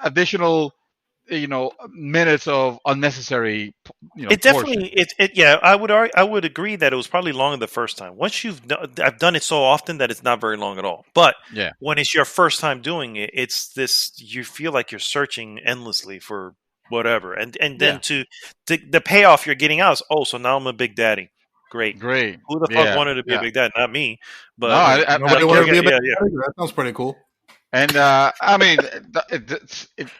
additional minutes of unnecessary it definitely I would agree that it was probably longer the first time. Once I've done it so often that it's not very long at all, but when it's your first time doing it, it's this, you feel like you're searching endlessly for whatever, and then to the payoff you're getting out is, so now I'm a big daddy. Great. Who the fuck wanted to be a big daddy? Not me, but no, nobody wanted to be a big daddy. That sounds pretty cool. And I mean,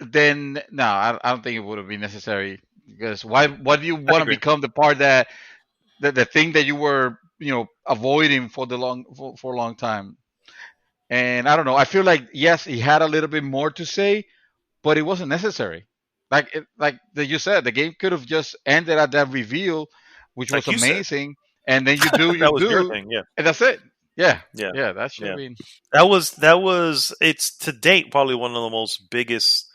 then no, I don't think it would have been necessary, because why do you want to become the part that the thing that you were avoiding for a long time? And I don't know. I feel like, yes, he had a little bit more to say, but it wasn't necessary. Like you said, the game could have just ended at that reveal, which was amazing, and then you do your thing, and that's it. Yeah. That should have been. That was. It's to date probably one of the most biggest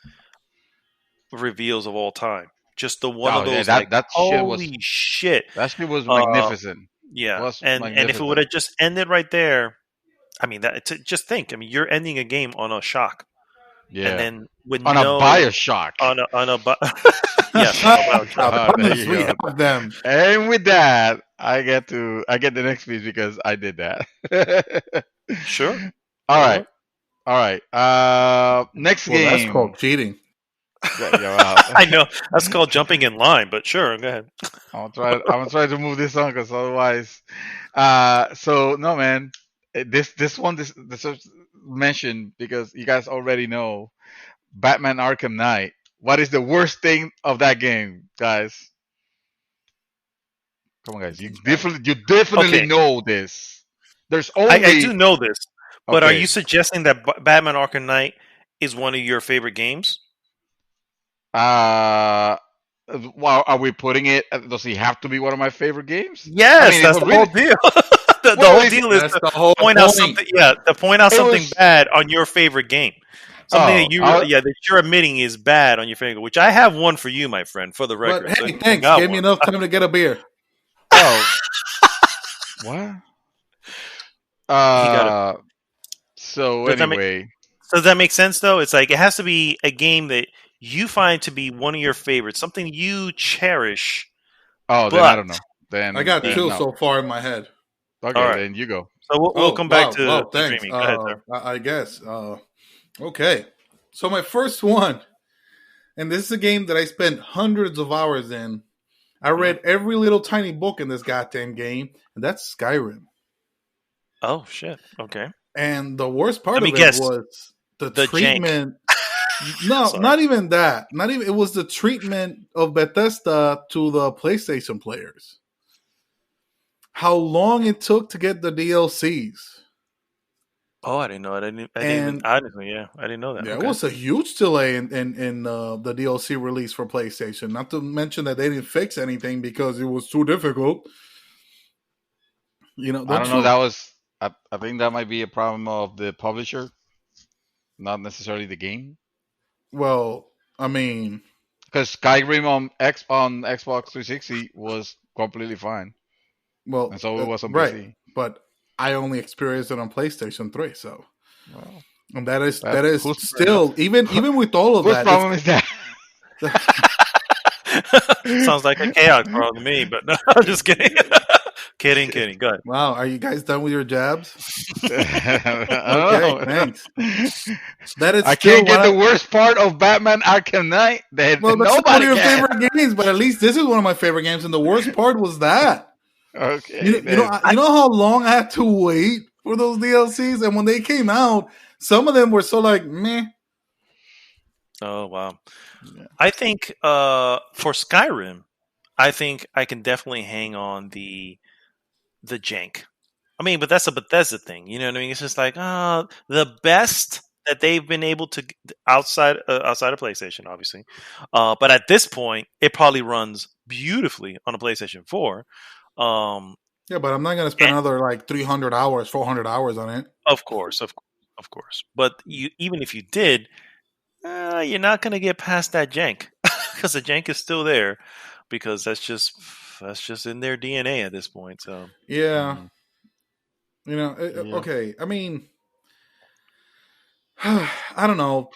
reveals of all time. Just the one of those. Holy shit! That shit was magnificent. And if it would have just ended right there, I mean, just think. I mean, you're ending a game on a shock. Yeah. And then with a BioShock. We have them. And with that, I get the next piece because I did that. Sure. All right. Next game. That's called cheating. Yeah, I know that's called jumping in line, but sure, go ahead. I'm gonna try to move this on because otherwise, so no, man, this was mentioned because you guys already know Batman Arkham Knight. What is the worst thing of that game, guys? Come on, guys, you definitely Okay, know this. There's I do only know this, but are you okay. suggesting that Batman Arkham Knight is one of your favorite games? Uh, well, are we putting it? Does he have to be one of my favorite games? I Yes, mean, if that's I the whole really, deal. The well, whole if deal is That's to the whole point out point. something. Yeah, to point out it something was, bad on your favorite game. Something that oh, that you're admitting is bad on your favorite. Which I have one for you, my friend, for the But record. So if hey, you thanks. got Gave me one, enough time to get a beer. oh, what? he got it. Uh, so Does that make anyway, Does that make sense? Though it's like it has to be a game that you find to be one of your favorites, something you cherish. oh, then I But don't know. I got it, Then two no. so far in my head. all Okay, right, then you go. so we'll Oh come back wow, to wow, thanks. dreaming. Go ahead, sir. I guess. Okay. So my first one, and this is a game that I spent hundreds of hours in. I read every little tiny book in this goddamn game, and that's Skyrim. Oh shit. Okay. And the worst part Let me of it guess. was the The jank. treatment. No, Sorry. not even that. Not even. It was the treatment of Bethesda to the PlayStation players. How long it took to get the DLCs. Oh, I didn't know it. I didn't even. And Honestly, yeah, I didn't know that. yeah, it Okay. was a huge delay in the DLC release for PlayStation. Not to mention that they didn't fix anything because it was too difficult. You know, I don't don't know. you? That was. I think that might be a problem of the publisher, not necessarily the game. Well, I mean, Because Skyrim on Xbox 360 was completely fine, and well, so it was on right. PC. But I only experienced it on PlayStation 3, so Well, and that that is who's Fair enough. still even with all of whose that, problem is that? Sounds like a chaos problem to me, but no, I'm just kidding. kidding. Go ahead. wow. Are you guys done with your jabs? I don't Okay, thanks. know. That is I still can't get the one. worst part of Batman Arkham Knight that Well, that's not one nobody of your can. favorite games, but at least this is one of my favorite games, and the worst part was that. Okay, You know, then. you know how long I had to wait for those DLCs, and when they came out, some of them were so like meh. Oh wow. Yeah. I think for Skyrim, I think I can definitely hang on the jank. I mean, but that's a Bethesda thing. You know what I mean? It's just like the best that they've been able to outside of PlayStation, obviously. But at this point, it probably runs beautifully on a PlayStation 4. Yeah, but I'm not gonna spend And another like 300 hours, 400 hours on it. of course. But even if you did, you're not going to get past that jank because the jank is still there because that's just in their DNA at this point. So Yeah, Mhm. you know. Yeah. Okay, I mean, I don't know.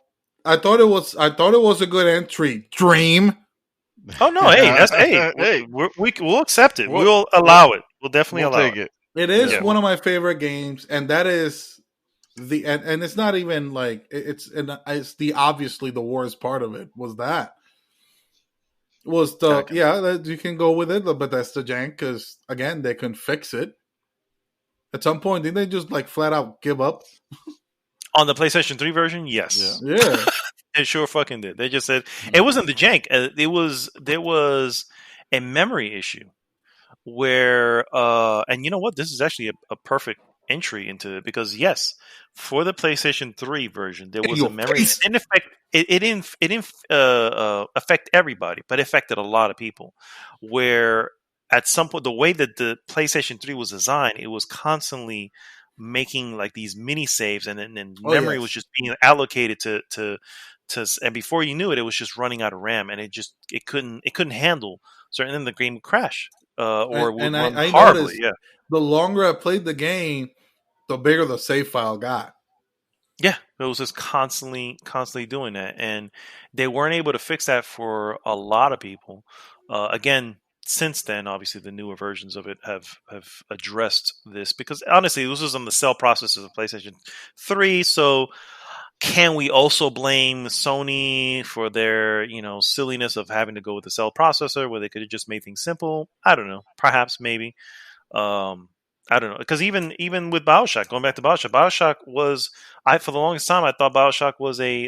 I thought it was a good entry. Dream. oh no, hey, Hey, we'll accept it. we'll, We'll we'll allow it. We'll definitely we'll allow take it. it. It is Yeah. one of my favorite games, and that is and it's not even like it's the obviously the worst part of it was that was the Okay. that you can go with it, but that's the jank because again they couldn't fix it. At some point, didn't they just like flat out give up? On the PlayStation 3 version, yes. Yeah, It sure fucking did. They just said it wasn't the jank. There was a memory issue where and you know what, this is actually a perfect entry into it because yes, for the PlayStation 3 version there in was a your memory face. that didn't affect it didn't affect everybody, but it affected a lot of people where at some point the way that the PlayStation 3 was designed, it was constantly making like these mini saves and Oh memory was yes, just being allocated to and before you knew it was just running out of RAM and it couldn't handle certain, and the game would crash or it would and run I horribly. noticed Yeah, the longer I played the game, the bigger the save file got. yeah. It was just constantly doing that, and they weren't able to fix that for a lot of people. Again, since then, obviously, the newer versions of it have addressed this because honestly, this was on the cell processors of PlayStation 3, so Can we also blame Sony for their, silliness of having to go with the cell processor where they could have just made things simple? I don't know. Perhaps, maybe. Um, I don't know, because even with Bioshock, going back to Bioshock was, I for the longest time I thought Bioshock was an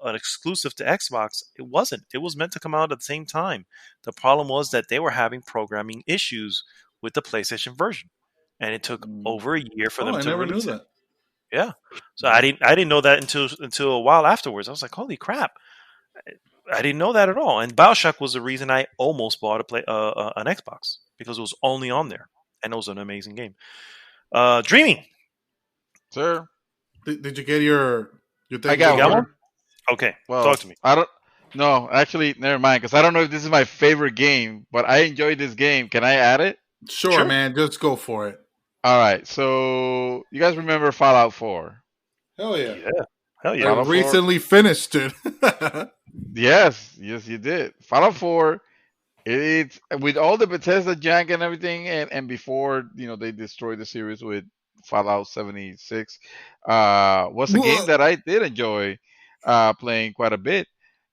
exclusive to Xbox. It wasn't. It was meant to come out at the same time. The problem was that they were having programming issues with the PlayStation version, and it took over a year for them I to never knew release it. that. Yeah, so I didn't know that until a while afterwards. I was like, holy crap. I didn't know that at all. And Bioshock was the reason I almost bought an Xbox, because it was only on there, and it was an amazing game. Dreamy. Sir, Did you get your thing? I got You got one. one? Okay, Well, talk to me. I don't. No, actually, never mind. Because I don't know if this is my favorite game, but I enjoyed this game. Can I add it? Sure, man. Just go for it. All right. So you guys remember Fallout 4? Hell yeah. Yeah. Hell yeah. I Fallout 4? recently finished it. Yes, you did. Fallout 4. It's with all the Bethesda jank and everything, and before they destroyed the series with Fallout 76, was a game that I did enjoy playing quite a bit.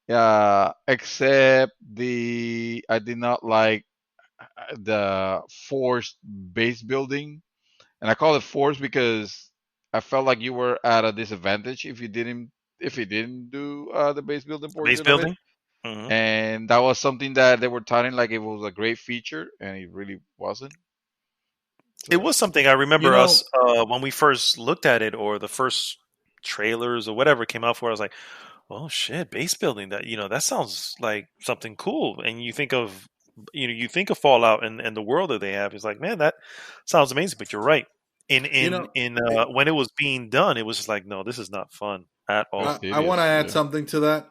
Except I did not like the forced base building, and I call it forced because I felt like you were at a disadvantage if you didn't do the base building Base portion of it. building? Mm-hmm. And that was something that they were touting like it was a great feature, and it really wasn't. It So, was something I remember us when we first looked at it, or the first trailers or whatever came out for. I was like, "Oh shit, base building! That sounds like something cool." And you think of Fallout and the world that they have. It's like, man, that sounds amazing. But you're right. When it was being done, it was just like, no, this is not fun at all. I want to add something to that.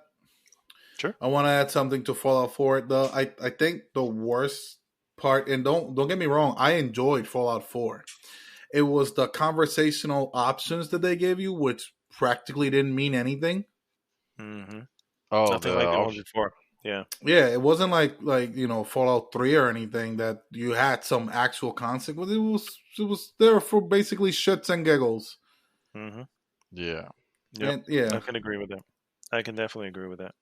Sure. I want to add something to Fallout 4. I think the worst part, and don't get me wrong, I enjoyed Fallout 4. It was the conversational options that they gave you, which practically didn't mean anything. Mm-hmm. Oh, nothing like it was before. Yeah. Yeah, it wasn't like Fallout 3 or anything that you had some actual consequence. It was there for basically shits and giggles. Mm-hmm. Yeah. Yep. Yeah. I can agree with that. I can definitely agree with that.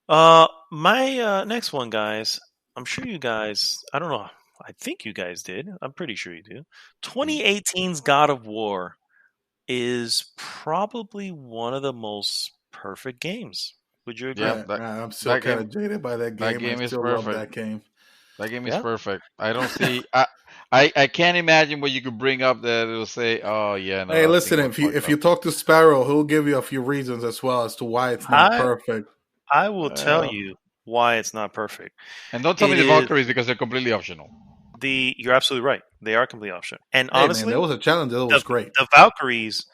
My next one, guys. I'm sure you guys. I don't know. I think you guys did. I'm pretty sure you do. 2018's God of War is probably one of the most perfect games. Would you agree? Yeah, I'm still kind of jaded by that game. That game I is still perfect. love that game. That game is perfect. I don't see. I can't imagine what you could bring up that it'll say, "Oh yeah." No, hey, listen. If you talk to Sparrow, he'll give you a few reasons as well as to why it's not perfect. I will tell you why it's not perfect. And don't tell me the Valkyries because they're completely optional. You're absolutely right. They are completely optional. And hey, honestly, man, there was a challenge that was great. The Valkyries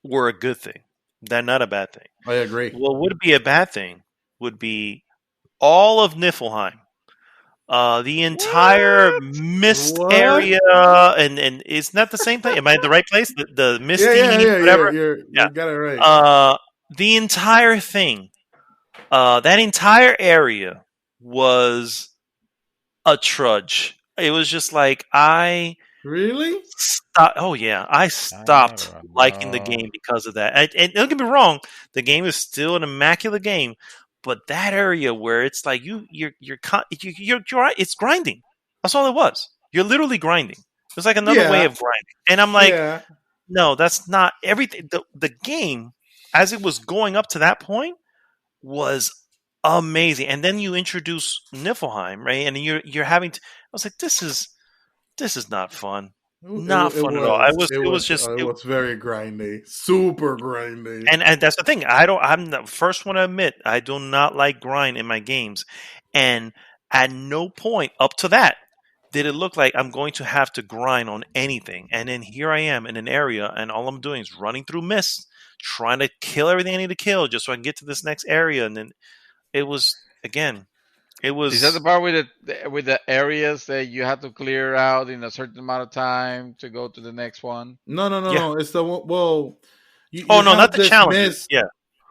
were a good thing. They're not a bad thing. I agree. What would be a bad thing would be all of Niflheim. The entire mist area, and it's not the same place. Am I at the right place? The misty, whatever. You got it right. The entire thing, that entire area was a trudge. It was just like really. I stopped liking the game because of that. And don't get me wrong, the game is still an immaculate game. But that area where it's like you're it's grinding. That's all it was. You're literally grinding. It's like another way of grinding. And I'm like, no, that's not everything. The game, as it was going up to that point, was amazing. And then you introduce Niflheim, right? And you're having to. I was like, this is not fun. Not fun at all. It was very grindy, super grindy. And that's the thing. I'm the first one to admit I do not like grind in my games. And at no point up to that did it look like I'm going to have to grind on anything. And then here I am in an area, and all I'm doing is running through mist, trying to kill everything I need to kill just so I can get to this next area. And then it was again. It was. Is that the part with the areas that you have to clear out in a certain amount of time to go to the next one? No. It's the not the challenge. Mist.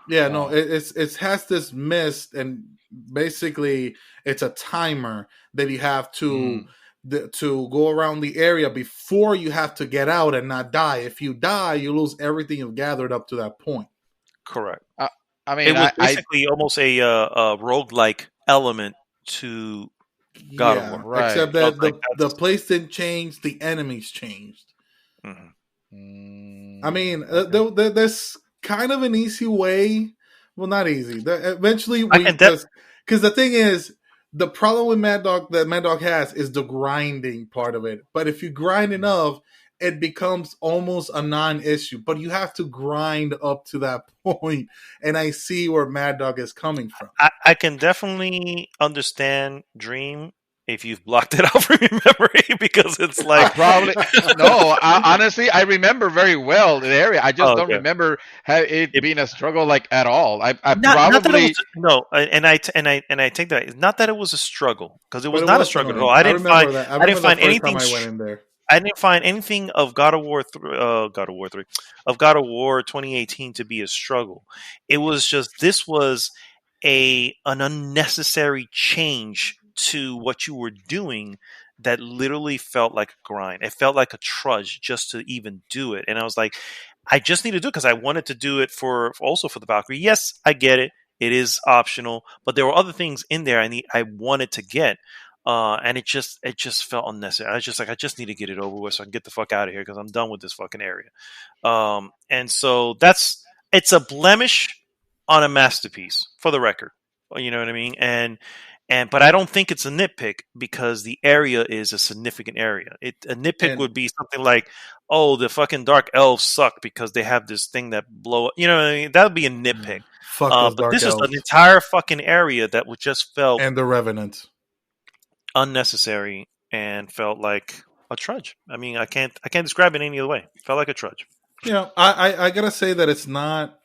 Yeah. No. It has this mist, and basically it's a timer that you have to to go around the area before you have to get out and not die. If you die, you lose everything you've gathered up to that point. Correct. I mean, It was I basically almost a roguelike element to God of Yeah, War. right. except Felt that like the that's place didn't change, the enemies changed. mhm. I mean, Okay. there's kind of an easy way. Well, not easy. Eventually, I we can de- because the thing is, the problem with Mad Dog that Mad Dog has is the grinding part of it. But if you grind enough, it becomes almost a non-issue. But you have to grind up to that point, and I see where Mad Dog is coming from. I can definitely understand Dream if you've blocked it out from your memory because it's I like probably no. Honestly, I remember very well the area. I just oh, don't okay. remember it It, being a struggle like at all. I not that it was probably no, and I take that. It's not that it was a struggle because it But was it not a was struggle at all. annoying. I remember that. I I didn't remember the find first time anything. I went in there. I didn't find anything of God of War 3, of God of War 2018 to be a struggle. It was just this was an unnecessary change to what you were doing that literally felt like a grind. It felt like a trudge just to even do it. And I was like, I just need to do it because I wanted to do it also for the Valkyrie. Yes, I get it. It is optional, but there were other things in there I wanted to get. And it just felt unnecessary. I was just like, I just need to get it over with so I can get the fuck out of here because I'm done with this fucking area. And so it's a blemish on a masterpiece for the record. You know what I mean? But I don't think it's a nitpick because the area is a significant area. A nitpick And would be something like, oh, the fucking dark elves suck because they have this thing that blow. You know what I mean? That would be a nitpick. fuck those But dark this is an elves entire fucking area that would just felt and the Revenant. unnecessary and felt like a trudge. I mean, I can't describe it any other way. It felt like a trudge. You know, I gotta say that it's not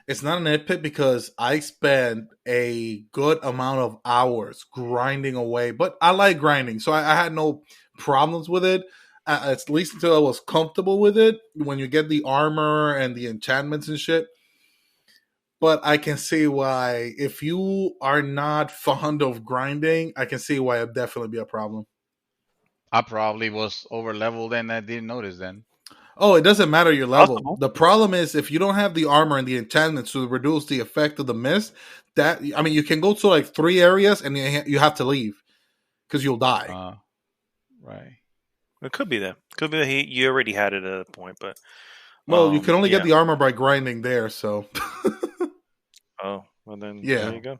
a nitpick because I spent a good amount of hours grinding away. But I like grinding, so I had no problems with it. At least until I was comfortable with it. When you get the armor and the enchantments and shit. But I can see why, if you are not fond of grinding, I can see why it'd definitely be a problem. I probably was over leveled and I didn't notice then. Oh, it doesn't matter your level. Possible. The problem is if you don't have the armor and the enchantments to reduce the effect of the mist, you can go to like 3 areas and you have to leave because you'll die. Right. It could be that. Could be that you already had it at a point, but Well, you can only yeah. get the armor by grinding there, so Oh, well then Yeah. there you go.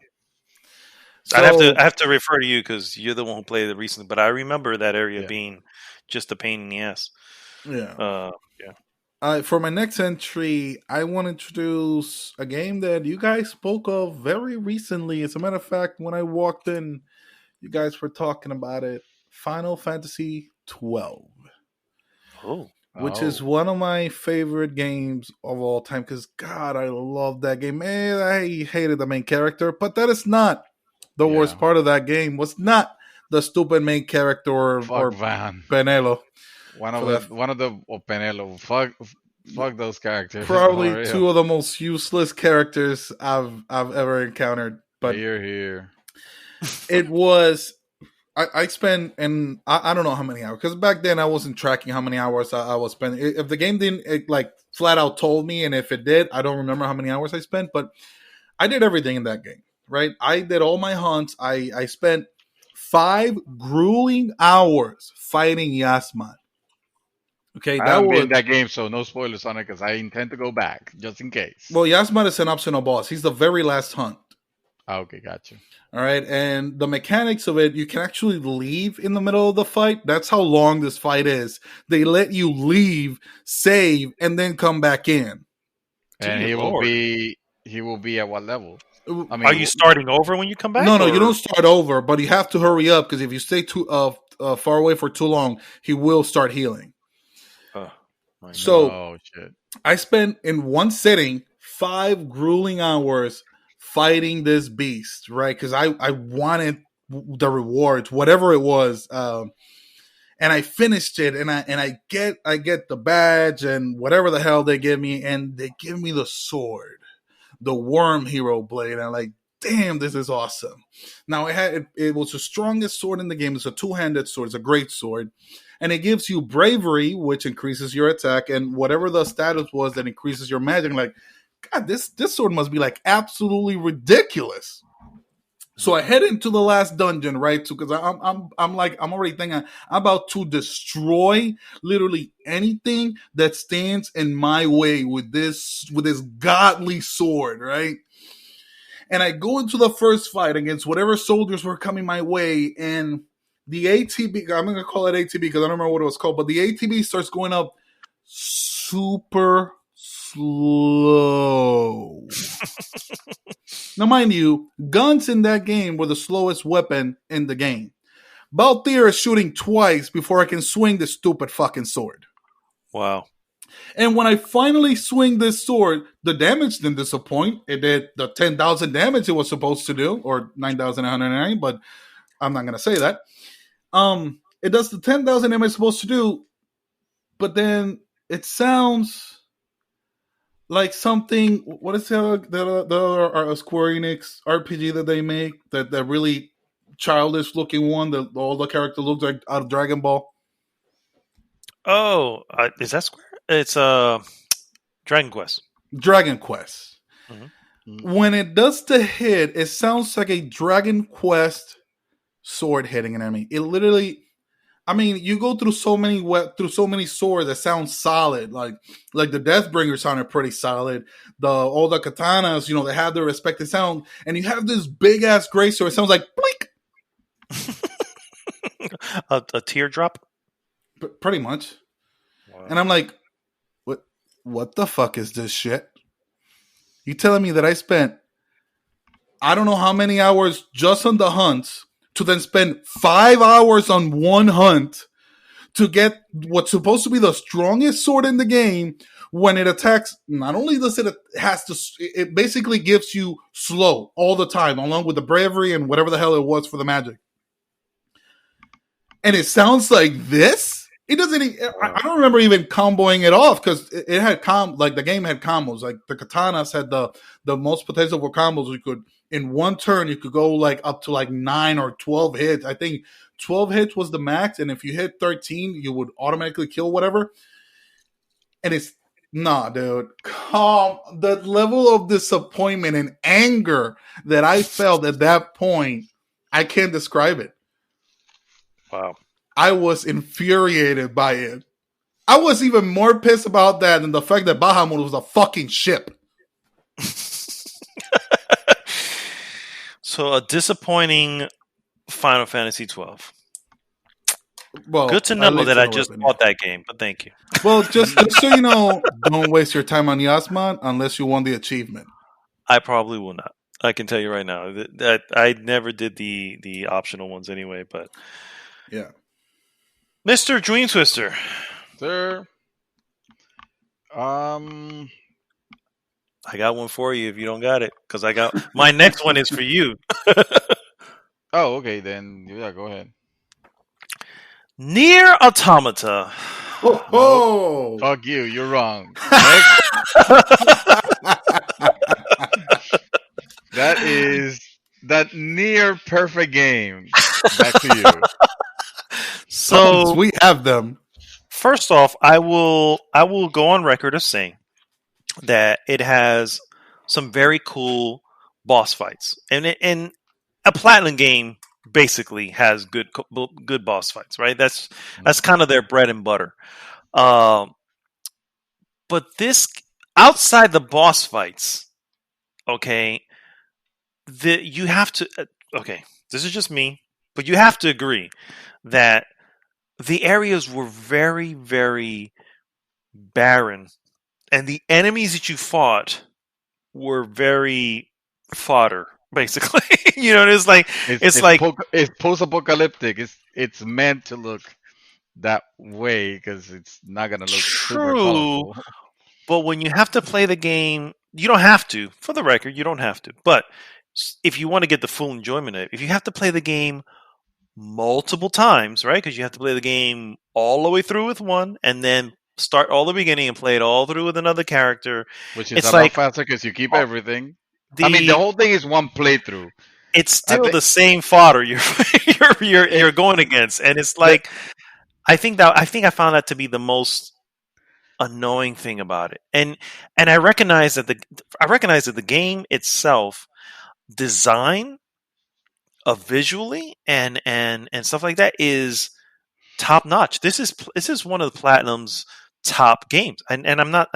So, I have to refer to you because you're the one who played it recently. But I remember that area Yeah. being just a pain in the ass. yeah. Yeah. For my next entry, I want to introduce a game that you guys spoke of very recently. As a matter of fact, when I walked in, you guys were talking about it. Final Fantasy 12. Oh, Which is one of my favorite games of all time because, God, I love that game. Man, I hated the main character, but that is not the worst part of that game. Was not the stupid main character or Van. Penelo. One of the Penelo. Fuck those characters. Probably 2 of the most useless characters I've ever encountered. But here. It was. I spent, and I don't know how many hours, because back then I wasn't tracking how many hours I was spending. If the game didn't like flat out told me, and if it did, I don't remember how many hours I spent, but I did everything in that game, right? I did all my hunts. I spent 5 grueling hours fighting Yasman. Okay, I haven't been in that game, so no spoilers on it because I intend to go back just in case. Well, Yasman is an optional boss. He's the very last hunt. Okay, gotcha. All right, and the mechanics of it, you can actually leave in the middle of the fight. That's how long this fight is. They let you leave, save, and then come back in. And he will be at what level? I mean, are you starting over when you come back? No, you don't start over, but you have to hurry up because if you stay too far away for too long, he will start healing. So shit. I spent in one sitting 5 grueling hours fighting this beast, right? Because I wanted the rewards, whatever it was, and I finished it, and I get the badge and whatever the hell they give me, and they give me the sword, the Worm Hero blade. And I'm like, damn, this is awesome. Now it was the strongest sword in the game. It's a two-handed sword. It's a great sword. And it gives you bravery, which increases your attack, and whatever the status was that increases your magic. Like, God, this sword must be like absolutely ridiculous. So I head into the last dungeon, right? Because I'm already thinking I'm about to destroy literally anything that stands in my way with this godly sword, right? And I go into the first fight against whatever soldiers were coming my way, and the ATB, I'm gonna call it ATB because I don't remember what it was called, but the ATB starts going up super slow. Now, mind you, guns in that game were the slowest weapon in the game. Balthier is shooting twice before I can swing this stupid fucking sword. Wow. And when I finally swing this sword, the damage didn't disappoint. It did the 10,000 damage it was supposed to do, or 9,109, but I'm not going to say that. It does the 10,000 damage it's supposed to do, but then it sounds like something. What is the other Square Enix RPG that they make? That really childish looking one that all the character looks like out of Dragon Ball. Oh, is that Square? It's Dragon Quest. Dragon Quest. Mm-hmm. When it does the hit, it sounds like a Dragon Quest sword hitting an enemy. It literally. I mean, you go through so many swords that sound solid, like the Deathbringer sounded pretty solid. All the katanas, they have their respective sound, and you have this big ass gray sword. It sounds like blink, a teardrop, pretty much. Wow. And I'm like, what the fuck is this shit? You telling me that I spent I don't know how many hours just on the hunts, to then spend 5 hours on one hunt to get what's supposed to be the strongest sword in the game. When it attacks, not only does it basically gives you slow all the time, along with the bravery and whatever the hell it was for the magic. And it sounds like this? It doesn't. I don't remember even comboing it off, because it had the game had combos. Like the katanas had the most potential for combos. You could, in one turn, you could go like up to like 9 or 12 hits. I think 12 hits was the max, and if you hit 13, you would automatically kill whatever. And it's dude. The level of disappointment and anger that I felt at that point, I can't describe it. Wow. I was infuriated by it. I was even more pissed about that than the fact that Bahamut was a fucking ship. So a disappointing Final Fantasy 12. Well, good to know that I just bought that game, but thank you. Well, just so you know, don't waste your time on Yasman unless you won the achievement. I probably will not. I can tell you right now that I never did the optional ones anyway, but yeah. Mr. Dream Twister. Sir. I got one for you if you don't got it, because I got my next one is for you. Oh, okay, then yeah, go ahead. Nier Automata. Oh, fuck you! You're wrong. That near perfect game. Back to you. So we have them. First off, I will go on record of saying that it has some very cool boss fights, and a Platinum game basically has good boss fights, right? That's kind of their bread and butter. But this, outside the boss fights, okay, you have to. Okay, this is just me, but you have to agree that the areas were very, very barren, and the enemies that you fought were very fodder, basically. It's like it's post-apocalyptic. It's meant to look that way because it's not gonna look super colorful. But when you have to play the game, you don't have to. For the record, you don't have to. But if you want to get the full enjoyment of it, if you have to play the game multiple times, right? Because you have to play the game all the way through with one, and then start all the beginning and play it all through with another character. Which is a lot faster because you keep everything. I mean, the the whole thing is one playthrough. it's I still think the same fodder you're you're it, going against, and it's the, like I think I found that to be the most annoying thing about it, and I recognize that the game itself design visually and stuff like that is top notch. This is one of the Platinum's top games, and I'm not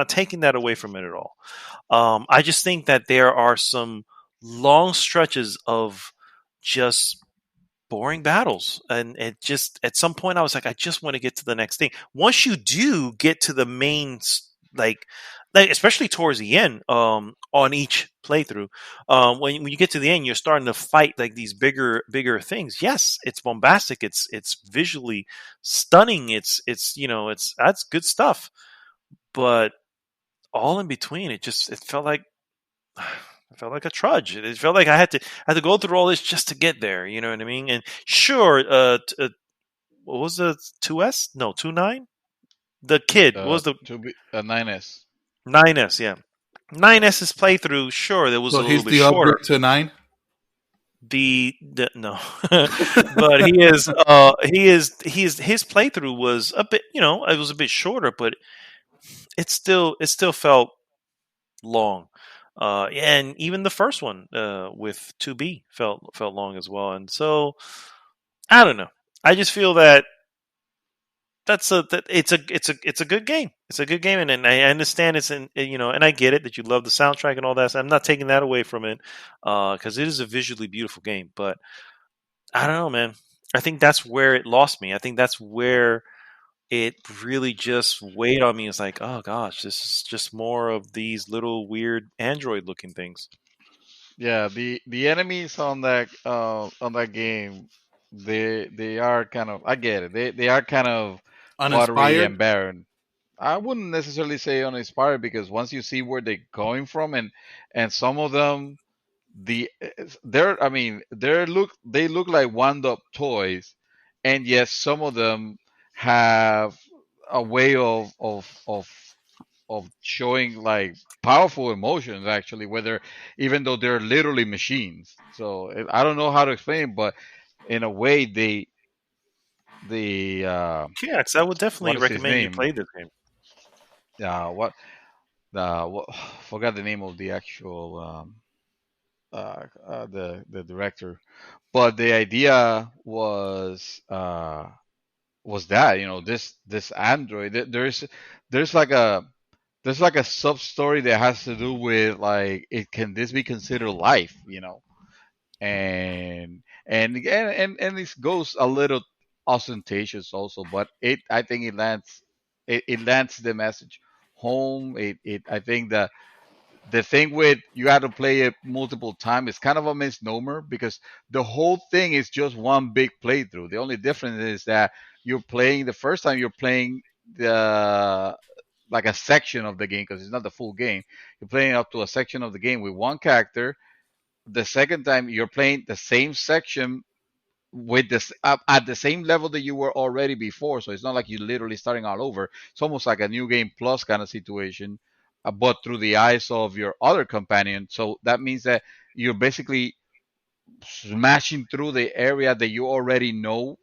taking that away from it at all. I just think that there are some long stretches of just boring battles, and it just at some point I was like, I just want to get to the next thing. Once you do get to the main, like, like especially towards the end, on each playthrough, when you get to the end, you're starting to fight like these bigger things. Yes, it's bombastic. It's visually stunning. It's it's that's good stuff. But all in between, it felt like I felt like a trudge. It felt like I had to go through all this just to get there. You know what I mean? And sure, what was the 2S? No, 29. The kid, what was the to be a 9S. 9S? Yeah, 9S's playthrough. Sure, that was So a little he's bit the shorter. upgrade to 9. The no, but he is his playthrough was a bit, it was a bit shorter, but it still felt long. And even the first one with 2B felt long as well. And so I don't know. I just feel that it's a good game. It's a good game, and I understand it's and I get it that you love the soundtrack and all that. So I'm not taking that away from it because it is a visually beautiful game. But I don't know, man. I think that's where it lost me. I think that's where it really just weighed on me. It's like, oh gosh, this is just more of these little weird Android looking things. Yeah, the enemies on that game, they are kind of, I get it. They are kind of watery Uninspired. and barren. I wouldn't necessarily say uninspired because once you see where they're going from, and some of them, they're, I mean, they look like wound up toys, and yes, some of them have a way of showing like powerful emotions actually, whether even though they're literally machines. So I don't know how to explain it, but in a way they Yeah, because I would what definitely is his recommend you name? play this game. What what forgot the name of the actual the director, but the idea was that, this android, there's like a there's like a sub story that has to do with like, it can this be considered life, and this goes a little ostentatious also, but I think it lands the message home. It I think the thing with you had to play it multiple times is kind of a misnomer because the whole thing is just one big playthrough. The only difference is that you're playing the first time you're playing the like a section of the game because it's not the full game. You're playing up to a section of the game with one character. The second time you're playing the same section with this at the same level that you were already before. So it's not like you're literally starting all over. It's almost like a new game plus kind of situation, but through the eyes of your other companion. So that means that you're basically smashing through the area that you already know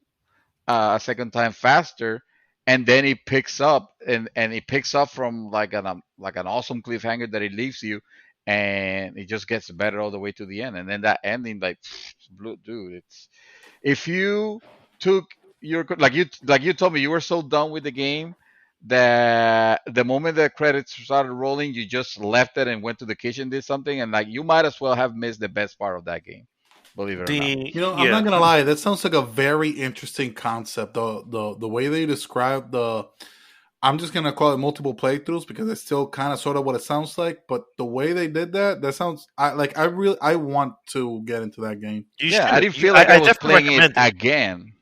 a second time faster, and then it picks up, and it picks up from like an awesome cliffhanger that it leaves you, and it just gets better all the way to the end. And then that ending, like, blue, dude, it's if you took your like you told me you were so done with the game that the moment the credits started rolling, you just left it and went to the kitchen, did something, and like you might as well have missed the best part of that game, believe it or not. I'm Yeah, not gonna lie. That sounds like a very interesting concept. The way they describe the, I'm just gonna call it multiple playthroughs because it's still kind of sort of what it sounds like. But the way they did that, that sounds I want to get into that game. you Yeah, I should. didn't feel like I I was definitely playing it recommend it. again.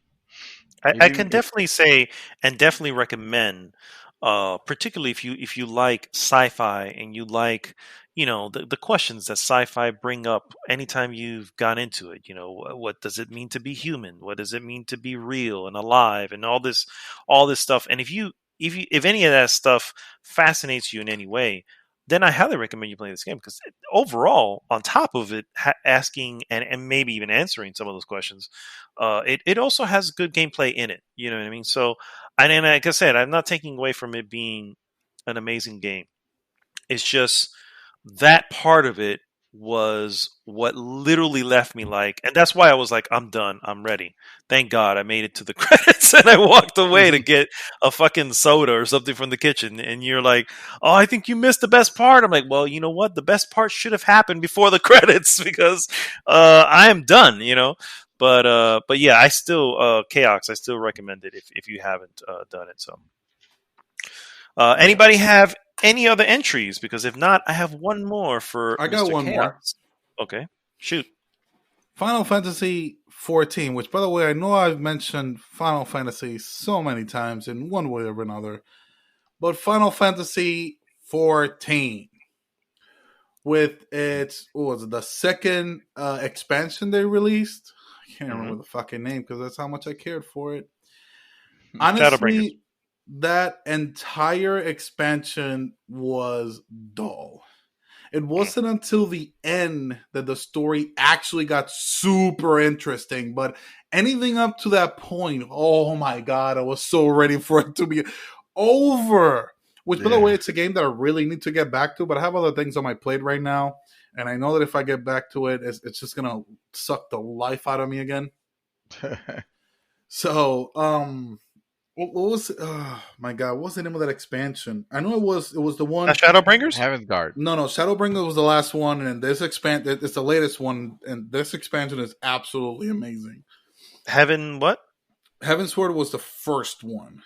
I Even can if definitely say and definitely recommend, particularly if you like sci-fi and you like the questions that sci-fi bring up anytime you've gone into it. What does it mean to be human? What does it mean to be real and alive and all this stuff? And if any of that stuff fascinates you in any way, then I highly recommend you play this game because overall, on top of it, asking and maybe even answering some of those questions, it also has good gameplay in it. You know what I mean? So, and like I said, I'm not taking away from it being an amazing game. It's just that part of it was what literally left me like, and that's why I was like, I'm done. I'm ready. Thank God I made it to the credits and I walked away to get a fucking soda or something from the kitchen. And you're like, oh, I think you missed the best part. I'm like, well, you know what? The best part should have happened before the credits because I am done, you know? But yeah, I still, Kaox, I still recommend it if you haven't done it. So, anybody have any other entries? Because if not, I have one more for I got Mr. one more. Chaos. Okay, shoot. Final Fantasy 14, which, by the way, I know I've mentioned Final Fantasy so many times in one way or another, but Final Fantasy 14 with its, what was it, the second expansion they released? I can't remember the fucking name because that's how much I cared for it. Honestly, that entire expansion was dull. It wasn't until the end that the story actually got super interesting. But anything up to that point, oh my God, I was so ready for it to be over. Which, by the way, it's a game that I really need to get back to, but I have other things on my plate right now. And I know that if I get back to it, it's just going to suck the life out of me again. So, what was? Oh my God! What was the name of that expansion? I know it was the one. Shadowbringers? Heaven's Guard. No, Shadowbringers was the last one, and this it's the latest one, and this expansion is absolutely amazing. Heaven what? Heavensward was the first one.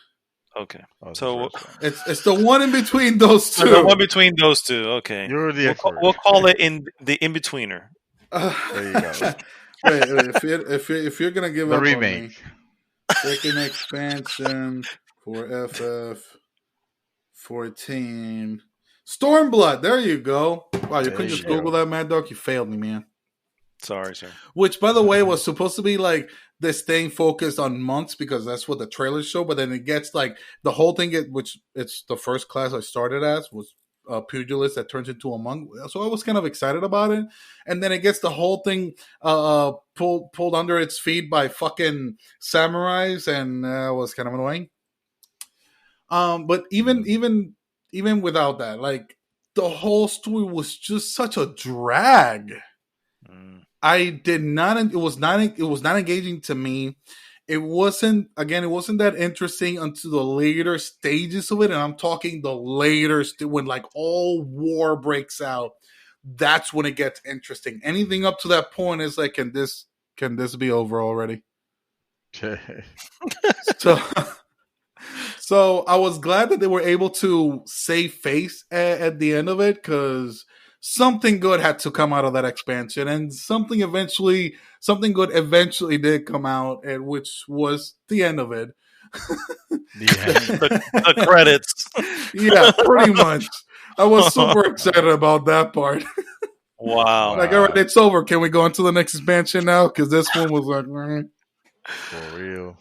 Okay, so it's the one in between those two. The one between those two. Okay, you're the expert. We'll call it the in betweener. There you go. Wait, if you're gonna give the up remake. On me, second expansion for FF 14. Stormblood, there you go. Wow, you couldn't just Google that, Mad Dog? You failed me, man. Sorry, sir. Which, by the way, was supposed to be like this thing focused on monks because that's what the trailers show, but then it gets like the whole thing, which it's the first class I started as, was a pugilist that turns into a monk. So I was kind of excited about it. And then it gets the whole thing pulled under its feet by fucking samurais, and it was kind of annoying. But even without that, like the whole story was just such a drag. I did not. It was not engaging to me. It wasn't that interesting until the later stages of it, and I'm talking the later when like all war breaks out. That's when it gets interesting. Anything up to that point is like, can this be over already? So I was glad that they were able to save face at the end of it, because something good had to come out of that expansion, and something good eventually did come out, and which was the end of it. The credits. Yeah, pretty much. I was super excited about that part. Wow. Like, all right, it's over. Can we go on to the next expansion now? Because this one was like, for real.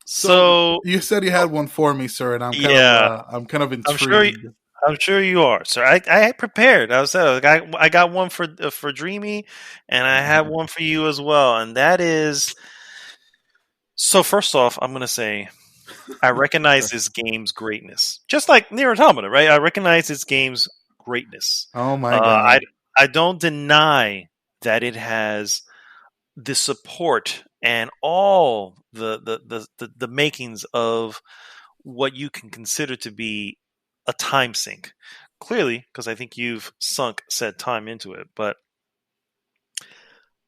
So you said you had one for me, sir, and I'm kind of intrigued. I'm sure you are, sir. I prepared. I got one for Dreamy, and I have one for you as well. And that is, so first off, I'm going to say I recognize this game's greatness, just like Nier Automata, right? I recognize this game's greatness. Oh my God! I don't deny that it has the support and all the makings of what you can consider to be a time sink. Clearly, because I think you've sunk said time into it, but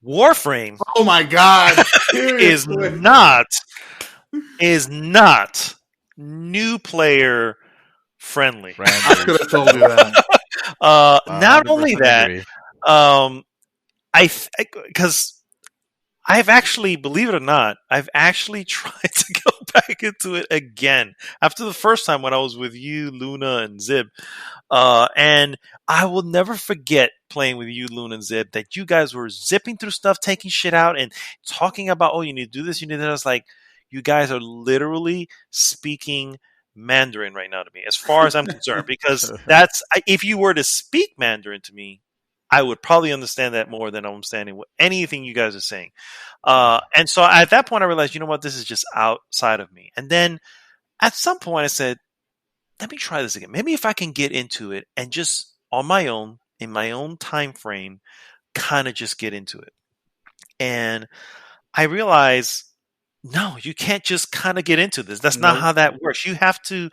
Warframe, oh my God, is not new player friendly. I could have told you that. Not only that, because I've actually, believe it or not, I've actually tried to go back into it again after the first time when I was with you, Luna, and Zib. And I will never forget playing with you, Luna, and Zib, that you guys were zipping through stuff, taking shit out, and talking about, oh, you need to do this, you need that. I was like, you guys are literally speaking Mandarin right now to me, as far as I'm concerned, because that's if you were to speak Mandarin to me, I would probably understand that more than I'm understanding what anything you guys are saying. And so at that point, I realized, you know what, this is just outside of me. And then at some point, I said, let me try this again. Maybe if I can get into it and just on my own, in my own time frame, kind of just get into it. And I realized, no, you can't just kind of get into this. That's not how that works. You have to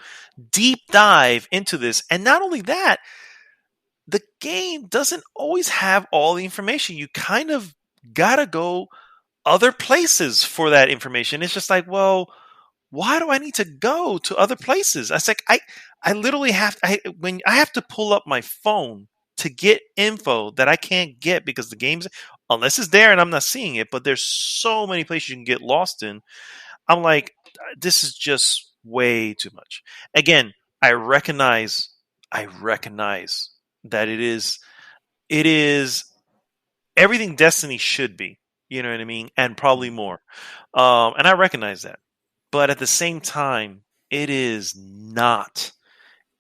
deep dive into this. And not only that, the game doesn't always have all the information. You kind of got to go other places for that information. It's just like, well, why do I need to go to other places? I was like, I literally when I have to pull up my phone to get info that I can't get because the game's, unless it's there and I'm not seeing it, but there's so many places you can get lost in. I'm like, this is just way too much. Again, I recognize that it is everything Destiny should be, you know what I mean? And probably more. And I recognize that. But at the same time, it is not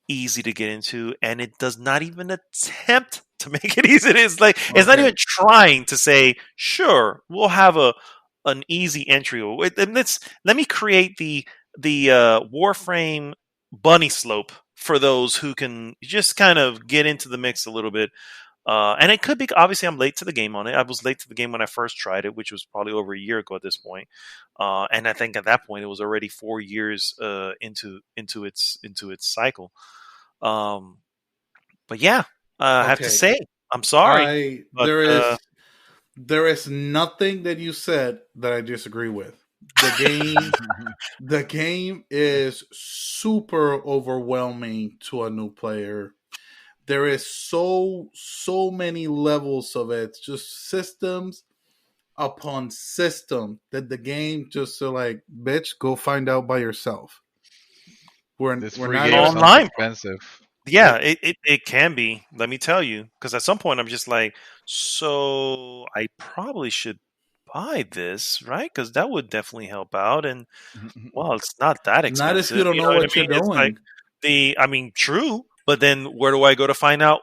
easy to get into, and it does not even attempt to make it easy. It's like it's not even trying to say, "Sure, we'll have an easy entry." Let me create the Warframe bunny slope for those who can just kind of get into the mix a little bit. And it could be, obviously, I'm late to the game on it. I was late to the game when I first tried it, which was probably over a year ago at this point. And I think at that point it was already 4 years into its cycle. But yeah, I have to say, I'm sorry. There is nothing that you said that I disagree with. The game is super overwhelming to a new player. There is so many levels of it, just systems upon system, that the game just like, bitch, go find out by yourself. We're not online. Expensive. Yeah, it can be. Let me tell you, because at some point I'm just like, so I probably should buy this, right? Because that would definitely help out. And well, it's not that expensive. Not if you don't know what you're doing. It's like true. But then where do I go to find out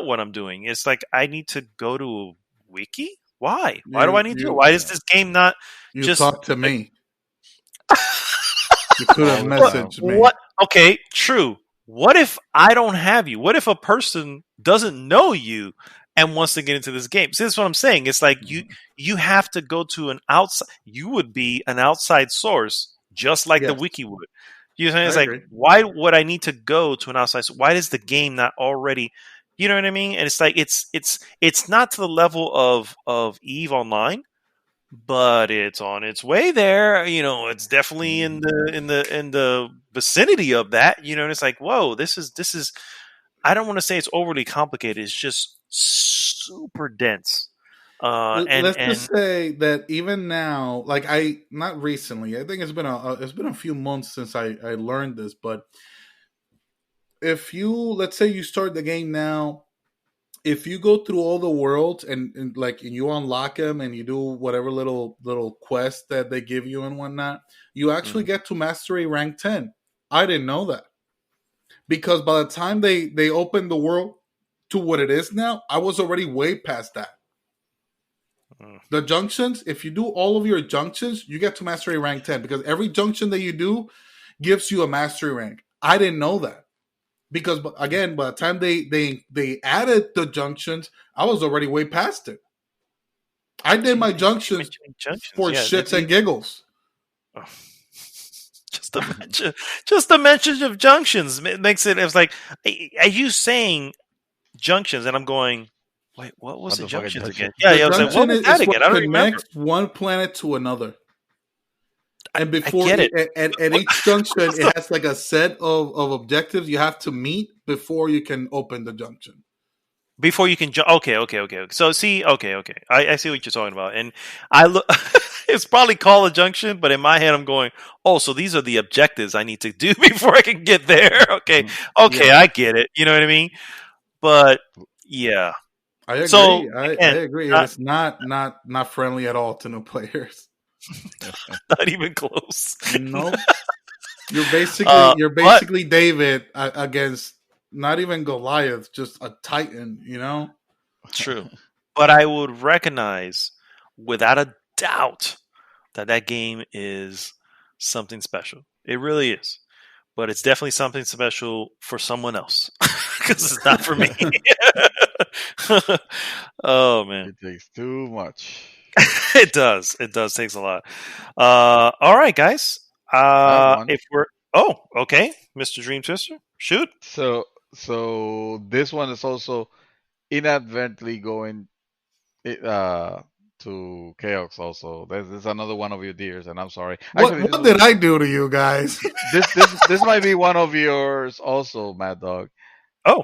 what I'm doing? It's like I need to go to a wiki. Why? Why do I need to? Why is this game not just talk to me? You could have messaged me. What? Okay, true. What if I don't have you? What if a person doesn't know you and wants to get into this game? See, that's what I'm saying. It's like you have to go to an outside. You would be an outside source, just like the wiki would. You know, it's like, why would I need to go to an outside? Why does the game not already? You know what I mean? And it's like it's not to the level of EVE Online, but it's on its way there. You know, it's definitely in the vicinity of that. You know, and it's like, whoa, this is. I don't want to say it's overly complicated. It's just super dense. Let's just say that even now, like not recently, I think it's been a few months since I learned this, but if let's say you start the game now, if you go through all the worlds and you unlock them and you do whatever little quest that they give you and whatnot, you actually get to mastery rank 10. I didn't know that, because by the time they opened the world to what it is now, I was already way past that. The junctions, if you do all of your junctions, you get to mastery rank 10, because every junction that you do gives you a mastery rank. I didn't know that, because again, by the time they added the junctions, I was already way past it. I did my junctions for shits and giggles. Oh. Just the mention of junctions makes it. It was like, are you saying junctions? And I'm going, wait, what was the junctions again? Yeah, I was like, what was that again? I don't remember. One planet to another. And before at each junction, it has like a set of objectives you have to meet before you can open the junction. Before you can jump. Okay. So see, okay. I see what you're talking about. And I look, it's probably called a junction, but in my head I'm going, oh, so these are the objectives I need to do before I can get there. Okay, yeah. I get it. You know what I mean? But yeah. I agree. So, I agree. It's not friendly at all to new players. Not even close. No. You're But basically David against not even Goliath, just a Titan. You know. true. But I would recognize, without a doubt, that game is something special. It really is. But it's definitely something special for someone else because it's not for me. Oh man, It takes too much. it does. It does takes a lot. All right, guys. I have one. If we're okay, Mr. Dream Twister, shoot. So this one is also inadvertently going to Kaox also. This is another one of your dears, and I'm sorry. Actually, What did I do to you guys? this might be one of yours also, Mad Dog. Oh,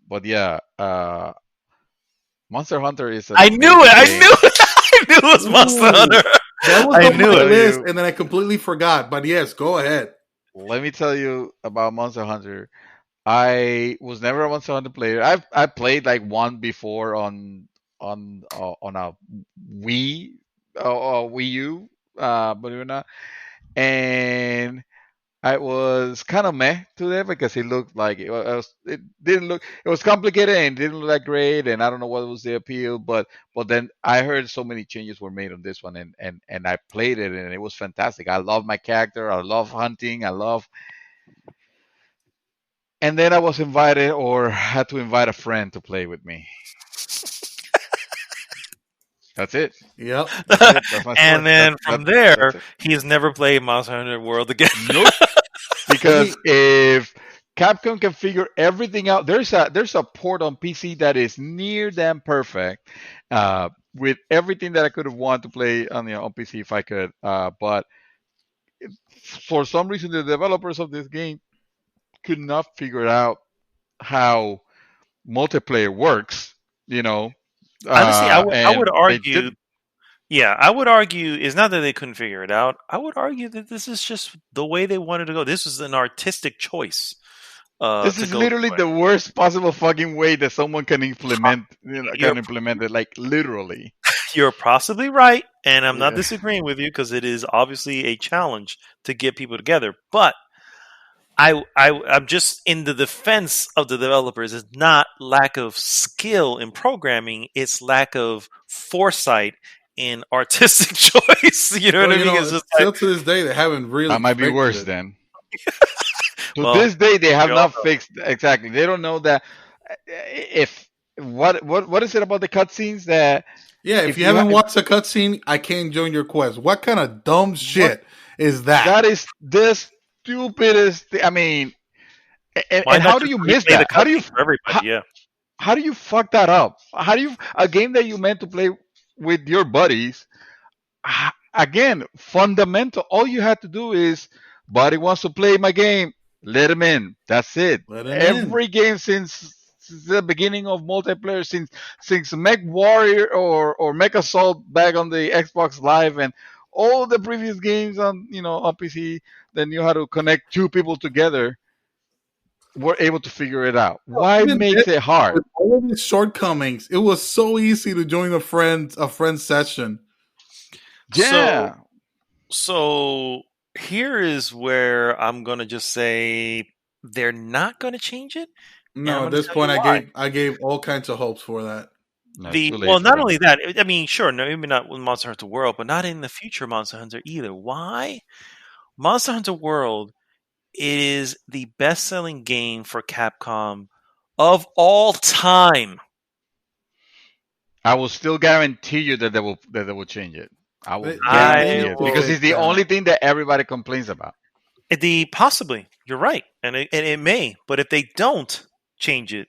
But yeah, Monster Hunter is an I knew it. I amazing knew game. it. I knew it was Monster Ooh, Hunter. that was I on knew my it. list, You, and then I completely forgot. But yes, go ahead. let me tell you about Monster Hunter. I was never a Monster Hunter player. I played like one before on a Wii Wii U, believe it or not, and I was kind of meh to that because it looked like it didn't look, it was complicated and didn't look that great, and I don't know what was the appeal, but then I heard so many changes were made on this one, and I played it and it was fantastic. I love my character. I love hunting. I love, and then I was invited or had to invite a friend to play with me. That's it. Yep. That's it. That's my story. And then from there, That's it. he has never played Monster Hunter World again. Nope. Because if Capcom can figure everything out, there's a port on PC that is near damn perfect, with everything that I could have wanted to play on PC if I could. But for some reason, the developers of this game could not figure out how multiplayer works. You know, Honestly, I would and they argue. didn't. Yeah, I would argue it's not that they couldn't figure it out. I would argue that this is just the way they wanted to go. This was an artistic choice This to is go literally this way. the worst possible fucking way that someone can implement, You're can implement it. Like literally. you're possibly right, and I'm not Yeah. disagreeing with you because it is obviously a challenge to get people together. But I'm just in the defense of the developers. It's not lack of skill in programming; it's lack of foresight in artistic choice. You know Well, what I mean? It's just like, still to this day, they haven't really That might be fixed worse it. then. To well, this day, they have we all not know. fixed exactly. They don't know that if what is it about the cutscenes that Yeah, if if you you haven't if, watched a cutscene, I can't join your quest. What kind of dumb what shit is that? that is the stupidest. I mean, Why and not how do just you miss replay the that? cutscene for everybody? How, Yeah. how do you fuck that up? How do you a game that you meant to play with your buddies? Again, fundamental. All you had to do is, buddy wants to play my game, let him in. That's it. Let him in. Every game since the beginning of multiplayer, since Mech Warrior or Mech Assault back on the Xbox Live, and all the previous games on PC that knew how to connect two people together, were able to figure it out. Why Even then, makes it hard? with all of its shortcomings, it was so easy to join a friend session. So Yeah, so here is where I'm gonna just say they're not gonna change it, and I'm No, at gonna this tell you point, why. I gave all kinds of hopes for that. no, it's too late Well, for not them. only that, I mean, sure, no, maybe not with Monster Hunter World, but not in the future Monster Hunter either. Why? Monster Hunter World is the best-selling game for Capcom of all time. I will still guarantee you that they will change it. I will They guarantee need it to because fix it's the that. only thing that everybody complains about. The possibly, you're right, and it may, but if they don't change it,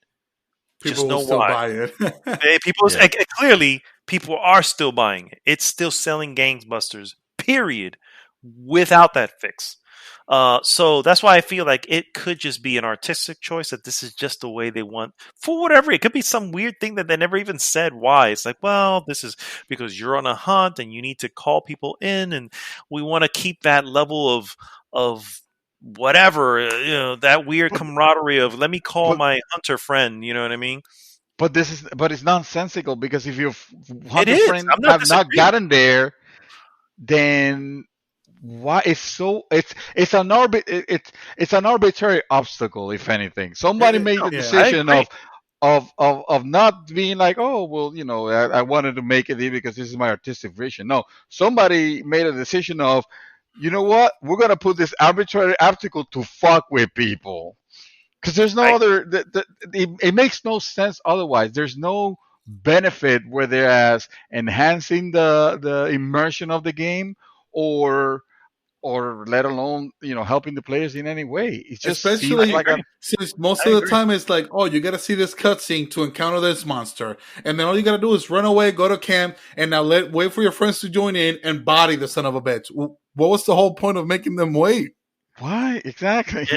just People will know still why. buy it. People Yeah. clearly people are still buying it. It's still selling gangbusters. Period. Without that fix. So that's why I feel like it could just be an artistic choice that this is just the way they want for whatever. It could be some weird thing that they never even said why. It's like, well, this is because you're on a hunt and you need to call people in, and we want to keep that level of whatever, that weird But camaraderie of let me call but my hunter friend. You know what I mean? but it's nonsensical because if your It hunter is. friend I'm not have not disagreeing. gotten there, then why it's so it's an it's an arbitrary obstacle. If anything, somebody made the Yeah. I decision agree. of not being like, oh well, I wanted to make it because this is my artistic vision. No, somebody made a decision of, you know what, we're gonna put this arbitrary obstacle to fuck with people, because there's no I other. It makes no sense otherwise. There's no benefit, whether as enhancing the immersion of the game, or let alone helping the players in any way. It just seems I Especially like a agree. since most I of the agree. time it's like, oh, you got to see this cutscene to encounter this monster, and then all you got to do is run away, go to camp, and now wait for your friends to join in and body the son of a bitch. What was the whole point of making them wait? why Yeah, exactly.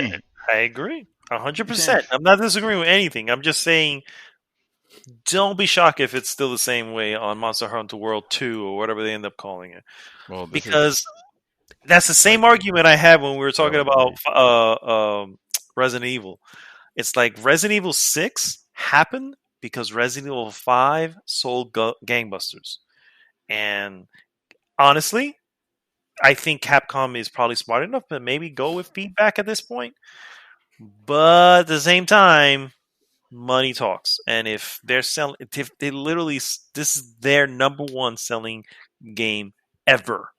I agree. Yeah. 100%. I'm not disagreeing with anything. I'm just saying, don't be shocked if it's still the same way on Monster Hunter World 2 or whatever they end up calling it. Well, this is Because that's the like same argument I had when we were talking about 7 or 8. Resident Evil. It's like Resident Evil 6 happened because Resident Evil 5 sold gangbusters. And honestly, I think Capcom is probably smart enough to maybe go with feedback at this point. But at the same time, money talks. And if they're selling, if they literally, this is their number one selling game ever.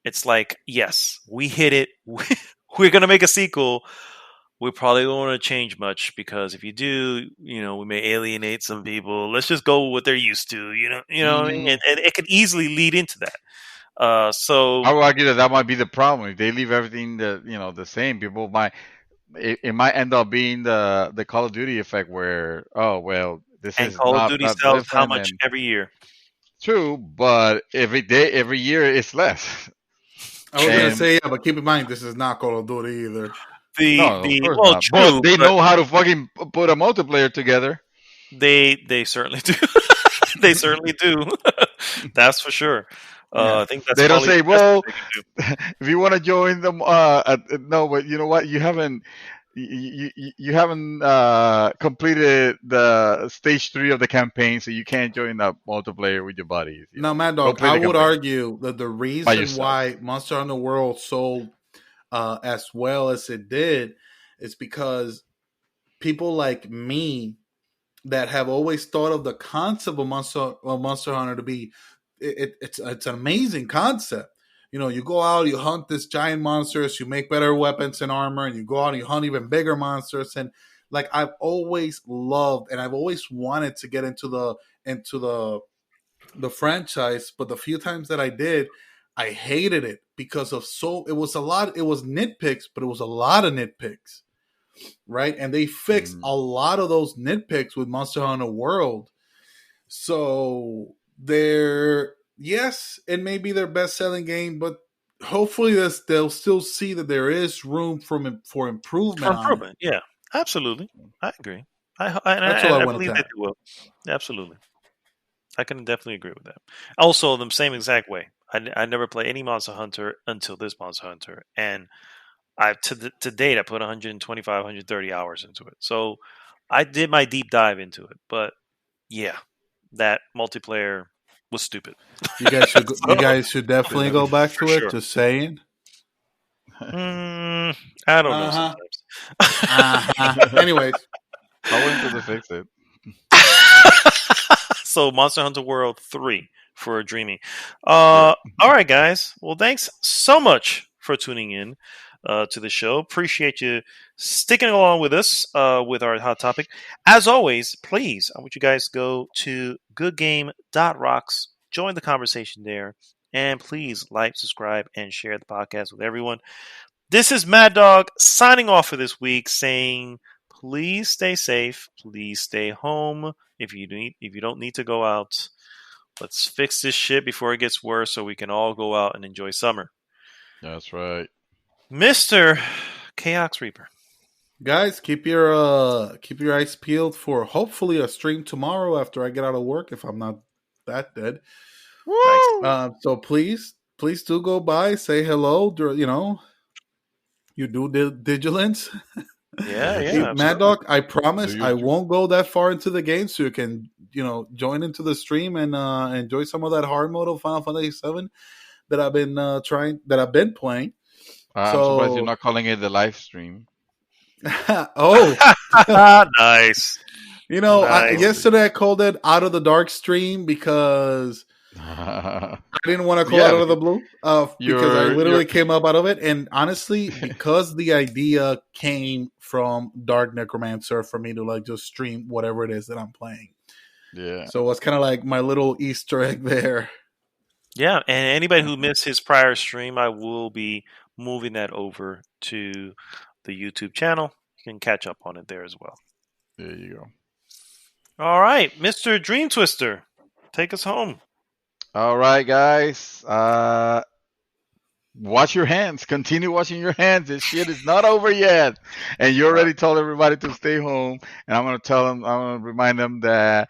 It's like, yes, we hit it. We're going to make a sequel. We probably don't want to change much because if you do, we may alienate some people. Let's just go with what they're used to, what I mean? Mm, And it could easily lead into that. I So would argue that might be the problem. If they leave everything the same, people might it might end up being the Call of Duty effect, where, oh well, this and is Call of not Duty that sells how different. much And every year? true, but every year it's less. I was gonna And say, yeah, but keep in mind this is not Call of Duty either. no, of course Well, not. But true, they but know how to fucking put a multiplayer together. they certainly do. They certainly do. That's for sure. Yeah. I think that's They don't probably the say, best thing well, they can do. if you want to join them, no, but you know what? You haven't completed the stage 3 of the campaign, so you can't join the multiplayer with your buddies. Now, Mad Go Dog, play I the would campaign argue that the by reason yourself. why Monster Hunter World sold as well as it did is because people like me that have always thought of the concept of Monster Hunter to be it's an amazing concept. You go out, you hunt this giant monsters, you make better weapons and armor, and you go out and you hunt even bigger monsters. And like I've always loved and I've always wanted to get into the franchise, but the few times that I did, I hated it because of it was a lot. It was nitpicks, but it was a lot of nitpicks, right? And they fixed Mm. a lot of those nitpicks with Monster Hunter World. So they're yes, it may be their best selling game, but hopefully they'll still see that there is room for For improvement on it. improvement, yeah, absolutely. I agree. That's all I I wanted believe to that add. they will. Absolutely. I can definitely agree with that. Also, the same exact way. I never play any Monster Hunter until this Monster Hunter, and to date I put 125, 130 hours into it. So I did my deep dive into it, but yeah, that multiplayer was stupid. You So, guys should definitely go back for to it. sure. Just saying. I don't know Uh huh. sometimes. Uh huh. Anyways, I'll wait until they fix it. So Monster Hunter World 3 for Dreamy. Yeah. All right, guys. Well, thanks so much for tuning in to the show. Appreciate you sticking along with us with our hot topic. As always, please, I want you guys to go to goodgame.rocks, join the conversation there, and please like, subscribe, and share the podcast with everyone. This is Mad Dog signing off for this week, saying please stay safe, please stay home. If you don't need to go out, let's fix this shit before it gets worse so we can all go out and enjoy summer. That's right. Mr. Kaox Reaper. guys, keep your eyes peeled for hopefully a stream tomorrow after I get out of work if I'm not that dead. Nice. So please do go by, say hello. You do vigilance. Yeah, Hey, yeah, Mad absolutely. Dog, I Do promise you I won't go that far into the game, so you can join into the stream and enjoy some of that hard mode of Final Fantasy VII. that I've been playing. I'm surprised you're not calling it the live stream. Oh, Nice. Nice. yesterday I called it Out of the Dark stream because I didn't want to call it Out of the Blue because I literally came up out of it. And honestly, because the idea came from Dark Necrodancer for me to like just stream whatever it is that I'm playing. Yeah. So it was kind of like my little Easter egg there. Yeah, and anybody who missed his prior stream, I will be moving that over to the YouTube channel. You can catch up on it there as well. There you go. All right, Mr. Dream Twister, take us home. All right, guys. Wash your hands. Continue washing your hands. This shit is not over yet. And you already told everybody to stay home. And I'm going to tell them, I'm going to remind them that,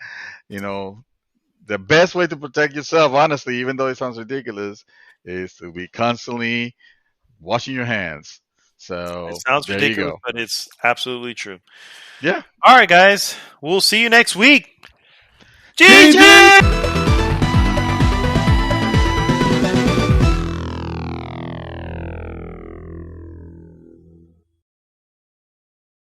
the best way to protect yourself, honestly, even though it sounds ridiculous, is to be constantly washing your hands. So it sounds there ridiculous, you go. but it's absolutely true. Yeah. All right, guys. We'll see you next week. GG!